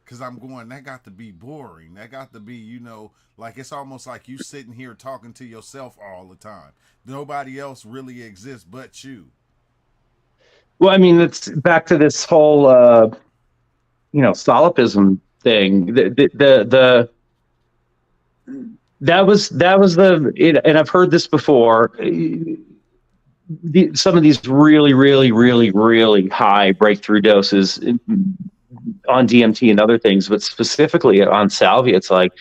Because I'm going, that got to be boring. That got to be, you know, like it's almost like you sitting here talking to yourself all the time. Nobody else really exists but you. Well, I mean, it's back to this whole, you know, solipsism thing. That was and I've heard this before. some of these really, really, really, really high breakthrough doses on DMT and other things, but specifically on Salvia, it's like,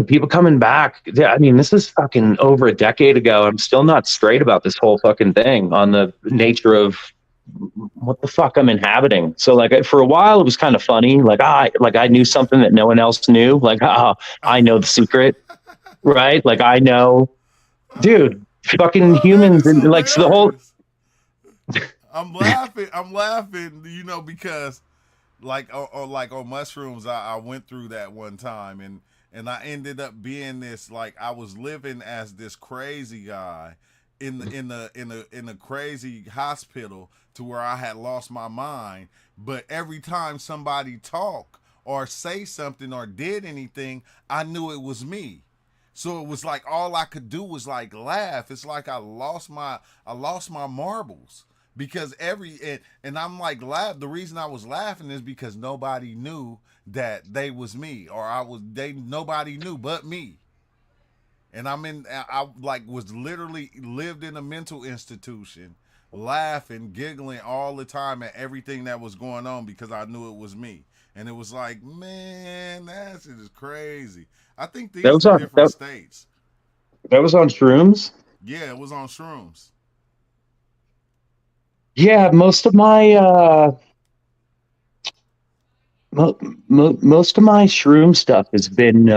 people coming back. I mean, this is fucking over a decade ago. I'm still not straight about this whole fucking thing on the nature of what the fuck I'm inhabiting. So like for a while it was kind of funny. Like I knew something that no one else knew. Like, I know the secret, right? Like I know, dude, fucking humans and like so the whole. I'm laughing, because like on mushrooms, I went through that one time and I ended up being this, like I was living as this crazy guy in a crazy hospital to where I had lost my mind. But every time somebody talk or say something or did anything, I knew it was me. So it was like all I could do was like laugh. It's like I lost my marbles. Because and I'm like the reason I was laughing is because nobody knew that they was me, or nobody knew but me. And I like was literally lived in a mental institution, laughing, giggling all the time at everything that was going on because I knew it was me. And it was like, man, that shit is crazy. I think these are different states. That was on shrooms? Yeah, it was on shrooms. Yeah, most of my most of my shroom stuff has been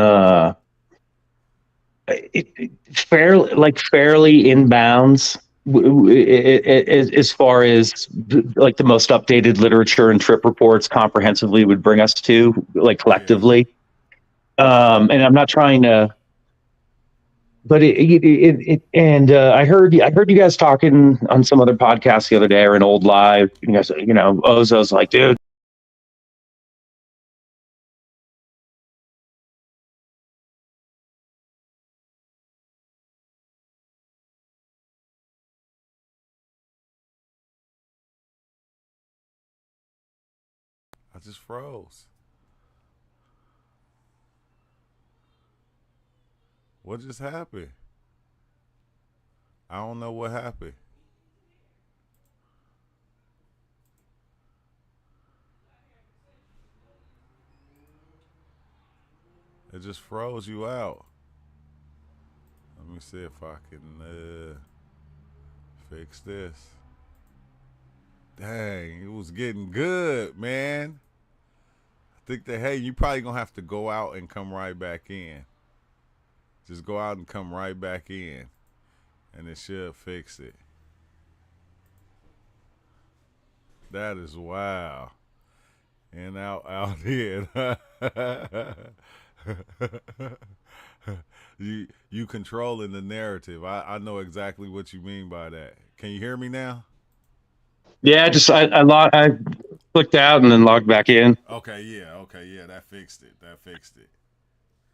fairly in bounds as far as like the most updated literature and trip reports comprehensively would bring us to, like collectively. And I'm not trying to. But I heard you guys talking on some other podcast the other day or an old live. You guys, Ozo's like, dude. I just froze. What just happened? I don't know what happened. It just froze you out. Let me see if I can fix this. Dang, it was getting good, man. I think that, hey, you probably gonna have to go out and come right back in. Just go out and come right back in, and it should fix it. That is wow. And out here. You controlling the narrative. I know exactly what you mean by that. Can you hear me now? Yeah, I clicked out and then logged back in. Okay, yeah, that fixed it.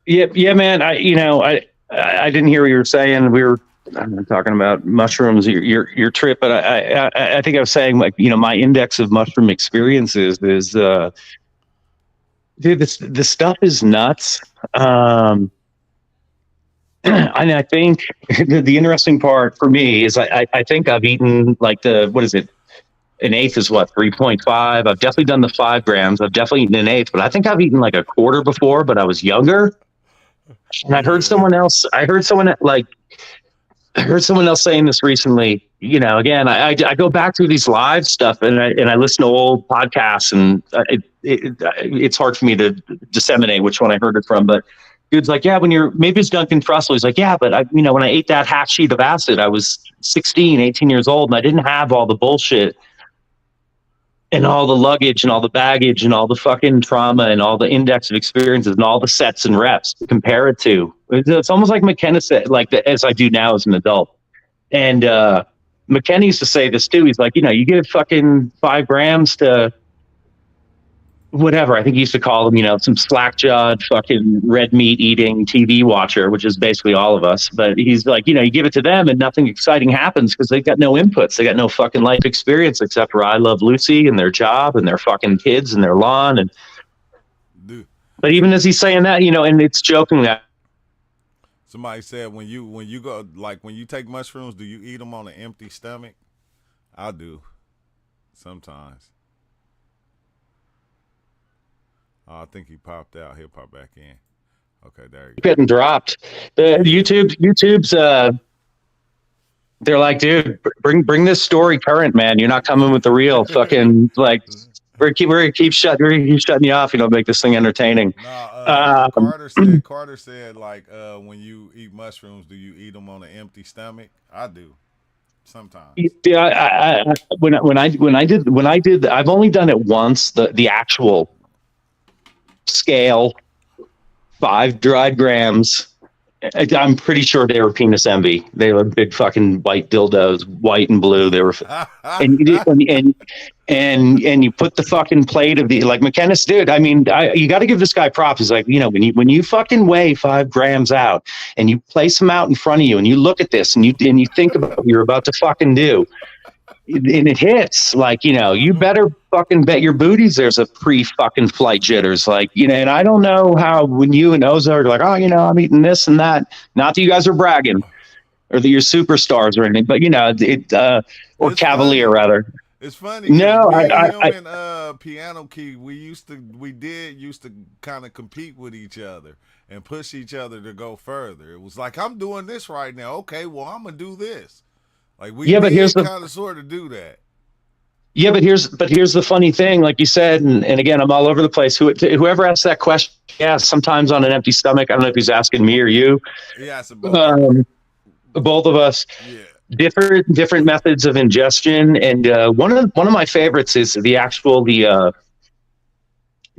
Yeah, man. I didn't hear what you were saying. We were talking about mushrooms, your trip, but I think I was saying, like, my index of mushroom experiences is dude, this stuff is nuts. And I think the interesting part for me is I think I've eaten like what is it? An eighth is what, 3.5. I've definitely done the 5 grams. I've definitely eaten an eighth, but I think I've eaten like a quarter before, but I was younger. And I heard someone else saying this recently. Again, I go back through these live stuff and I listen to old podcasts, and it's hard for me to disseminate which one I heard it from. But dude's like, yeah, maybe it's Duncan Trussell. He's like, yeah, but when I ate that half sheet of acid, I was 16, 18 years old, and I didn't have all the bullshit and all the luggage and all the baggage and all the fucking trauma and all the index of experiences and all the sets and reps to compare it to. It's almost like McKenna said, like as I do now as an adult. And McKenna used to say this too. He's like, you give fucking 5 grams to whatever. I think he used to call them, some slack-jawed fucking red meat eating TV watcher, which is basically all of us. But he's like, you give it to them and nothing exciting happens because they got no inputs. They got no fucking life experience except for I Love Lucy and their job and their fucking kids and their lawn. But even as he's saying that, and it's joking that. Somebody said when you go like when you take mushrooms, do you eat them on an empty stomach? I do sometimes. Oh, I think he popped out. He'll pop back in. Okay, there you go. Getting dropped. The YouTube's they're like, dude, bring this story current, man. You're not coming with the real fucking like. We're gonna keep shutting you off. Make this thing entertaining. Nah, Carter said like when you eat mushrooms, do you eat them on an empty stomach? I do sometimes. Yeah, when I did, I've only done it once. The actual scale, 5 dried grams. I'm pretty sure they were penis envy. They were big fucking white dildos, white and blue. They were, and you put the fucking plate of the like McKenna's, dude. I mean, you got to give this guy props. He's like, when you fucking weigh 5 grams out and you place them out in front of you and you look at this and you think about what you're about to fucking do. And it hits like, you better fucking bet your booties there's a pre-fucking flight jitters. Like, and I don't know how when you and Oza are like, oh, I'm eating this and that. Not that you guys are bragging or that you're superstars or anything, but, or it's Cavalier funny. rather. It's funny. No, and Piano Key, we used to kind of compete with each other and push each other to go further. It was like, I'm doing this right now. Okay, well, I'm going to do this. Like we kind of sort of do that. Yeah, but here's the funny thing, like you said, and again, I'm all over the place. Whoever asked that question, sometimes on an empty stomach. I don't know if he's asking me or you. Yeah, both of us. Yeah. Different methods of ingestion, and one of my favorites is the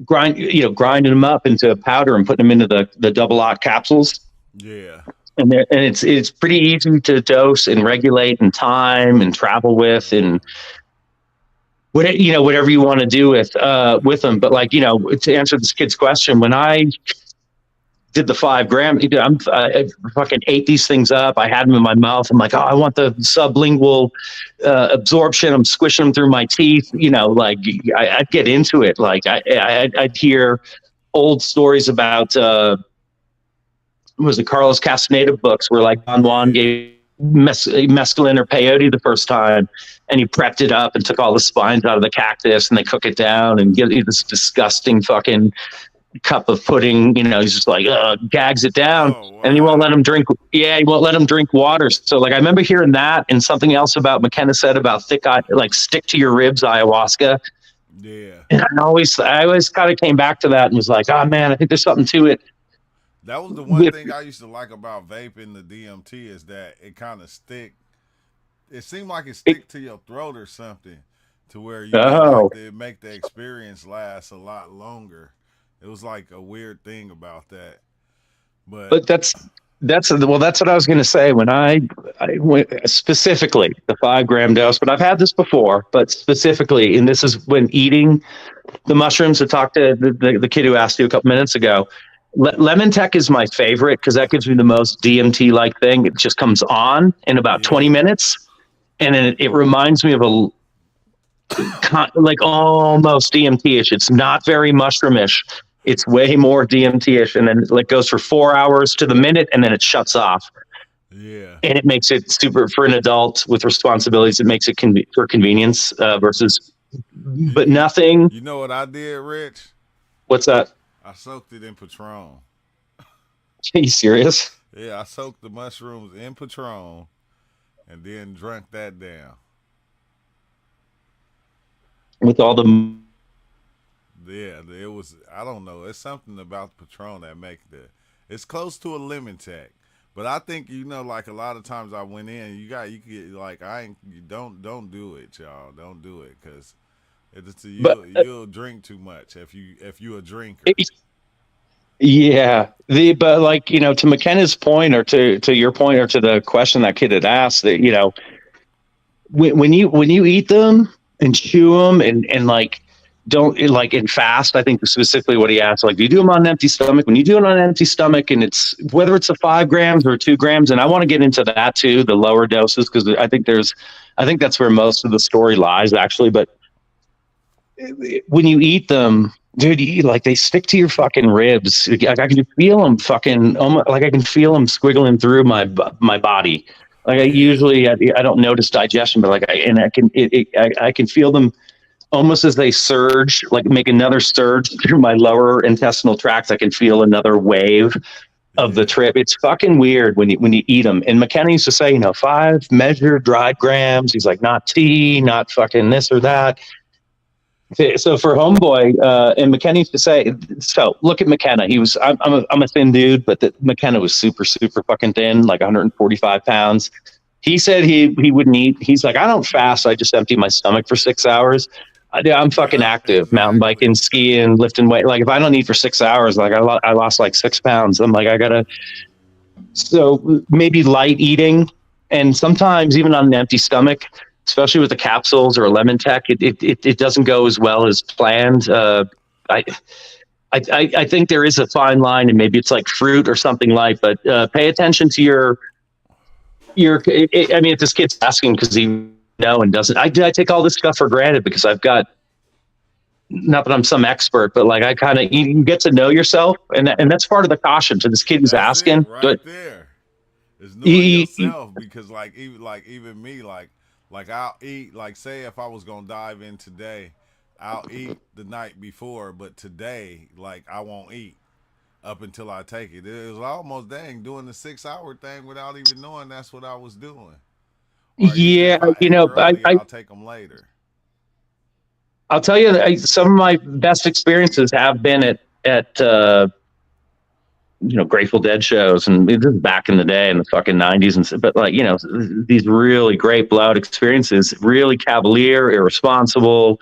grinding them up into powder and putting them into the double lot capsules. Yeah. And it's pretty easy to dose and regulate and time and travel with and whatever you want to do with them. But to answer this kid's question, when I did the 5 gram, I fucking ate these things up. I had them in my mouth. I'm like, oh, I want the sublingual absorption. I'm squishing them through my teeth. I'd get into it. Like I'd hear old stories about. Was the Carlos Castaneda books where like Don Juan gave mescaline or peyote the first time and he prepped it up and took all the spines out of the cactus and they cook it down and get this disgusting fucking cup of pudding. He's just like gags it down. Oh, wow. And he won't let him drink. Yeah, he won't let him drink water. So like I remember hearing that and something else about McKenna said about thick eye, like stick to your ribs ayahuasca. Yeah. And I always kind of came back to that and was like, oh man, I think there's something to it. That was the one thing I used to like about vaping the DMT is that it kind of stick. It seemed like it stick to your throat or something, to where it make the experience last a lot longer. It was like a weird thing about that. But that's what I was going to say when I went specifically the 5 gram dose. But I've had this before, but specifically, and this is when eating the mushrooms. To talk to the kid who asked you a couple minutes ago. Lemon Tech is my favorite because that gives me the most DMT-like thing. It just comes on in about 20 minutes, and then it reminds me of like almost DMT-ish. It's not very mushroom-ish. It's way more DMT-ish, and then it goes for 4 hours to the minute, and then it shuts off. Yeah. And it makes it super for an adult with responsibilities. It makes it for convenience versus, but nothing. You know what I did, Rich? What's that? I soaked it in Patron. Are you serious? Yeah, I soaked the mushrooms in Patron and then drank that down. With all the... Yeah, it was, I don't know. It's something about Patron that it's close to a lemon tech. But I think, like a lot of times I went in, you get like, don't do it, y'all. Don't do it because you'll drink too much if you a drinker. Yeah, but like to McKenna's point, or to your point, or to the question that kid had asked, that when you eat them and chew them and like don't like in fast, I think specifically what he asked, like, do you do them on an empty stomach? When you do it on an empty stomach, and it's whether it's a 5 grams or 2 grams, and I want to get into that too, the lower doses, because I think that's where most of the story lies actually, but when you eat them, dude, like they stick to your fucking ribs. Like I can feel them fucking, almost, like I can feel them squiggling through my body. Like I don't notice digestion, but like I can feel them almost as they surge, like make another surge through my lower intestinal tracts. I can feel another wave of the trip. It's fucking weird when you eat them. And McKenna used to say, 5 measured dried grams. He's like, not tea, not fucking this or that. So for homeboy, and McKenna used to say, so look at McKenna. I'm a thin dude, but McKenna was super, super fucking thin, like 145 pounds. He said he wouldn't eat. He's like, I don't fast. I just empty my stomach for 6 hours. I'm fucking active, mountain biking, skiing, lifting weight. Like if I don't eat for 6 hours, like I lost like 6 pounds. I'm like, so maybe light eating. And sometimes even on an empty stomach, especially with the capsules or a lemon tech, it doesn't go as well as planned. I think there is a fine line, and maybe it's like fruit or something light, but pay attention to your, I mean, if this kid's asking because he and doesn't, I take all this stuff for granted because I've got, not that I'm some expert, but like I kind of, you get to know yourself, and that's part of the caution to this kid who's asking. Right there. Is knowing yourself, because like even me, like I'll eat, like say if I was gonna dive in today, I'll eat the night before, but today, like I won't eat up until I take it. It was almost doing the 6 hour thing without even knowing that's what I was doing. Yeah, I'll take them later. I'll tell you, some of my best experiences have been at Grateful Dead shows, and this is back in the day in the fucking 90s, but like, these really great blowout experiences, really cavalier, irresponsible,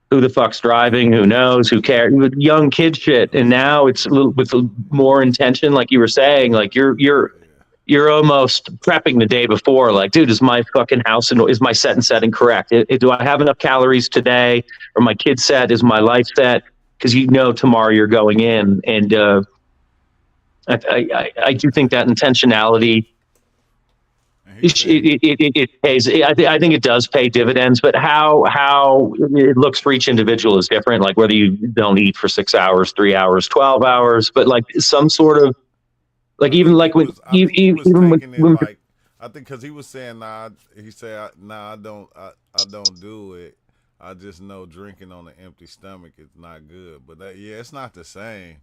who the fuck's driving, who knows, who cares, young kid shit. And now it's a little with more intention, like you were saying, like you're almost prepping the day before, like, dude, is my fucking house and is my set and setting correct? Do I have enough calories today? Or my kid set, is my life set? Because tomorrow you're going in. And I do think that intentionality, it pays. I think it does pay dividends, but how it looks for each individual is different. Like whether you don't eat for 6 hours, 3 hours, 12 hours, but like some sort of, like even like when I think because he was saying he said I don't do it. I just know drinking on an empty stomach is not good. But it's not the same.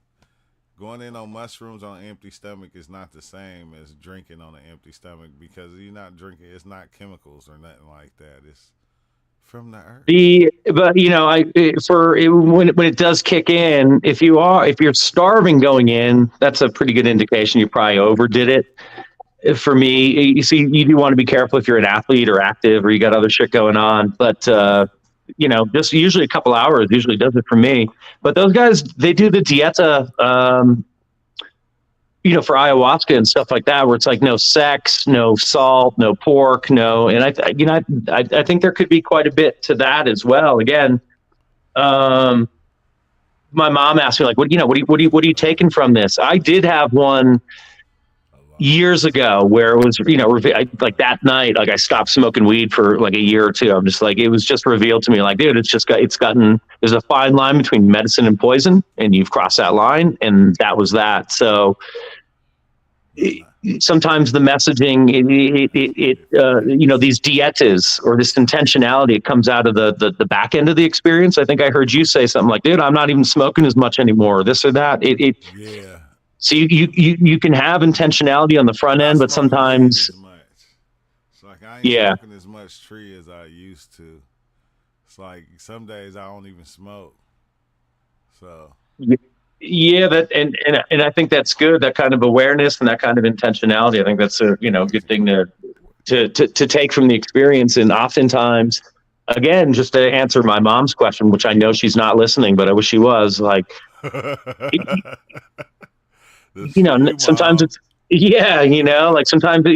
Going in on mushrooms on an empty stomach is not the same as drinking on an empty stomach, because you're not drinking. It's not chemicals or nothing like that. It's from the earth. When it does kick in, if you're starving going in, that's a pretty good indication you probably overdid it. For me, you see, you do want to be careful if you're an athlete or active or you got other shit going on, but just usually a couple hours usually does it for me. But those guys, they do the dieta, for ayahuasca and stuff like that, where it's like no sex, no salt, no pork, no. And I think there could be quite a bit to that as well. Again, my mom asked me like, what are you taking from this? I did have one years ago where it was, like that night, like I stopped smoking weed for like a year or two. I'm just like, it was just revealed to me like, dude, there's a fine line between medicine and poison, and you've crossed that line. And that was that. So sometimes the messaging, these dietas or this intentionality, it comes out of the back end of the experience. I think I heard you say something like, dude, I'm not even smoking as much anymore, or this or that. Yeah. So you can have intentionality on the front end, but sometimes it's like I ain't smoking as much tree as I used to. It's like some days I don't even smoke. So that and I think that's good. That kind of awareness and that kind of intentionality. I think that's a good thing to take from the experience. And oftentimes, again, just to answer my mom's question, which I know she's not listening, but I wish she was, like. Sometimes it's like sometimes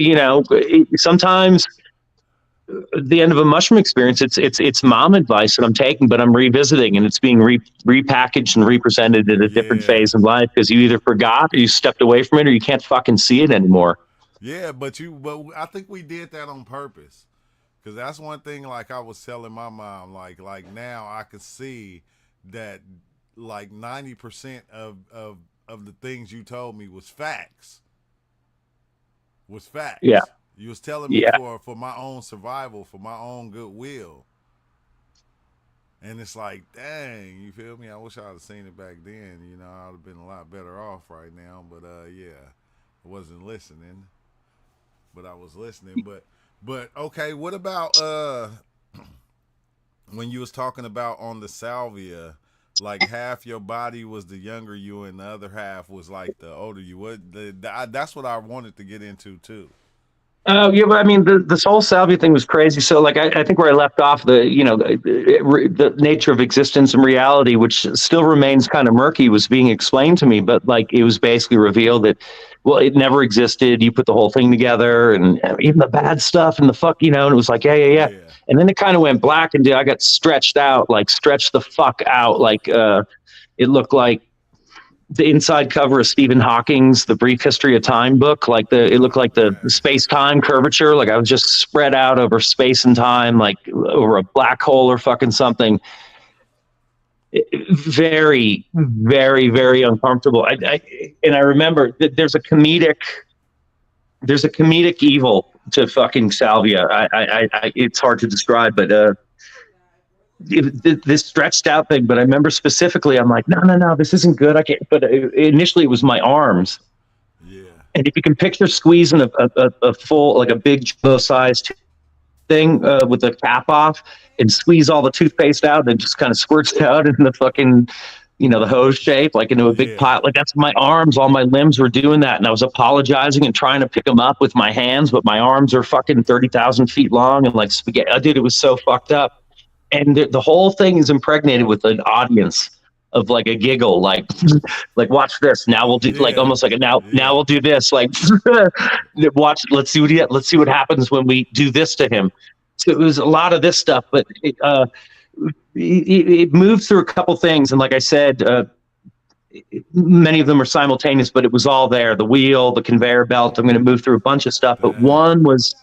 at the end of a mushroom experience, it's mom advice that I'm taking, but I'm revisiting, and it's being repackaged and represented at a different phase of life, because you either forgot or you stepped away from it, or you can't fucking see it anymore. Yeah, but I think we did that on purpose, because that's one thing. Like I was telling my mom, like now I could see that like 90% of the things you told me was facts. Was facts. Yeah. You was telling me Yeah. for my own survival, for my own goodwill. And it's like, dang, you feel me? I wish I had seen it back then. You know, I'd have been a lot better off right now. But yeah, I wasn't listening. But I was listening. But okay, what about when you was talking about on the Salvia, like half your body was the younger you and the other half was like the older you? That's what I wanted to get into too. Oh yeah, but I mean, this whole salvia thing was crazy. So, like, I think where I left off, the nature of existence and reality, which still remains kind of murky, was being explained to me. But like, it was basically revealed that, well, it never existed. You put the whole thing together, and even the bad stuff and the fuck, and it was like, yeah. And then it kind of went black, and I got stretched the fuck out, like it looked like the inside cover of Stephen Hawking's The Brief History of Time book. It looked like the space-time curvature. Like I was just spread out over space and time, like over a black hole or fucking something. Very, very, very uncomfortable. I remember that there's a comedic evil to fucking salvia. It's hard to describe, but this stretched out thing. But I remember specifically, I'm like, no, this isn't good. I can't. But initially, it was my arms. Yeah. And if you can picture squeezing a full, like a big jumbo-sized thing with the cap off, and squeeze all the toothpaste out, and it just kind of squirts out in the fucking, the hose shape, like into a big pile. Like that's my arms. All my limbs were doing that, and I was apologizing and trying to pick them up with my hands, but my arms are fucking 30,000 feet long and like spaghetti. Dude, it was so fucked up. And the whole thing is impregnated with an audience of like a giggle, like watch this. Now we'll do like almost like now we'll do this. Like watch. Let's see what happens when we do this to him. So it was a lot of this stuff, but it moved through a couple things, and like I said, many of them are simultaneous, but it was all there. The wheel, the conveyor belt. I'm going to move through a bunch of stuff, but one was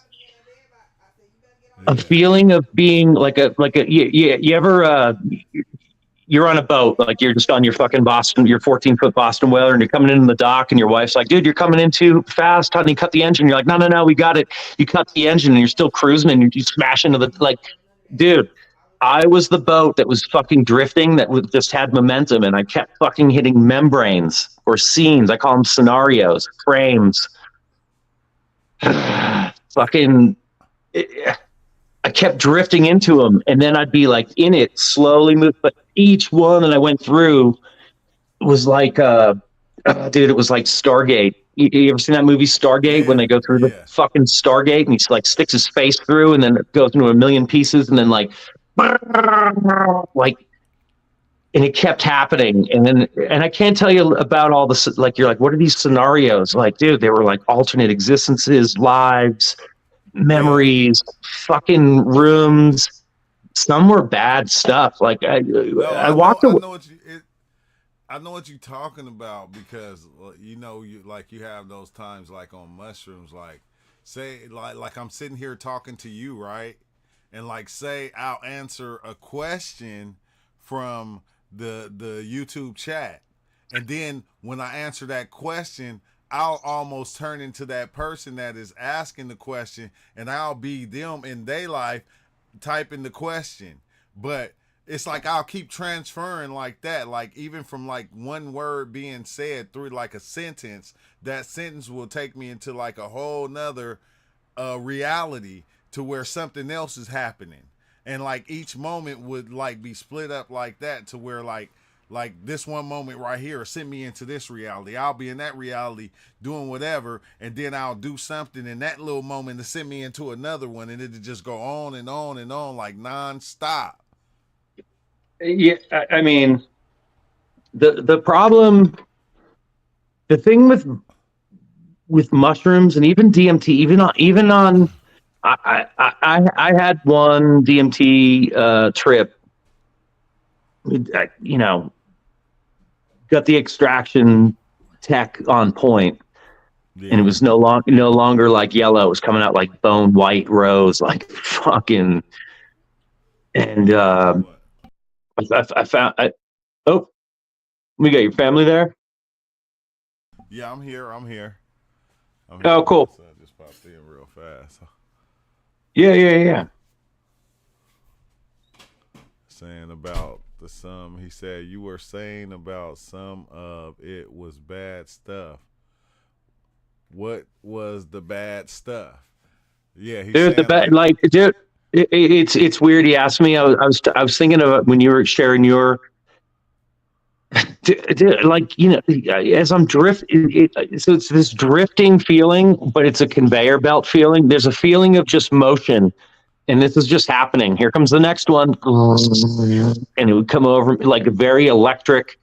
a feeling of being you ever you're on a boat, like you're just on your fucking your 14-foot Boston whaler, and you're coming in the dock, and your wife's like, dude, you're coming in too fast, honey, cut the engine. You're like, no, we got it. You cut the engine, and you're still cruising, and you smash into dude, I was the boat that was fucking drifting, that just had momentum, and I kept fucking hitting membranes or scenes. I call them scenarios, frames. Fucking I kept drifting into them, and then I'd be like in it, slowly move. But each one that I went through was like, dude, it was like Stargate. You ever seen that movie Stargate, when they go through the fucking Stargate, and he like sticks his face through, and then it goes into a million pieces, and then like, and it kept happening. And I can't tell you about all this. Like, you're like, what are these scenarios? Like, dude, they were like alternate existences, lives, memories, fucking rooms. Some were bad stuff. Like I walked away. I know what you're talking about, because you have those times like on mushrooms, like say like I'm sitting here talking to you, right? And like say I'll answer a question from the YouTube chat, and then when I answer that question, I'll almost turn into that person that is asking the question, and I'll be them in their life typing the question. But it's like I'll keep transferring like that, like even from like one word being said through like a sentence, that sentence will take me into like a whole nother reality, to where something else is happening. And like each moment would like be split up like that, to where like this one moment right here send me into this reality. I'll be in that reality doing whatever, and then I'll do something in that little moment to send me into another one, and it'll just go on and on and on, like nonstop. Yeah, I mean, the problem, the thing with mushrooms and even DMT, even on I had one DMT trip. Got the extraction tech on point, and it was no longer like yellow. It was coming out like bone white rose, like fucking. And I found. We got your family there? Yeah, I'm here. Oh, cool. So I just popped in real fast. Yeah. Saying about the sum, he said you were saying about some of it was bad stuff. What was the bad stuff? Yeah, he's Dude, saying dude, it's weird. He asked me. I was thinking of when you were sharing your, like, you know, as I'm drifting. So it's this drifting feeling, but it's a conveyor belt feeling. There's a feeling of just motion, and this is just happening. Here comes the next one, and it would come over like a very electric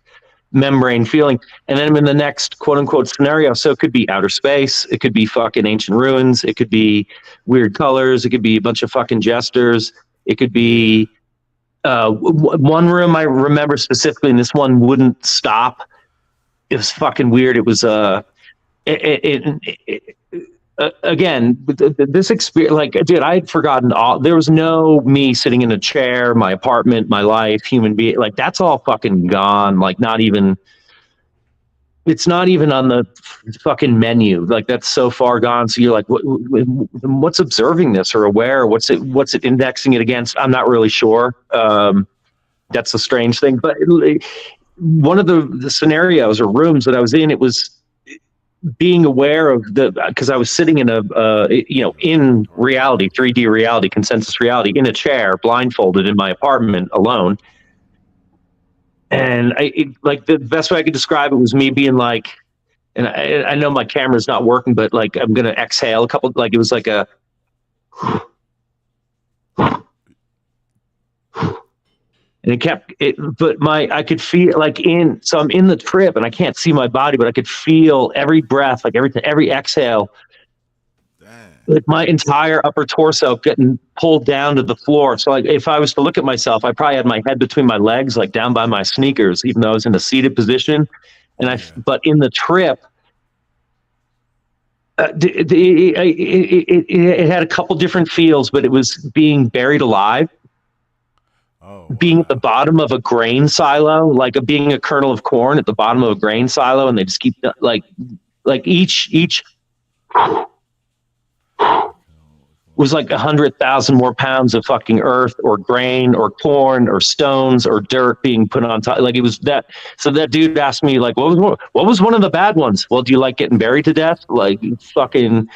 membrane feeling. And then I'm in the next quote unquote scenario. So it could be outer space. It could be fucking ancient ruins. It could be weird colors. It could be a bunch of fucking jesters. It could be one room I remember specifically, and this one wouldn't stop. It was fucking weird. It was again, this experience, like, dude, I had forgotten all. There was no me sitting in a chair, my apartment, my life, human being. Like, that's all fucking gone. Like, not even. It's not even on the fucking menu. Like, that's so far gone. So you're like, what's observing this or aware? What's it indexing it against? I'm not really sure. That's a strange thing. But one of the scenarios or rooms that I was in, it was being aware of because I was sitting in in reality, 3D reality, consensus reality, in a chair, blindfolded in my apartment alone. And like the best way I could describe it was me being like, and I know my camera's not working, but like, I'm going to exhale a couple, like it was like a, and it kept it, but I could feel like so I'm in the trip and I can't see my body, but I could feel every breath, like every exhale, like my entire upper torso getting pulled down to the floor. So like, if I was to look at myself, I probably had my head between my legs, like down by my sneakers, even though I was in a seated position. And but in the trip, it had a couple different feels, but it was being buried alive. Oh, wow. Being at the bottom of a grain silo, like being a kernel of corn at the bottom of a grain silo, and they just keep like each was like 100,000 more pounds of fucking earth or grain or corn or stones or dirt being put on top. Like, it was that. So that dude asked me, like, what was one of the bad ones? Well, do you like getting buried to death? Like, fucking,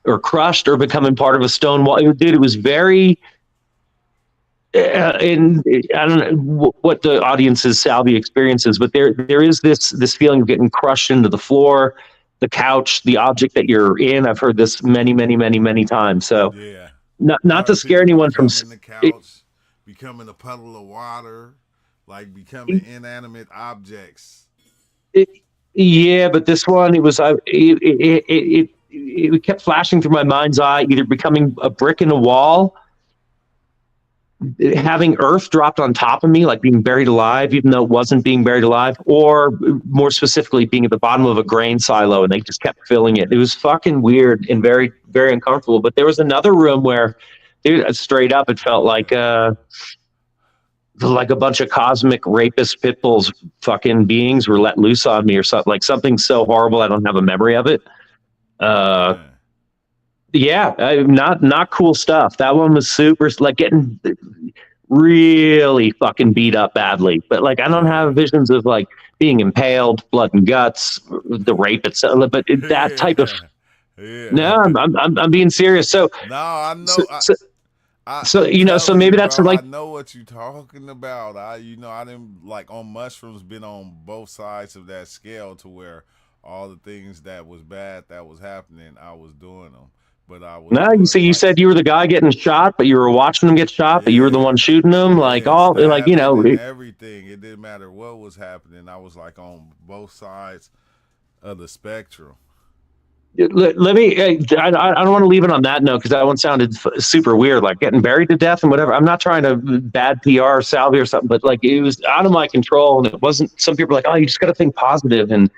or crushed or becoming part of a stone wall? Dude, it was very, and I don't know what the audience's Salvia experience is, but there is this feeling of getting crushed into the floor, the couch, the object that you're in. I've heard this many times. So yeah, not to scare anyone from the couch, becoming a puddle of water, like becoming inanimate objects. Yeah, but this one, it kept flashing through my mind's eye, either becoming a brick in a wall, having earth dropped on top of me, like being buried alive, even though it wasn't being buried alive, or more specifically being at the bottom of a grain silo and they just kept filling it. It was fucking weird and very, very uncomfortable. But there was another room where, dude, straight up, it felt like a bunch of cosmic rapist pit bulls fucking beings were let loose on me or something, like something so horrible I don't have a memory of it. Not cool stuff. That one was super, like, getting really fucking beat up badly. But like, I don't have visions of like being impaled, blood and guts, the rape itself. But that type of. Yeah. No, I'm being serious. So no, I know. So maybe that's like. I know what you're talking about. I didn't, like, on mushrooms, been on both sides of that scale to where all the things that was bad that was happening, I was doing them. But I was. No, you said you were the guy getting shot, but you were watching them get shot, but you were the one shooting them. Like, all, like, everything. It didn't matter what was happening. I was like on both sides of the spectrum. Let me. I don't want to leave it on that note because that one sounded super weird, like getting buried to death and whatever. I'm not trying to bad PR Salvia or something, but like, it was out of my control, and it wasn't. Some people are like, oh, you just got to think positive and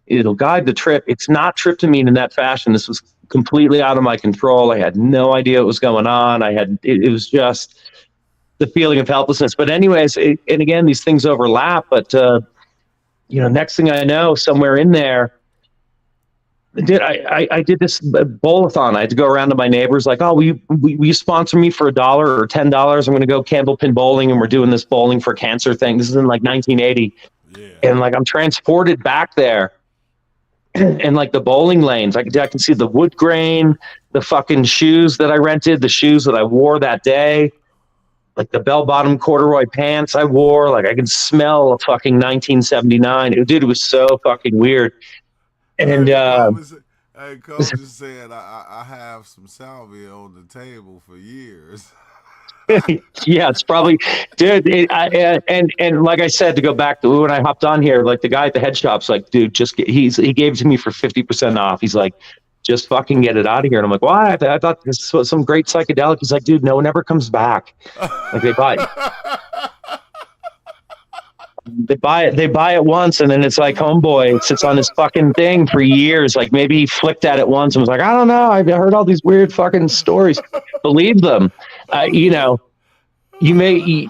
it'll guide the trip. It's not tryptamine in that fashion. This was completely out of my control. I had no idea what was going on. It was just the feeling of helplessness. But anyways, and again, these things overlap. But next thing I know, somewhere in there, dude, I did this bowl-a-thon. I had to go around to my neighbors like, oh, will you sponsor me for $1 or $10? I'm going to go candlepin bowling, and we're doing this bowling for cancer thing. This is in like 1980. Yeah. And like I'm transported back there, and like the bowling lanes, I can see the wood grain, the fucking shoes that I rented, the shoes that I wore that day, like the bell-bottom corduroy pants I wore. Like I can smell a fucking 1979. Dude, it was so fucking weird. And Cole just said I have some salvia on the table for years. yeah, it's probably, dude. And like I said, to go back to when I hopped on here, like the guy at the head shop's like, dude, he gave it to me for 50% off. He's like, just fucking get it out of here. And I'm like, why? I thought this was some great psychedelic. He's like, dude, no one ever comes back. Like they buy it. They buy it once, and then it's like homeboy. It sits on this fucking thing for years. Like maybe he flicked at it once and was like, I don't know. I've heard all these weird fucking stories. Believe them. You may.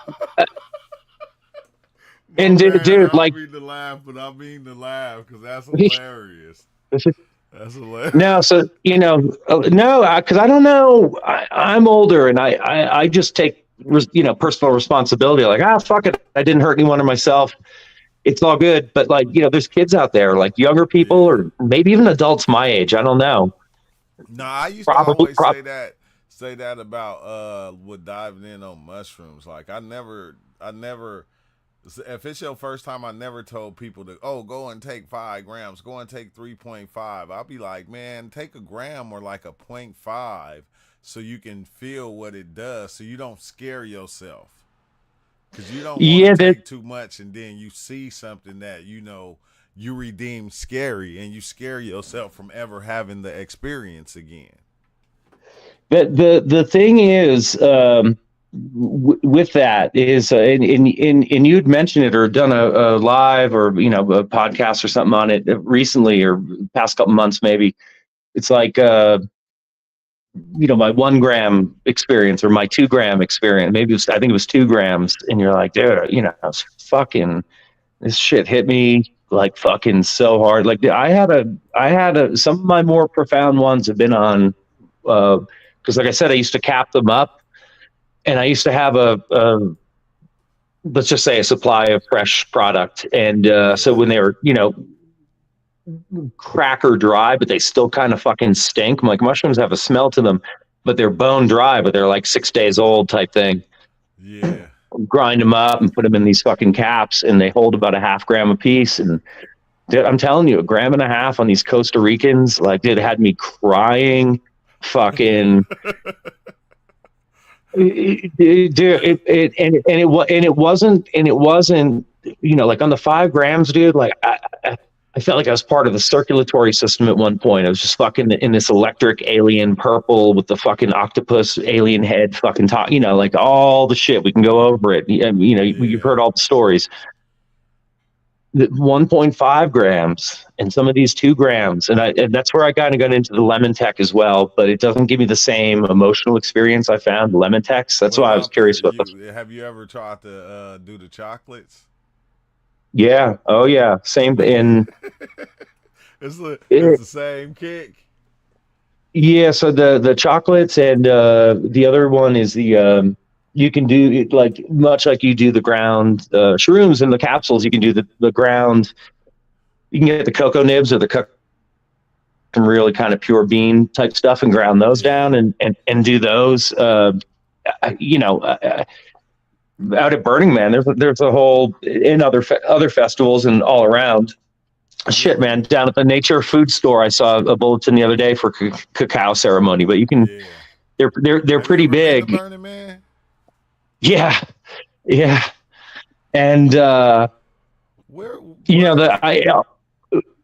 And dude, like. I mean to laugh, but I mean to laugh because that's hilarious. That's hilarious. No, so no, because I don't know. I'm older, and I just take personal responsibility. Like, fuck it, I didn't hurt anyone or myself. It's all good. But like, there's kids out there, like younger people, or maybe even adults my age. I don't know. No, I used to always say that about with diving in on mushrooms. Like I never. If it's your first time, I never told people to, go and take 5 grams, go and take 3.5. I'll be like, man, take a gram or like a 0.5 so you can feel what it does, so you don't scare yourself. Because you don't want to take too much and then you see something that, you redeem scary and you scare yourself from ever having the experience again. The thing is, with that is, and you'd mentioned it or done a live or, a podcast or something on it recently or past couple months, maybe. It's like, my 1 gram experience or my 2 gram experience. Maybe I think it was 2 grams. And you're like, dude, fucking, this shit hit me like fucking so hard. Like I had some of my more profound ones have been on, cause like I said, I used to cap them up. And I used to have let's just say a supply of fresh product. And so when they were, cracker dry, but they still kind of fucking stink. I'm like, mushrooms have a smell to them, but they're bone dry, but they're like 6 days old type thing. Yeah. Grind them up and put them in these fucking caps, and they hold about a 0.5 gram a piece. And dude, I'm telling you, 1.5 grams on these Costa Ricans, like, dude, it had me crying, fucking. It wasn't, like on the 5 grams, dude, like I felt like I was part of the circulatory system at one point. I was just fucking in this electric alien purple with the fucking octopus alien head fucking top, like all the shit. We can go over it. You've heard all the stories. The 1.5 grams and some of these 2 grams. And that's where I kind of got into the lemon tech as well, but it doesn't give me the same emotional experience I found lemon techs. That's why I was curious about this. Have you ever tried to do the chocolates? Yeah. Oh yeah. Same. And it's the same kick. Yeah. So the chocolates and the other one is the you can do it like much like you do the ground shrooms and the capsules. You can do the ground. You can get the cocoa nibs or the some really kind of pure bean type stuff and ground those down and do those. Out at Burning Man, there's a whole in other festivals and all around. Shit, man, down at the Nature Food Store, I saw a bulletin the other day for cacao ceremony. But you can, they're pretty big. Burning Man? Yeah, and where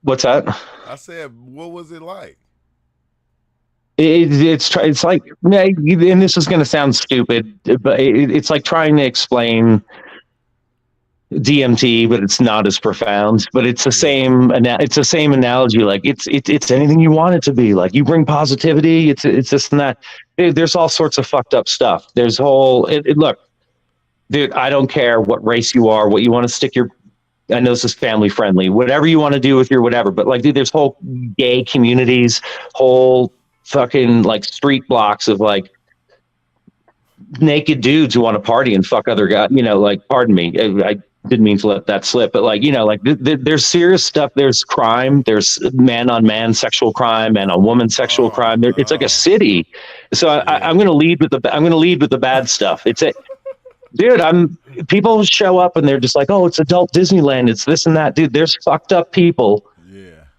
what's that? I said, what was it like? It's like, and this is going to sound stupid, but it's like trying to explain DMT, but it's not as profound. But it's the same. It's the same analogy. Like it's anything you want it to be. Like you bring positivity. It's this and that. There's all sorts of fucked up stuff. There's look, dude. I don't care what race you are, what you want to stick your I know this is family friendly, whatever you want to do with your whatever, but like, dude, there's whole gay communities, whole fucking like street blocks of like naked dudes who want to party and fuck other guys, you know, like, pardon me. I didn't mean to let that slip, but like, you know, like there's serious stuff. There's crime. There's man on man sexual crime, man on woman sexual crime. It's like a city. So I'm going to lead with the bad stuff. It's a, dude, people show up and they're just like, oh, it's adult Disneyland. It's this and that. Dude, there's fucked up people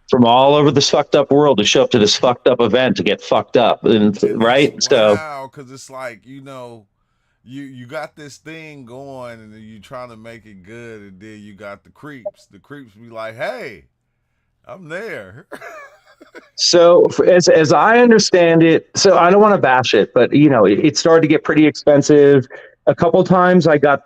from all over this fucked up world to show up to this fucked up event to get fucked up. And right. So, wow. Cause it's like, you know, you got this thing going and you trying to make it good. And then you got the creeps be like, hey, I'm there. So as I understand it, so I don't want to bash it, but you know, it started to get pretty expensive. A couple times I got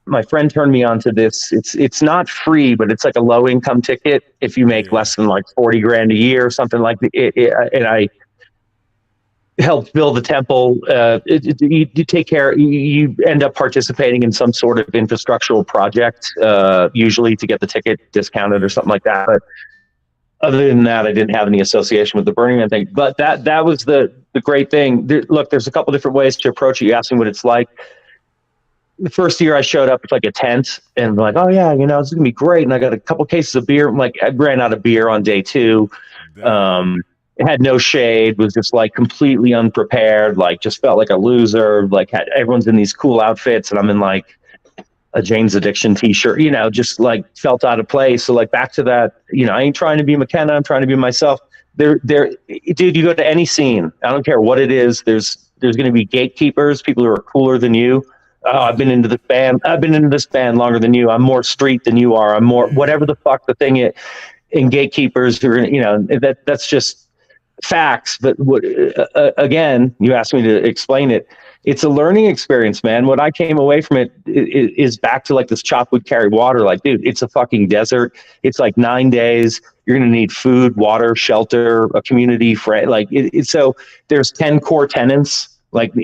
my friend turned me on to this. It's not free, but it's like a low income ticket if you make less than like 40 grand a year or something like that. And I helped build the temple. You take care, you end up participating in some sort of infrastructural project, usually to get the ticket discounted or something like that. But other than that, I didn't have any association with the Burning Man thing. But that was the great thing. Look, there's a couple different ways to approach it. You asked me what it's like. The first year I showed up with like a tent and I'm like, oh yeah, you know, it's gonna be great. And I got a couple cases of beer. I'm like, I ran out of beer on day 2. It had no shade, was just like completely unprepared, like just felt like a loser. Like everyone's in these cool outfits and I'm in like a Jane's Addiction t-shirt, you know, just like felt out of place. So like back to that, you know, I ain't trying to be McKenna, I'm trying to be myself. Dude, you go to any scene, I don't care what it is, there's going to be gatekeepers, people who are cooler than you. Oh, I've been into this band longer than you. I'm more street than you are. I'm more whatever the fuck the thing is. And gatekeepers who are, you know, that's just facts. But again, you asked me to explain it. It's a learning experience, man. What I came away from it is back to like this chop would carry water. Like, dude, it's a fucking desert. It's like 9 days. You're going to need food, water, shelter, a community friend. Like so there's 10 core tenets, like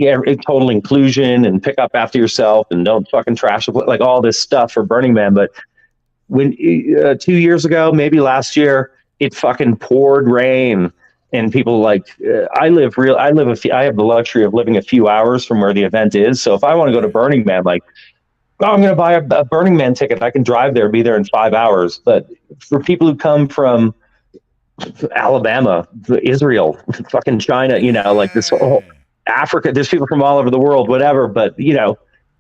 total inclusion and pick up after yourself and don't fucking trash, like all this stuff for Burning Man. But when 2 years ago, maybe last year, it fucking poured rain. And people like, I have the luxury of living a few hours from where the event is. So if I want to go to Burning Man, like, oh, I'm going to buy a Burning Man ticket. I can drive there, be there in 5 hours. But for people who come from Alabama, Israel, fucking China, you know, like this whole Africa, there's people from all over the world, whatever. But, you know,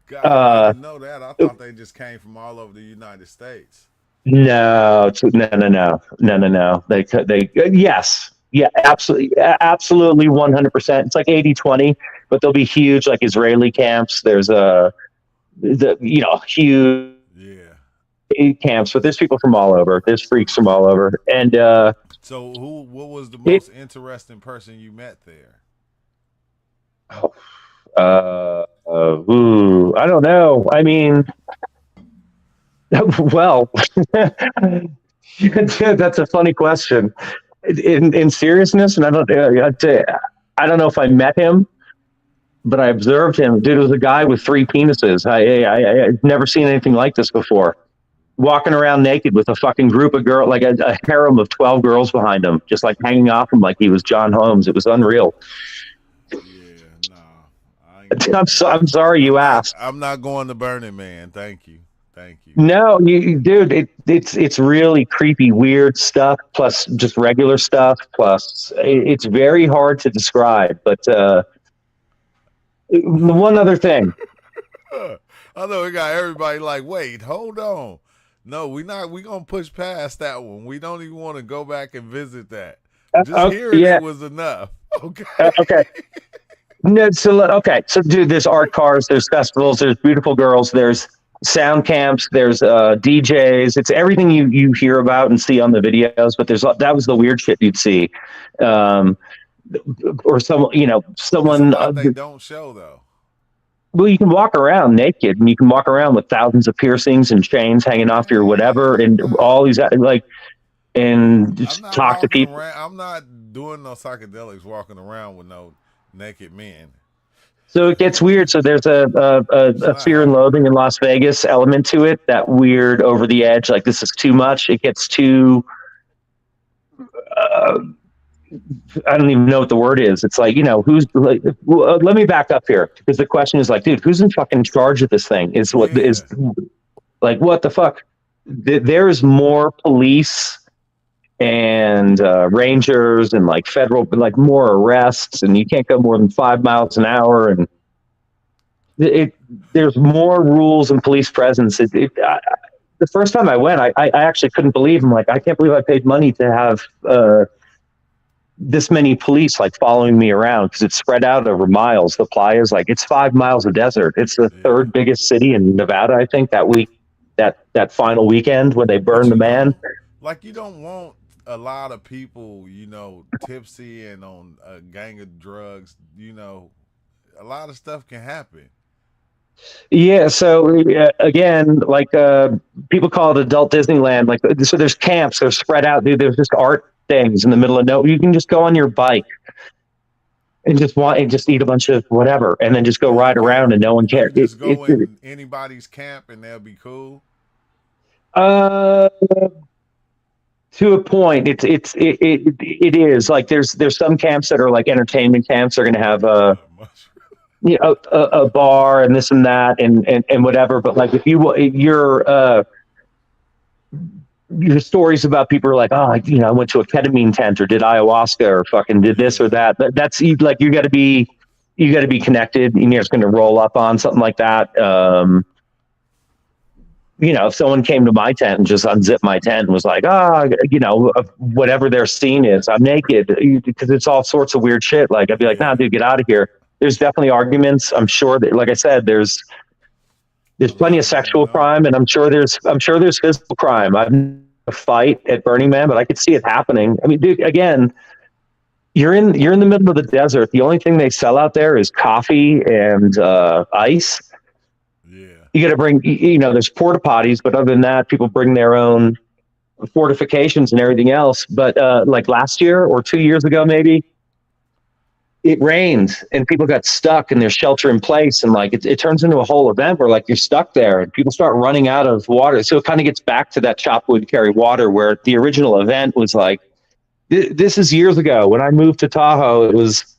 God, I didn't know that. I thought they just came from all over the United States. No. They yes. Yeah, absolutely, 100%. It's like 80-20, but there'll be huge like Israeli camps. There's huge camps, but there's people from all over. There's freaks from all over. And so, what was the most interesting person you met there? I don't know. I mean, well, that's a funny question. In seriousness, and I don't know if I met him, but I observed him. Dude, it was a guy with 3 penises. I've never seen anything like this before. Walking around naked with a fucking group of girls, like a harem of 12 girls behind him, just like hanging off him like he was John Holmes. It was unreal. I'm sorry you asked. I'm not going to Burning Man. Thank you. No, dude, it's really creepy, weird stuff, plus just regular stuff, plus it's very hard to describe. But one other thing. I know we got everybody like, wait, hold on. No, we're going to push past that one. We don't even want to go back and visit that. Just hearing it was enough. Okay. Okay. No, so dude, there's art cars, there's festivals, there's beautiful girls, there's sound camps, there's DJs. It's everything you hear about and see on the videos, but that was the weird shit you'd see. Or someone they don't show though. Well, you can walk around naked and you can walk around with thousands of piercings and chains hanging off your whatever and all these like and just talk to people. I'm not doing no psychedelics walking around with no naked men. So it gets weird. So there's It's a not fear and loathing in Las Vegas element to it. That weird over the edge, like this is too much. It gets too. Uh, I don't even know what the word is. It's like, who's like, let me back up here because the question is like, dude, who's in fucking charge of this thing? Is what is like, what the fuck? There's more police and rangers and like federal, like more arrests, and you can't go more than 5 miles an hour, and there's more rules and police presence. The first time I went, I actually couldn't believe. I'm like, I can't believe I paid money to have this many police like following me around because it's spread out over miles. The playa is like it's 5 miles of desert. It's the third biggest city in Nevada, I think. That week, that final weekend when they burned the man. Like you don't want a lot of people, tipsy and on a gang of drugs. A lot of stuff can happen. Yeah, so again, like people call it adult Disneyland. Like, so there's camps, they're spread out, dude. There's just art things in the middle of nowhere. You can just go on your bike and just eat a bunch of whatever, and then just go ride around, and no one cares. Just go in anybody's camp, and they'll be cool. To a point, it is like there's some camps that are like entertainment camps. They're going to have a bar and this and that and whatever. But like if your stories about people are like, oh, I went to a ketamine tent or did ayahuasca or fucking did this or that. That's like you got to be connected. You're just going to roll up on something like that. If someone came to my tent and just unzipped my tent and was like, whatever their scene is, I'm naked, because it's all sorts of weird shit. Like I'd be like, nah, dude, get out of here. There's definitely arguments. I'm sure that, like I said, there's plenty of sexual crime, and I'm sure there's physical crime. I've a fight at Burning Man, but I could see it happening. I mean, dude, again, you're in the middle of the desert. The only thing they sell out there is coffee and ice. Yeah. You got to bring, there's porta potties, but other than that, people bring their own fortifications and everything else. But like last year or 2 years ago, maybe, it rained and people got stuck in their shelter in place. And like, it turns into a whole event where like you're stuck there and people start running out of water. So it kind of gets back to that chop wood, carry water, where the original event was like, this is years ago when I moved to Tahoe. It was,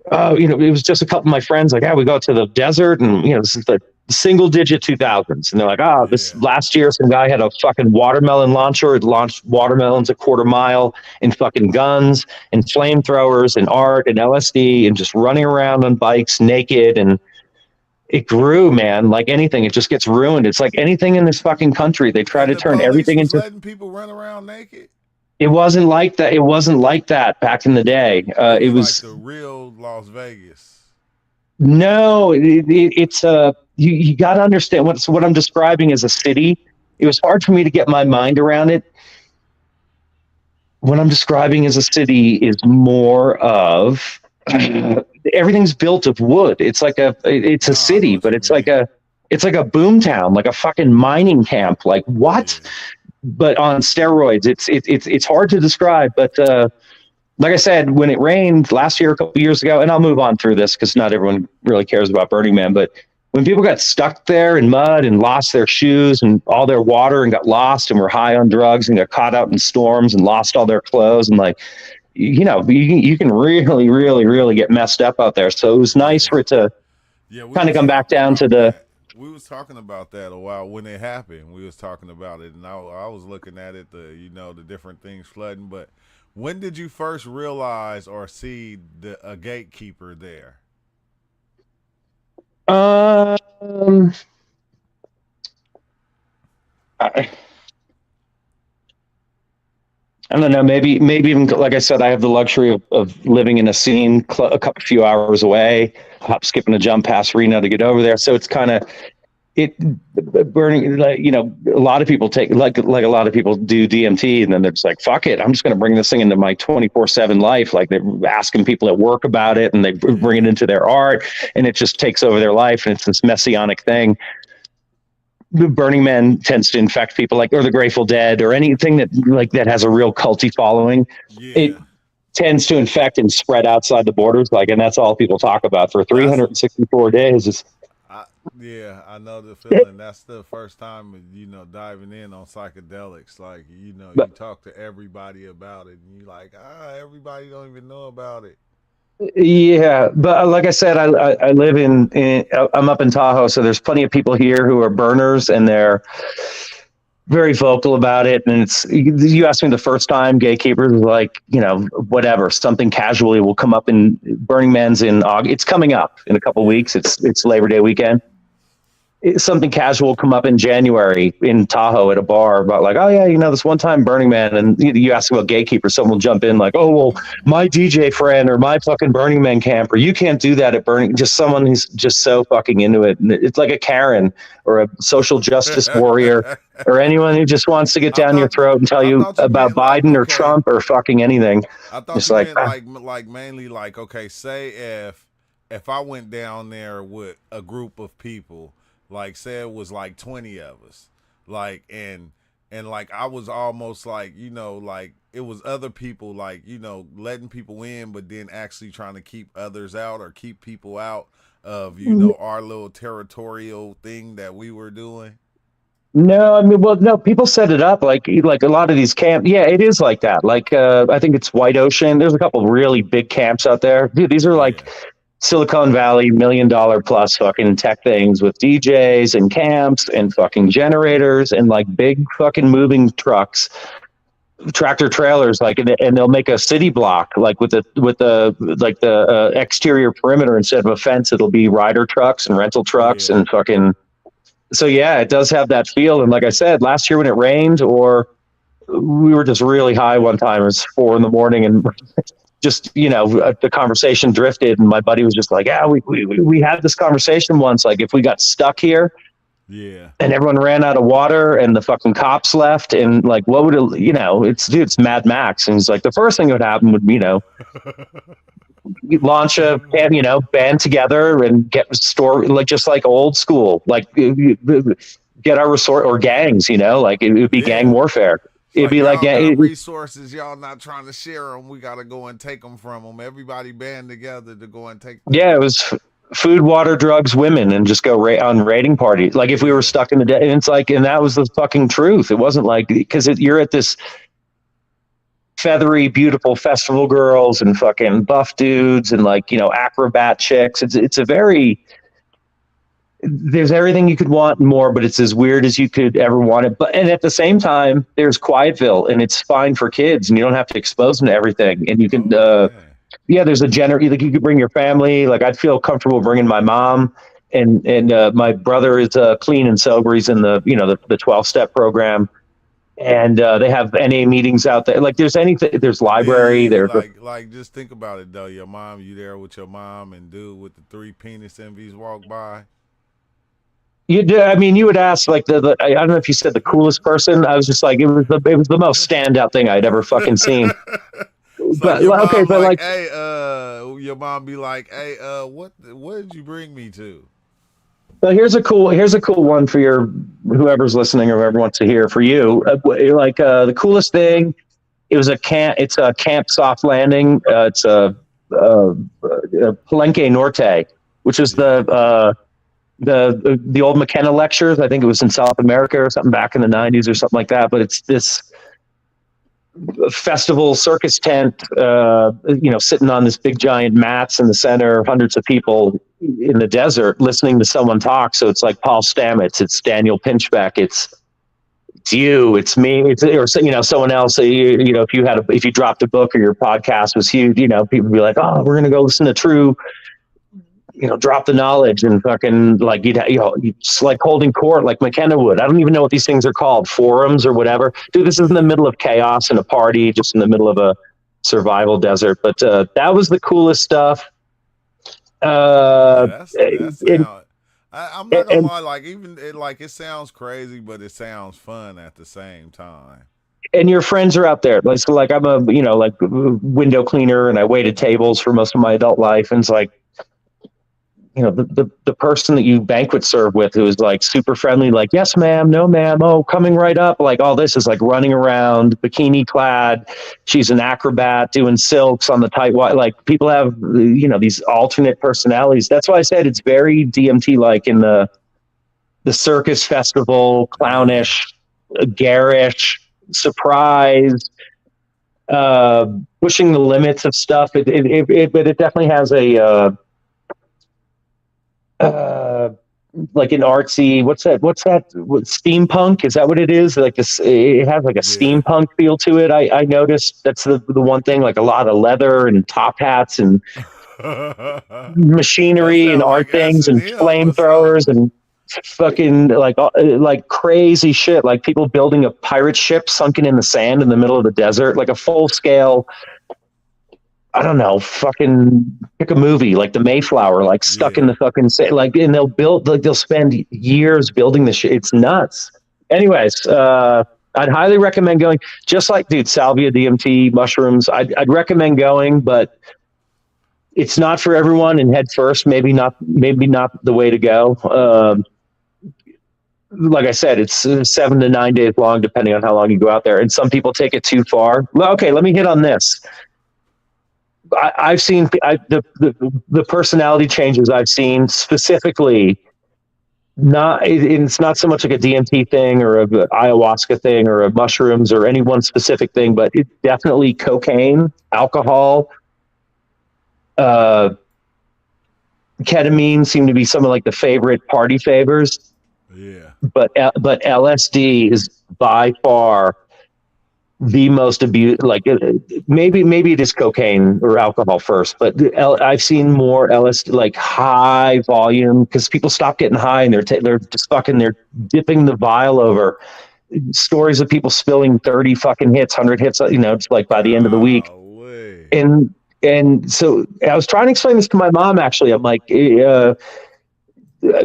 it was just a couple of my friends like, yeah, we go to the desert and, this is the single digit 2000s. And they're like, this last year, some guy had a fucking watermelon launcher. It launched watermelons a quarter mile and fucking guns and flamethrowers and art and LSD and just running around on bikes naked. And it grew, man, like anything. It just gets ruined. It's like anything in this fucking country. They try to turn everything into letting people run around naked. It wasn't like that. It wasn't like that back in the day. It was like the real Las Vegas. No, it's you got to understand what I'm describing as a city. It was hard for me to get my mind around it. What I'm describing as a city is more of everything's built of wood. It's like it's a city, but it's like a boom town, like a fucking mining camp. Like what? Yeah. But on steroids. It's hard to describe, but like I said, when it rained last year, a couple years ago, and I'll move on through this because not everyone really cares about Burning Man, but when people got stuck there in mud and lost their shoes and all their water and got lost and were high on drugs and got caught out in storms and lost all their clothes and like, you can really, really, really get messed up out there. So it was nice for it to kind of come back down to the... We was talking about that a while when it happened. We was talking about it, and I was looking at it, the different things flooding. But when did you first realize or see a gatekeeper there? I don't know. Maybe even like I said, I have the luxury of living in a scene a few hours away, hop, skip, and a jump past Reno to get over there. So it's kind of burning. Like, a lot of people take like a lot of people do DMT, and then they're just like, fuck it, I'm just going to bring this thing into my 24/7 life. Like they're asking people at work about it, and they bring it into their art, and it just takes over their life, and it's this messianic thing. Burning Man tends to infect people, like, or the Grateful Dead, or anything that has a real culty following. Yeah. tends to infect and spread outside the borders. Like, and that's all people talk about for That's 364 days. Is yeah, I know the feeling. That's the first time, diving in on psychedelics. Like, you but talk to everybody about it, and you like, everybody don't even know about it. yeah, but like I said, I live I'm up in Tahoe, so there's plenty of people here who are burners, and they're very vocal about it. And you asked me the first time, gatekeepers, like, whatever, something casually will come up in Burning Man's in August. It's coming up in a couple of Yeah. weeks. It's Labor Day weekend. Something casual come up in January in Tahoe at a bar about like, oh yeah, this one time Burning Man, and you ask about gatekeeper, someone will jump in like, oh well, my DJ friend or my fucking Burning Man camper, you can't do that at Burning. Just someone who's just so fucking into it. And it's like a Karen or a social justice warrior or anyone who just wants to get down your throat and tell I you thought you about meant like, Biden or okay, Trump or fucking anything. I thought It's you like, meant like mainly like, okay, say if I went down there with a group of people, like say it was like 20 of us, like and like I was almost like, like it was other people, like, letting people in, but then actually trying to keep others out or keep people out of, our little territorial thing that we were doing. No, I mean, well, no, people set it up like a lot of these camps. Yeah, it is like that. Like, I think it's White Ocean. There's a couple of really big camps out there. Dude, these are like Silicon Valley $1 million plus fucking tech things with DJs and camps and fucking generators and like big fucking moving trucks, tractor trailers, like, and they'll make a city block like with the exterior perimeter, instead of a fence, it'll be rider trucks and rental trucks and fucking. So yeah, it does have that feel. And like I said, last year when it rained, or we were just really high one time, it was 4 a.m, and just, the conversation drifted, and my buddy was just like, yeah, we had this conversation once, like if we got stuck here and everyone ran out of water and the fucking cops left, and like, what would it, it's Mad Max. And he's like, the first thing that would happen would, launch a band together and get store, like just like old school, like get our resort or gangs, like it would be gang warfare. It'd be like resources, y'all not trying to share them. We got to go and take them from them. Everybody band together to go and take them. Yeah, it was food, water, drugs, women, and just go on raiding parties. Like if we were stuck in the day, and it's like, and that was the fucking truth. It wasn't like, because you're at this feathery, beautiful festival girls and fucking buff dudes and like, acrobat chicks. It's a very, there's everything you could want and more, but it's as weird as you could ever want it. But, and at the same time, there's Quietville, and it's fine for kids, and you don't have to expose them to everything. And you can, there's a like you could bring your family. Like I'd feel comfortable bringing my mom, and my brother is clean and sober. He's in the 12-step program. And they have NA meetings out there. Like there's anything, there's library. There's like just think about it though. Your mom, you there with your mom, and dude with the 3 penis envies walk by. You do. I mean, you would ask like I don't know if you said the coolest person. I was just like, it was the most standout thing I'd ever fucking seen. But okay, but like, hey, your mom be like, hey, what did you bring me to? Well, here's a cool one for your whoever's listening or whoever wants to hear. For you, the coolest thing. It was a camp. It's a Camp Soft Landing. It's a Palenque Norte, which is the old McKenna lectures. I think it was in South America or something back in the 90s or something like that. But it's this festival circus tent, sitting on this big giant mats in the center, hundreds of people in the desert listening to someone talk. So it's like Paul Stamets, it's Daniel Pinchbeck, it's you, it's me, or someone else. If you dropped a book or your podcast was huge, people would be like, oh, we're gonna go listen to True. Drop the knowledge, and fucking like it's like holding court like McKenna would. I don't even know what these things are called, forums or whatever. Dude, this is in the middle of chaos and a party, just in the middle of a survival desert. But that was the coolest stuff. I'm not gonna lie, like even it sounds crazy, but it sounds fun at the same time. And your friends are out there. Like I'm a window cleaner, and I waited tables for most of my adult life, and it's like, the person that you banquet serve with, who is like super friendly, like, yes ma'am, no ma'am, oh, coming right up, like all this is like running around bikini clad. She's an acrobat doing silks on the tight white. Like people have these alternate personalities. That's why I said it's very DMT like, in the circus festival, clownish, garish, surprise, pushing the limits of stuff. But it definitely has a like an artsy, what's that steampunk, is that what it is, like this, it has like a steampunk feel to it. I noticed that's the one thing, like a lot of leather and top hats and machinery and art things and flamethrowers and fucking like crazy shit, like people building a pirate ship sunken in the sand in the middle of the desert, like a full scale, I don't know, fucking pick a movie like the Mayflower, like stuck in the fucking like, and they'll spend years building this shit. It's nuts. Anyways, I'd highly recommend going. Just like, dude, salvia, DMT, mushrooms. I'd recommend going, but it's not for everyone. And head first, maybe not the way to go. Like I said, it's 7 to 9 days long, depending on how long you go out there. And some people take it too far. Well, okay, let me hit on this. I've seen the personality changes I've seen specifically. It's not so much like a DMT thing or a ayahuasca thing or a mushrooms or any one specific thing, but it's definitely cocaine, alcohol, ketamine seem to be some of like the favorite party favors. Yeah. But LSD is by far the most abused. Like maybe it is cocaine or alcohol first, but I've seen more LSD, like high volume, because people stop getting high and they're just fucking, they're dipping the vial over. Stories of people spilling 30 fucking hits, 100 hits, it's like by the end of the week. And so I was trying to explain this to my mom, actually. I'm like,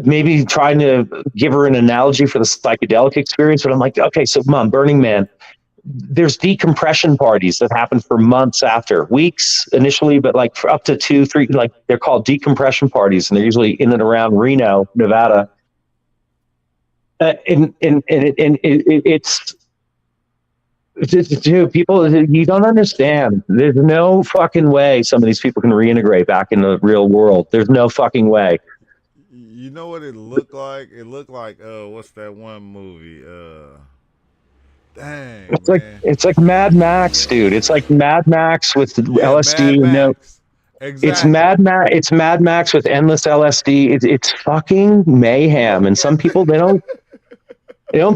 maybe trying to give her an analogy for the psychedelic experience, but I'm like, okay, so Mom, Burning Man, there's decompression parties that happen for months after, weeks initially, but like for up to 2, 3, like they're called decompression parties, and they're usually in and around Reno, Nevada. It's dude, people, you don't understand. There's no fucking way some of these people can reintegrate back in the real world. There's no fucking way. You know what it looked like? It looked like what's that one movie? Dang, it's like Mad Max, dude. It's like Mad Max with LSD. Exactly. It's Mad Max with endless LSD. It's fucking mayhem. And some people, they don't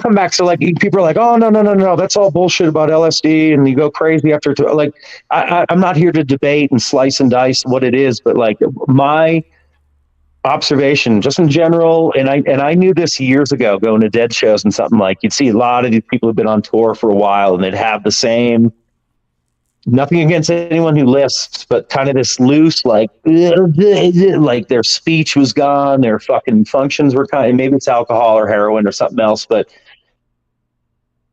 come back. So like people are like, oh no, that's all bullshit about LSD, and you go crazy after. Like I'm not here to debate and slice and dice what it is, but like my observation just in general, and I knew this years ago going to Dead shows and something, like you'd see a lot of these people who've been on tour for a while and they'd have the same, nothing against anyone who lisps, but kind of this loose, like their speech was gone, their fucking functions were kind of, maybe it's alcohol or heroin or something else, but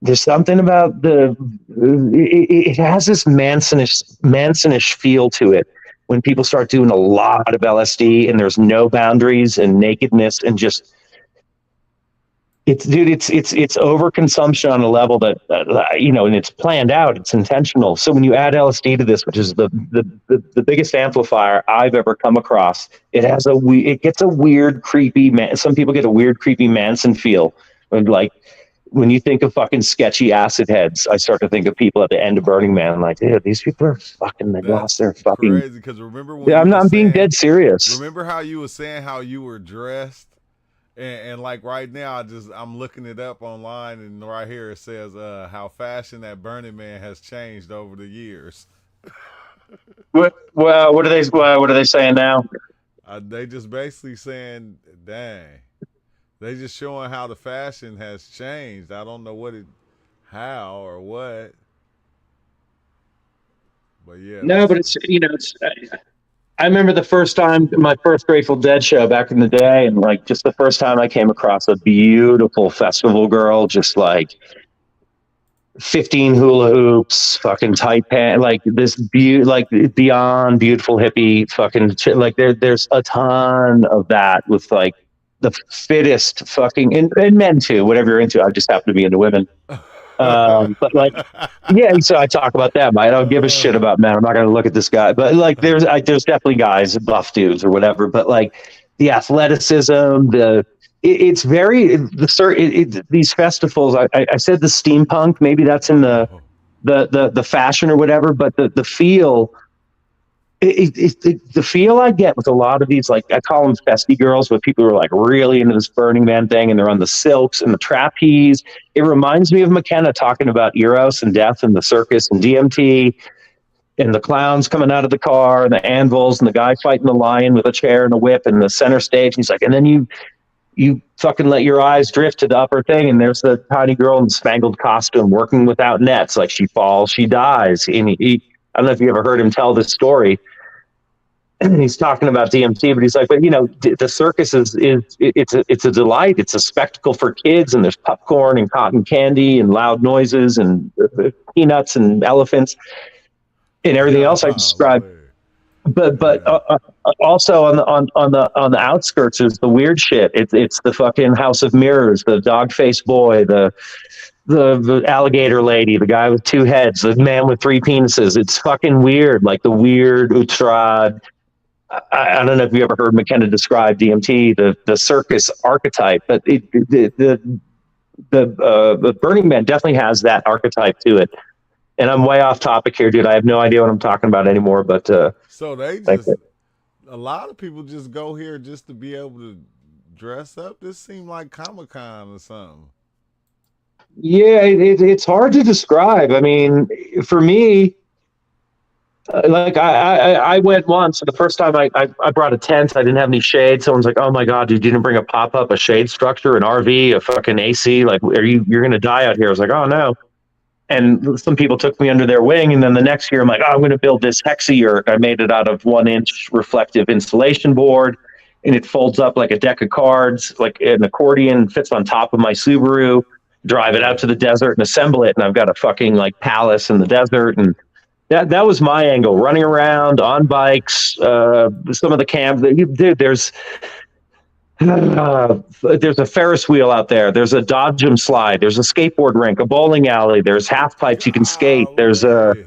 there's something about it has this Mansonish feel to it. When people start doing a lot of LSD and there's no boundaries and nakedness and just, it's overconsumption on a level that, and it's planned out, it's intentional. So when you add LSD to this, which is the biggest amplifier I've ever come across, it gets a weird, creepy, some people get a weird, creepy Manson feel. Like, when you think of fucking sketchy acid heads, I start to think of people at the end of Burning Man. I'm like, dude, these people are fucking, they lost their fucking. Crazy, because remember when I'm being dead serious. Remember how you were saying how you were dressed, and like right now, I'm looking it up online, and right here it says how fashion at Burning Man has changed over the years. What are they saying now? They just basically saying, dang. They just showing how the fashion has changed. I don't know how or what. But yeah. No, but it's I remember the first time, my first Grateful Dead show back in the day, and like just the first time I came across a beautiful festival girl, just like 15 hula hoops, fucking tight pants, like this like beyond beautiful hippie fucking shit. Like there's a ton of that with like the fittest fucking and men too, whatever you're into. I just happen to be into women. But like, yeah, so I talk about that, but I don't give a shit about men. I'm not going to look at this guy, but like, there's definitely guys, buff dudes or whatever, but like the athleticism, it's very, these festivals, I said the steampunk, maybe that's in the fashion or whatever, but the feel, the feel I get with a lot of these, like I call them festy girls, but people are like really into this Burning Man thing and they're on the silks and the trapeze. It reminds me of McKenna talking about Eros and death and the circus and DMT and the clowns coming out of the car and the anvils and the guy fighting the lion with a chair and a whip and the center stage. And he's like, and then you fucking let your eyes drift to the upper thing and there's the tiny girl in the spangled costume working without nets. Like she falls, she dies. And I don't know if you ever heard him tell this story. He's talking about DMT, but he's like, but you know, the circus is it's a delight. It's a spectacle for kids, and there's popcorn and cotton candy and loud noises and peanuts and elephants and everything else I described. But also on the outskirts is the weird shit. It's the fucking House of Mirrors, the dog-faced boy, the alligator lady, the guy with two heads, the man with three penises. It's fucking weird, like the weird Utrad. I don't know if you ever heard McKenna describe DMT, the circus archetype, but the Burning Man definitely has that archetype to it. And I'm way off topic here, dude. I have no idea what I'm talking about anymore. But so they just a lot of people just go here just to be able to dress up. This seemed like Comic-Con or something. Yeah, it's hard to describe. I mean, for me. Like I went once. The first time I brought a tent. I didn't have any shade. Someone's like, "Oh my god, dude, you didn't bring a pop up, a shade structure, an RV, a fucking AC. Like, you're gonna die out here?" I was like, "Oh no." And some people took me under their wing. And then the next year, I'm like, "Oh, I'm gonna build this hexayurt." I made it out of 1-inch reflective insulation board, and it folds up like a deck of cards, like an accordion, fits on top of my Subaru. Drive it out to the desert and assemble it, and I've got a fucking like palace in the desert and. That was my angle, running around on bikes. Some of the camps, dude. There's a Ferris wheel out there. There's a dodgem slide. There's a skateboard rink, a bowling alley. There's half pipes you can skate. There's you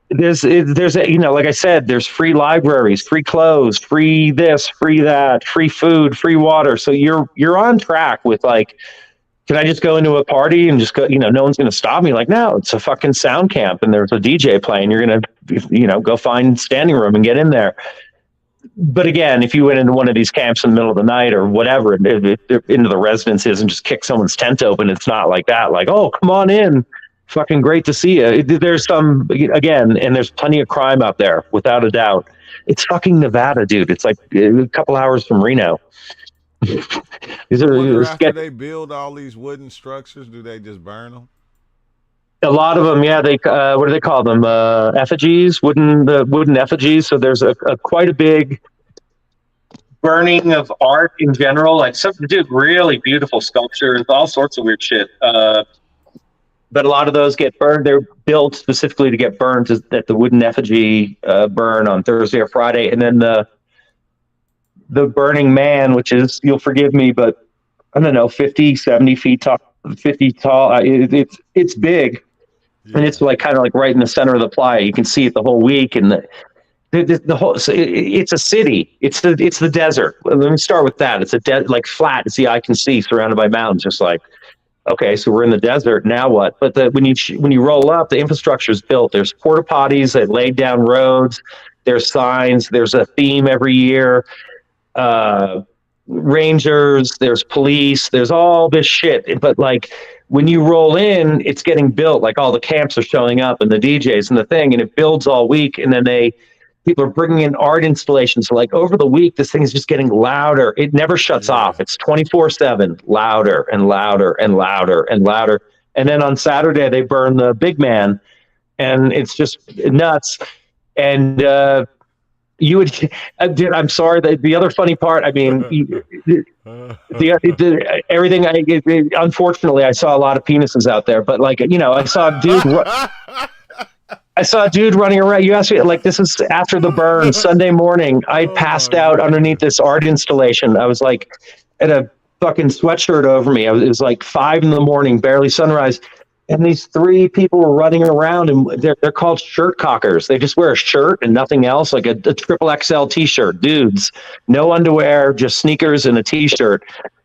know, like I said, there's free libraries, free clothes, free this, free that, free food, free water. So you're on track with like. Can I just go into a party and just go, you know, no one's going to stop me? Like, no, it's a fucking sound camp and there's a DJ playing. You're going to, you know, go find standing room and get in there. But again, if you went into one of these camps in the middle of the night or whatever, into the residences and just kick someone's tent open, it's not like that. Like, oh, come on in. Fucking great to see you. There's again, and there's plenty of crime out there, without a doubt. It's fucking Nevada, dude. It's like a couple hours from Reno. After they build all these wooden structures, do they just burn them? A lot of them, yeah. They what do they call them? Effigies, wooden effigies. So there's a quite a big burning of art in general. Like some dude, really beautiful sculptures, all sorts of weird shit. But a lot of those get burned. They're built specifically to get burned. At the wooden effigy burn on Thursday or Friday, and then the Burning Man, which is, you'll forgive me, but I don't know, 50, 70 feet tall, 50 tall. It's big. Yeah. And it's like kind of like right in the center of the playa. You can see it the whole week. And the whole, so it's a city. It's the desert. Let me start with that. It's like flat. It's the eye can see, surrounded by mountains. Just like, okay, so we're in the desert. Now what? But when you roll up, the infrastructure is built. There's porta potties that laid down roads. There's signs. There's a theme every year. Rangers, there's police, there's all this shit. But like when you roll in, it's getting built. Like all the camps are showing up and the DJs and the thing, and it builds all week. And then people are bringing in art installations. So like over the week, this thing is just getting louder. It never shuts off. It's 24/7, louder and louder and louder and louder. And then on Saturday, they burn the big man, and it's just nuts. And You would, dude. I'm sorry. The other funny part. I mean, everything. Unfortunately, I saw a lot of penises out there. But like, I saw a dude. I saw a dude running around. You asked me, like, this is after the burn, Sunday morning. I passed out underneath this art installation. I was like, at a fucking sweatshirt over me. It was like 5 a.m, barely sunrise. And these 3 people were running around, and they're called shirt cockers. They just wear a shirt and nothing else, like a triple XL t-shirt. Dudes, no underwear, just sneakers and a t-shirt.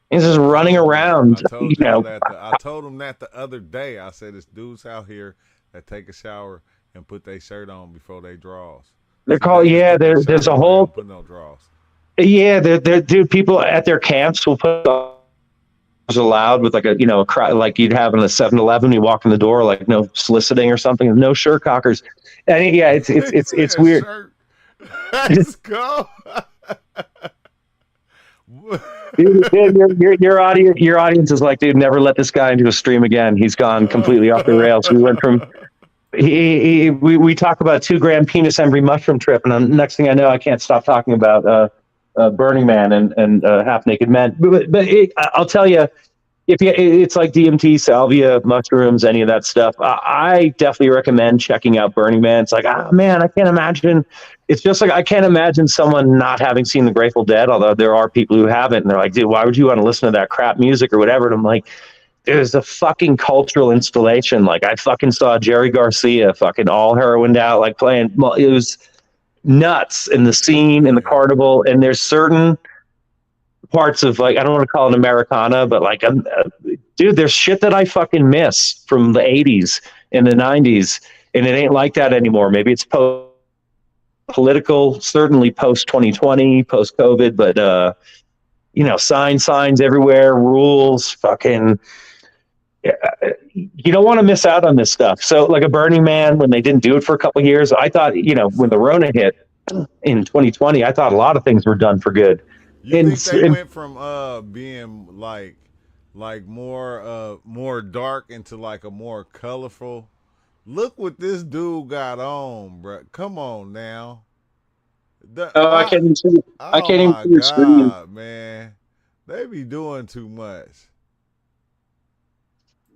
He's just running around. I told him that the other day. I said, it's dudes out here that take a shower and put their shirt on before they draws. They're called, there's a whole, put no draws. Yeah, dude, people at their camps will put allowed with like a like you'd have in a 7-Eleven. You walk in the door, like no soliciting or something, no shirt cockers. And yeah, it's weird. Let's go. Dude, your audience is like, dude, never let this guy into a stream again. He's gone completely off the rails. We went from we talk about 2 gram penis embry mushroom trip, and the next thing I know, I can't stop talking about Burning Man and half naked men. But I'll tell you, it's like DMT, salvia, mushrooms, any of that stuff, I definitely recommend checking out Burning Man. It's like, man, I can't imagine. It's just like, I can't imagine someone not having seen the Grateful Dead, although there are people who haven't, and they're like, dude, why would you want to listen to that crap music or whatever? And I'm like, there's a fucking cultural installation. Like, I fucking saw Jerry Garcia fucking all heroined out, like playing. It was nuts in the scene, in the carnival. And there's certain parts of, like, I don't want to call it Americana, but like, dude, there's shit that I fucking miss from the 80s and the 90s. And it ain't like that anymore. Maybe it's political, certainly post 2020, post COVID, but, signs everywhere, rules, fucking, you don't want to miss out on this stuff. So like a Burning Man, when they didn't do it for a couple of years, I thought, when the Rona hit in 2020, I thought a lot of things were done for good. You think they went from being like more dark into like a more colorful? Look what this dude got on, bro. Come on now. I can't even see. I can't even see your screen, man. They be doing too much.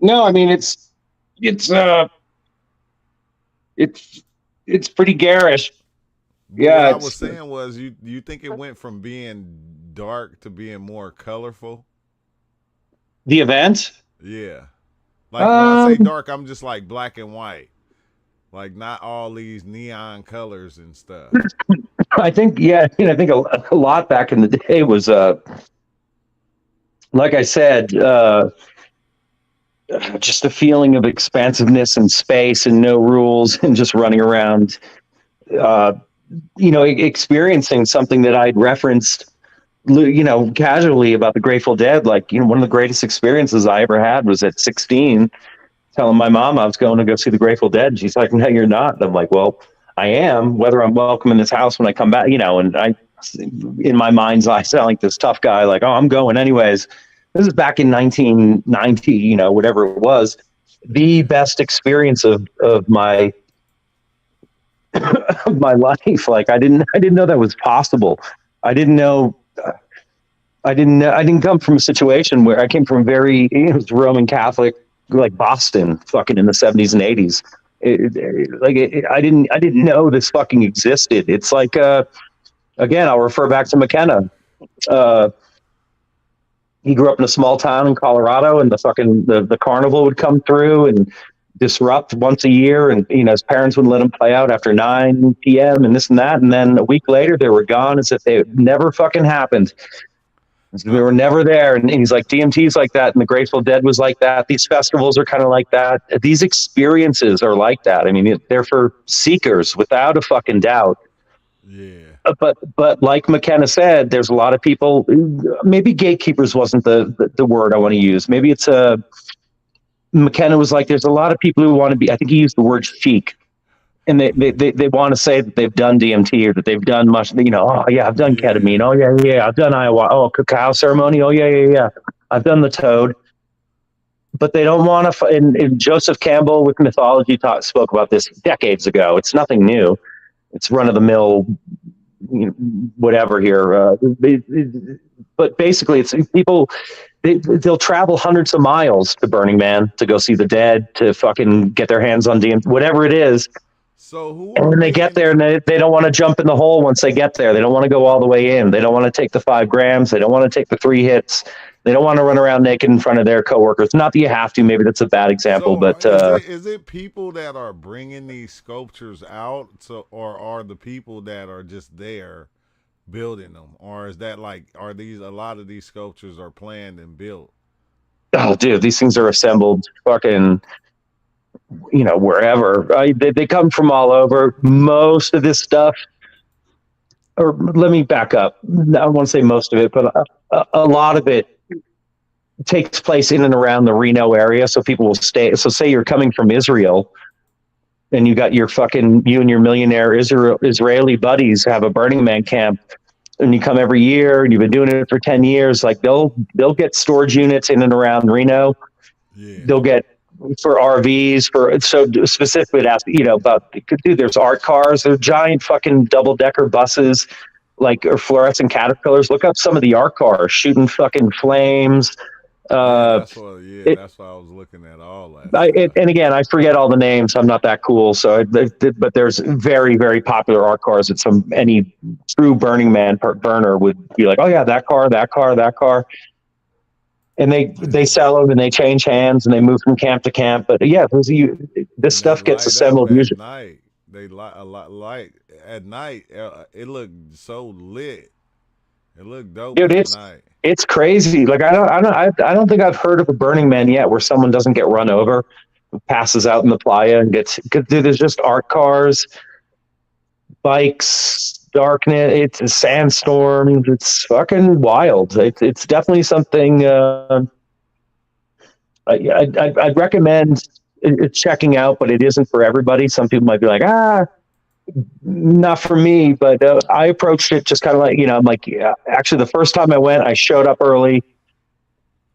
No, I mean it's pretty garish. Yeah. What I was saying was, you think it went from being dark to being more colorful? The event? Yeah. Like when I say dark, I'm just like black and white. Like not all these neon colors and stuff. I think, I think a lot back in the day was, like I said, just a feeling of expansiveness and space and no rules and just running around, experiencing something that I'd referenced, casually about the Grateful Dead. Like, one of the greatest experiences I ever had was at 16, telling my mom I was going to go see the Grateful Dead. And she's like, no, you're not. And I'm like, well, I am, whether I'm welcome in this house when I come back, and I, in my mind's eye, sound like this tough guy, like, oh, I'm going anyways. This is back in 1990, whatever it was, the best experience of my of my life. Like, I didn't know that was possible. I didn't come from a situation where I came from it was Roman Catholic, like Boston, fucking in the 70s and 80s. I didn't know this fucking existed. It's like, again, I'll refer back to McKenna. He grew up in a small town in Colorado, and the carnival would come through and disrupt once a year, and his parents wouldn't let him play out after 9 p.m. and this and that, and then a week later they were gone as if they never fucking happened. We were never there. And he's like, DMT's like that, and the Grateful Dead was like that. These festivals are kind of like that. These experiences are like that. I mean, they're for seekers without a fucking doubt. Yeah. But like McKenna said, there's a lot of people, maybe gatekeepers wasn't the word I want to use. Maybe it's McKenna was like, there's a lot of people who want to be, I think he used the word chic. And they want to say that they've done DMT or that they've done much, oh yeah, I've done ketamine. Oh yeah, I've done ayahuasca. Oh, cacao ceremony. Oh yeah. I've done the toad. But they don't want to, and Joseph Campbell with Mythology spoke about this decades ago. It's nothing new. It's run of the mill whatever here. But basically, it's people. They'll travel hundreds of miles to Burning Man to go see the dead, to fucking get their hands on DMT, whatever it is. So who And are when they get there, making? and they don't want to jump in the hole once they get there. They don't want to go all the way in. They don't want to take the 5 grams. They don't want to take the 3 hits. They don't want to run around naked in front of their coworkers. Not that you have to. Maybe that's a bad example, So but is it people that are bringing these sculptures out, so or are the people that are just there building them, or is that like are these a lot of these sculptures are planned and built? oh, dude, these things are assembled fucking, wherever. They come from all over. Most of this stuff, or let me back up. I don't want to say most of it, but a lot of it takes place in and around the Reno area. So people will stay. So say you're coming from Israel and you got you and your millionaire Israeli buddies have a Burning Man camp, and you come every year and you've been doing it for 10 years. Like they'll get storage units in and around Reno. Yeah. They'll get for RVs so specifically to ask, about, dude, there's art cars, they're giant fucking double-decker buses, like, or fluorescent caterpillars. Look up some of the art cars shooting fucking flames. That's why I was looking at all that. And again, I forget all the names. I'm not that cool. So, but there's very, very popular art cars that any true Burning Man burner would be like, oh yeah, that car. And they sell them and they change hands and they move from camp to camp. But yeah, this stuff gets assembled usually. Night. They light a lot light at night. It looked so lit. It looked dope. Dude, at night. It's crazy. Like I don't think I've heard of a Burning Man yet where someone doesn't get run over, passes out in the playa and dude, there's just art cars, bikes, darkness. It's a sandstorm. It's fucking wild. It's definitely something. I'd recommend checking out, but it isn't for everybody. Some people might be like, not for me, but I approached it just kind of like, I'm like, yeah, actually the first time I went, I showed up early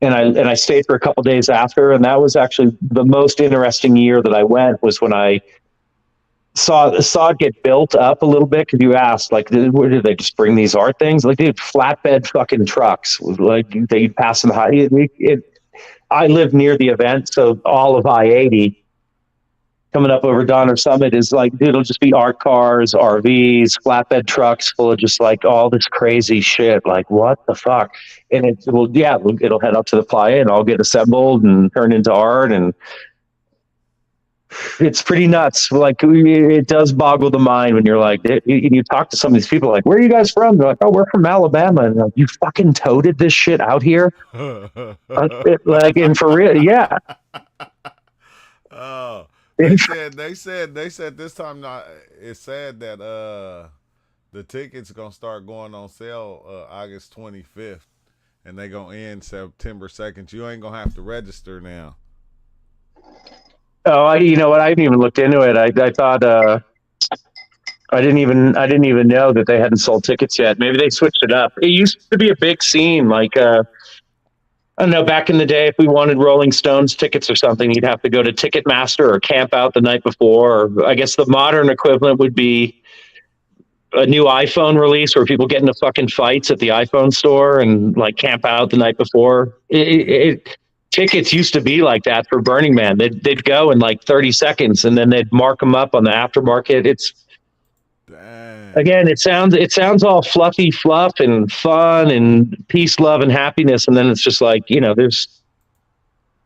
and I stayed for a couple days after. And that was actually the most interesting year that I went, was when I saw it get built up a little bit. Cause you asked, like, where did they just bring these art things? Like, dude, flatbed fucking trucks, like they pass in the high. I live near the event. So all of I-80 coming up over Donner Summit is like, dude, it'll just be art cars, RVs, flatbed trucks full of just like all this crazy shit. Like, what the fuck? And it'll head up to the playa and all get assembled and turned into art. And it's pretty nuts. Like, it does boggle the mind when you're like, you talk to some of these people, like, where are you guys from? They're like, oh, we're from Alabama. And like, you fucking toted this shit out here? Like, and for real, yeah. Oh. They said this time not. It's sad that the tickets gonna start going on sale August 25th, and they gonna end September 2nd. You ain't gonna have to register now. Oh, you know what? I haven't even looked into it. I thought I didn't even know that they hadn't sold tickets yet. Maybe they switched it up. It used to be a big scene, like. I don't know, back in the day, if we wanted Rolling Stones tickets or something, you'd have to go to Ticketmaster or camp out the night before. Or I guess the modern equivalent would be a new iPhone release where people get into fucking fights at the iPhone store and like camp out the night before. Tickets used to be like that for Burning Man. They'd go in like 30 seconds and then they'd mark them up on the aftermarket. Again, it sounds all fluffy fluff and fun and peace, love, and happiness, and then it's just like, there's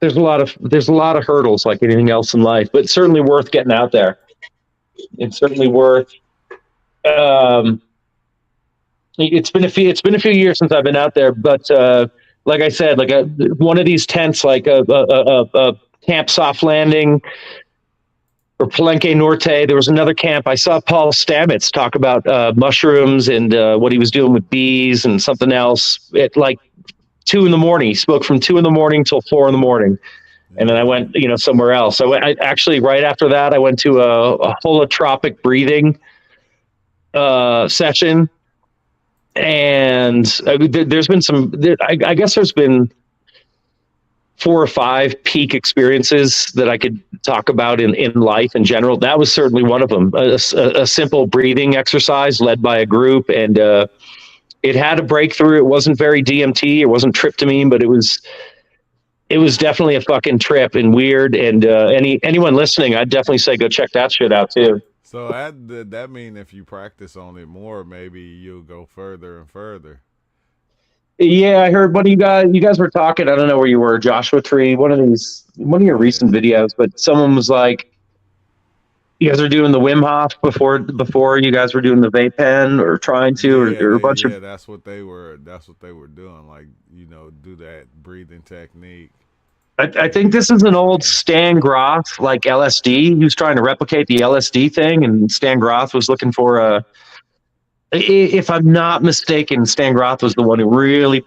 a lot of hurdles like anything else in life, but it's certainly worth getting out there. It's certainly worth. It's been a few years since I've been out there, but like I said, like one of these tents, like a Camp Soft Landing. Or Palenque Norte. There was another camp. I saw Paul Stamets talk about mushrooms and what he was doing with bees and something else at like 2 a.m. He spoke from 2 a.m. till 4 a.m. And then I went, somewhere else. I actually, right after that, I went to a holotropic breathing session. And there's been I guess there's been 4 or 5 peak experiences that I could talk about in life in general. That was certainly one of them. A simple breathing exercise led by a group, and it had a breakthrough. It wasn't very DMT, it wasn't tryptamine, but it was definitely a fucking trip and weird. And anyone listening, I'd definitely say go check that shit out too. So that mean if you practice on it more, maybe you'll go further and further. Yeah, I heard one of you guys were talking. I don't know where you were, Joshua Tree, one of your recent videos, but someone was like, you guys are doing the Wim Hof before you guys were doing the vape pen or trying to, or a bunch of. That's what they were doing. Like, do that breathing technique. I think this is an old Stan Groth, like LSD. He was trying to replicate the LSD thing, and Stan Groth was looking for if I'm not mistaken, Stan Groth was the one who really.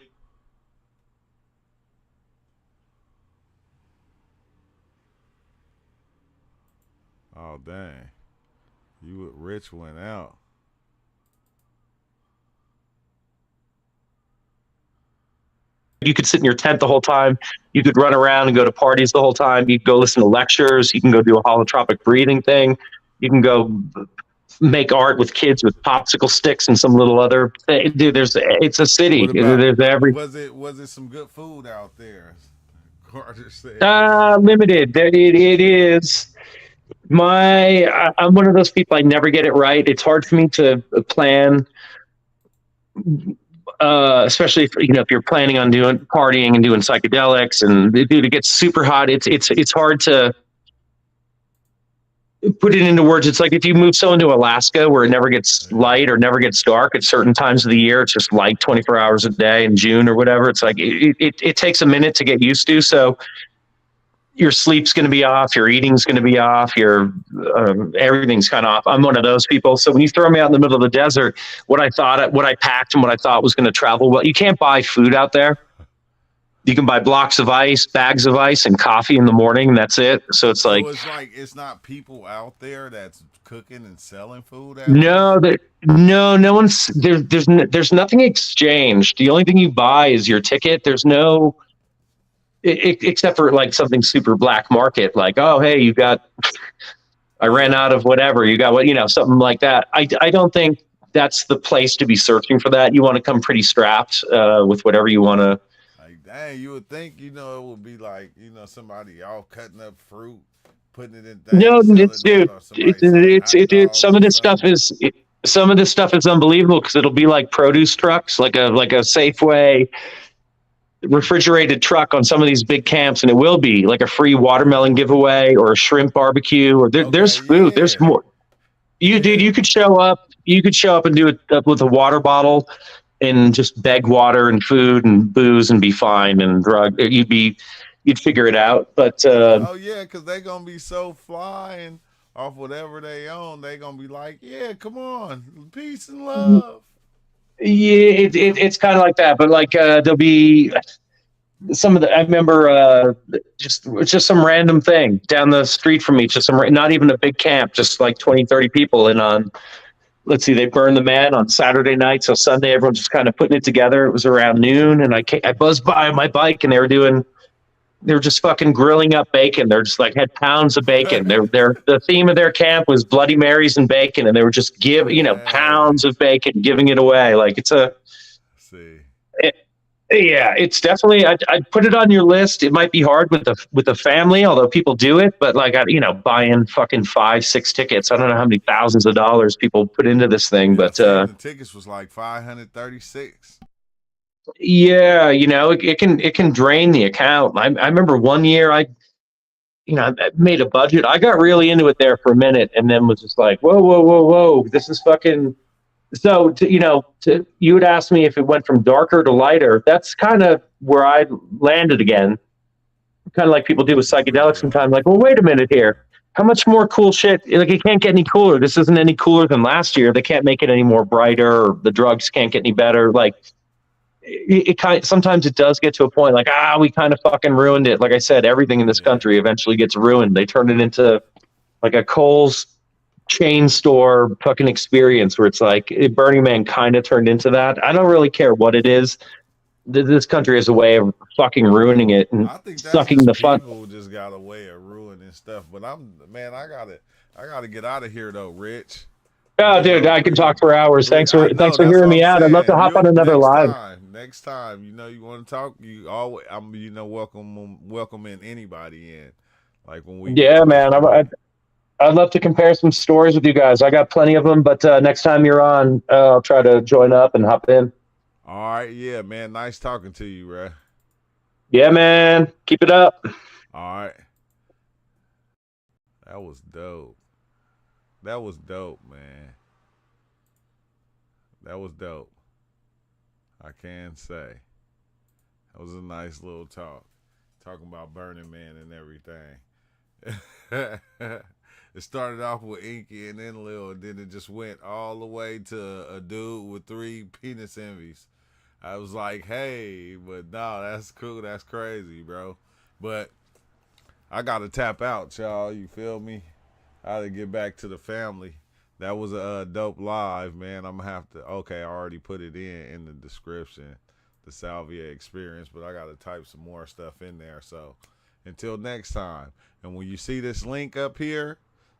Oh, dang. Rich went out. You could sit in your tent the whole time. You could run around and go to parties the whole time. You could go listen to lectures. You can go do a holotropic breathing thing. You can go make art with kids with popsicle sticks and some little other thing. Dude, it's a city. There's every. Was it some good food out there? Limited. It is. I'm one of those people. I never get it right. It's hard for me to plan, especially if you're planning on doing partying and doing psychedelics, and dude, it gets super hot. It's hard to put it into words. It's like if you move someone to Alaska where it never gets light or never gets dark at certain times of the year. It's just light 24 hours a day in June or whatever. It's like it takes a minute to get used to. So your sleep's going to be off, your eating's going to be off, your everything's kind of off. I'm one of those people. So when you throw me out in the middle of the desert, what I packed and what I thought was going to travel well, you can't buy food out there. You can buy blocks of ice, bags of ice, and coffee in the morning, and that's it. So it's like it's not people out there that's cooking and selling food out no one's there's nothing exchanged. The only thing you buy is your ticket. There's no except for like something super black market, like, oh, hey, I ran out of whatever, you got what, something like that. I don't think that's the place to be searching for that. You want to come pretty strapped with whatever you want to. Like, dang, you would think, it would be like, somebody all cutting up fruit, putting it in things. No, some of this stuff is unbelievable because it'll be like produce trucks, like a Safeway refrigerated truck on some of these big camps, and it will be like a free watermelon giveaway or a shrimp barbecue, or there's food. There's more. You could show up and do it with a water bottle and just beg water and food and booze and be fine, and you'd figure it out. But because they're gonna be so flying off whatever they own, they're gonna be like, yeah, come on, peace and love. Yeah, it's kind of like that, but like there'll be some of the. I remember just some random thing down the street from me, just not even a big camp, just like 20, 30 people. And on, let's see, they burned the man on Saturday night, so Sunday everyone's just kind of putting it together. It was around noon, and I buzzed by on my bike, and they were just fucking grilling up bacon. They're just like had pounds of bacon. The theme of their camp was Bloody Marys and bacon, and they were just pounds of bacon, giving it away. Like it's it's definitely. I'd put it on your list. It might be hard with a family, although people do it. But like buying fucking 5-6 tickets. I don't know how many thousands of dollars people put into this thing, but the tickets was like $536. Yeah, it can drain the account. I remember one year I made a budget. I got really into it there for a minute, and then was just like, whoa, this is fucking. So you would ask me if it went from darker to lighter. That's kind of where I landed again. Kind of like people do with psychedelics sometimes. Like, well, wait a minute here. How much more cool shit? Like, it can't get any cooler. This isn't any cooler than last year. They can't make it any more brighter. Or the drugs can't get any better. Like. Sometimes it does get to a point like, we kind of fucking ruined it. Like I said, everything in this country eventually gets ruined. They turn it into like a Kohl's chain store fucking experience where it's like Burning Man kind of turned into that. I don't really care what it is. This country has a way of fucking ruining it and I think that's sucking just the fun. people just got a way of ruining stuff. But I gotta get out of here though, Rich. Oh, dude, I can talk for hours. I know Thanks for that's hearing what me I'm out. I'd love to saying. hop on another live. Next time, you know, you want to talk, you always, welcoming anybody in. Like when we get Yeah, to this man. point. I'd love to compare some stories with you guys. I got plenty of them, but next time you're on, I'll try to join up and hop in. All right, yeah, man. Nice talking to you, bro. Yeah, man. Keep it up. All right. That was dope. That was dope, man. That was dope. I can say. That was a nice little talk. Talking about Burning Man and everything. It started off with Enki and Enlil, and then it just went all the way to a dude with 3 penis envies. I was like, hey, but no, that's cool. That's crazy, bro. But I got to tap out, y'all. You feel me? I got to get back to the family. That was a dope live, man. I'm going to have to, okay, I already put it in the description, the Salvia Experience, but I got to type some more stuff in there. So until next time. And when you see this link up here,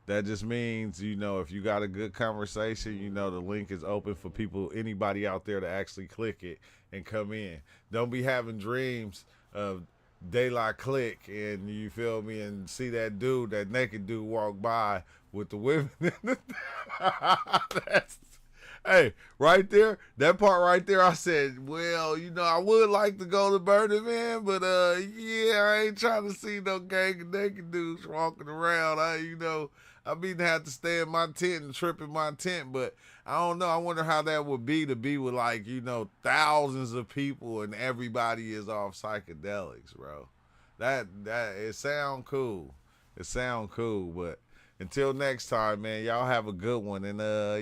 that just means, you know, if you got a good conversation, you know, the link is open for people, anybody out there to actually click it and come in. Don't be having dreams of daylight click and you feel me and see that dude, that naked dude walk by with the women. That's, hey, right there, that part right there, I said, well, you know, I would like to go to Burning Man, but yeah, I ain't trying to see no gang of naked dudes walking around. I mean, to have to stay in my tent and trip in my tent, but I don't know. I wonder how that would be to be with, like, you know, thousands of people and everybody is off psychedelics, bro. That it sound cool. It sound cool, but until next time, man, y'all have a good one. And yeah.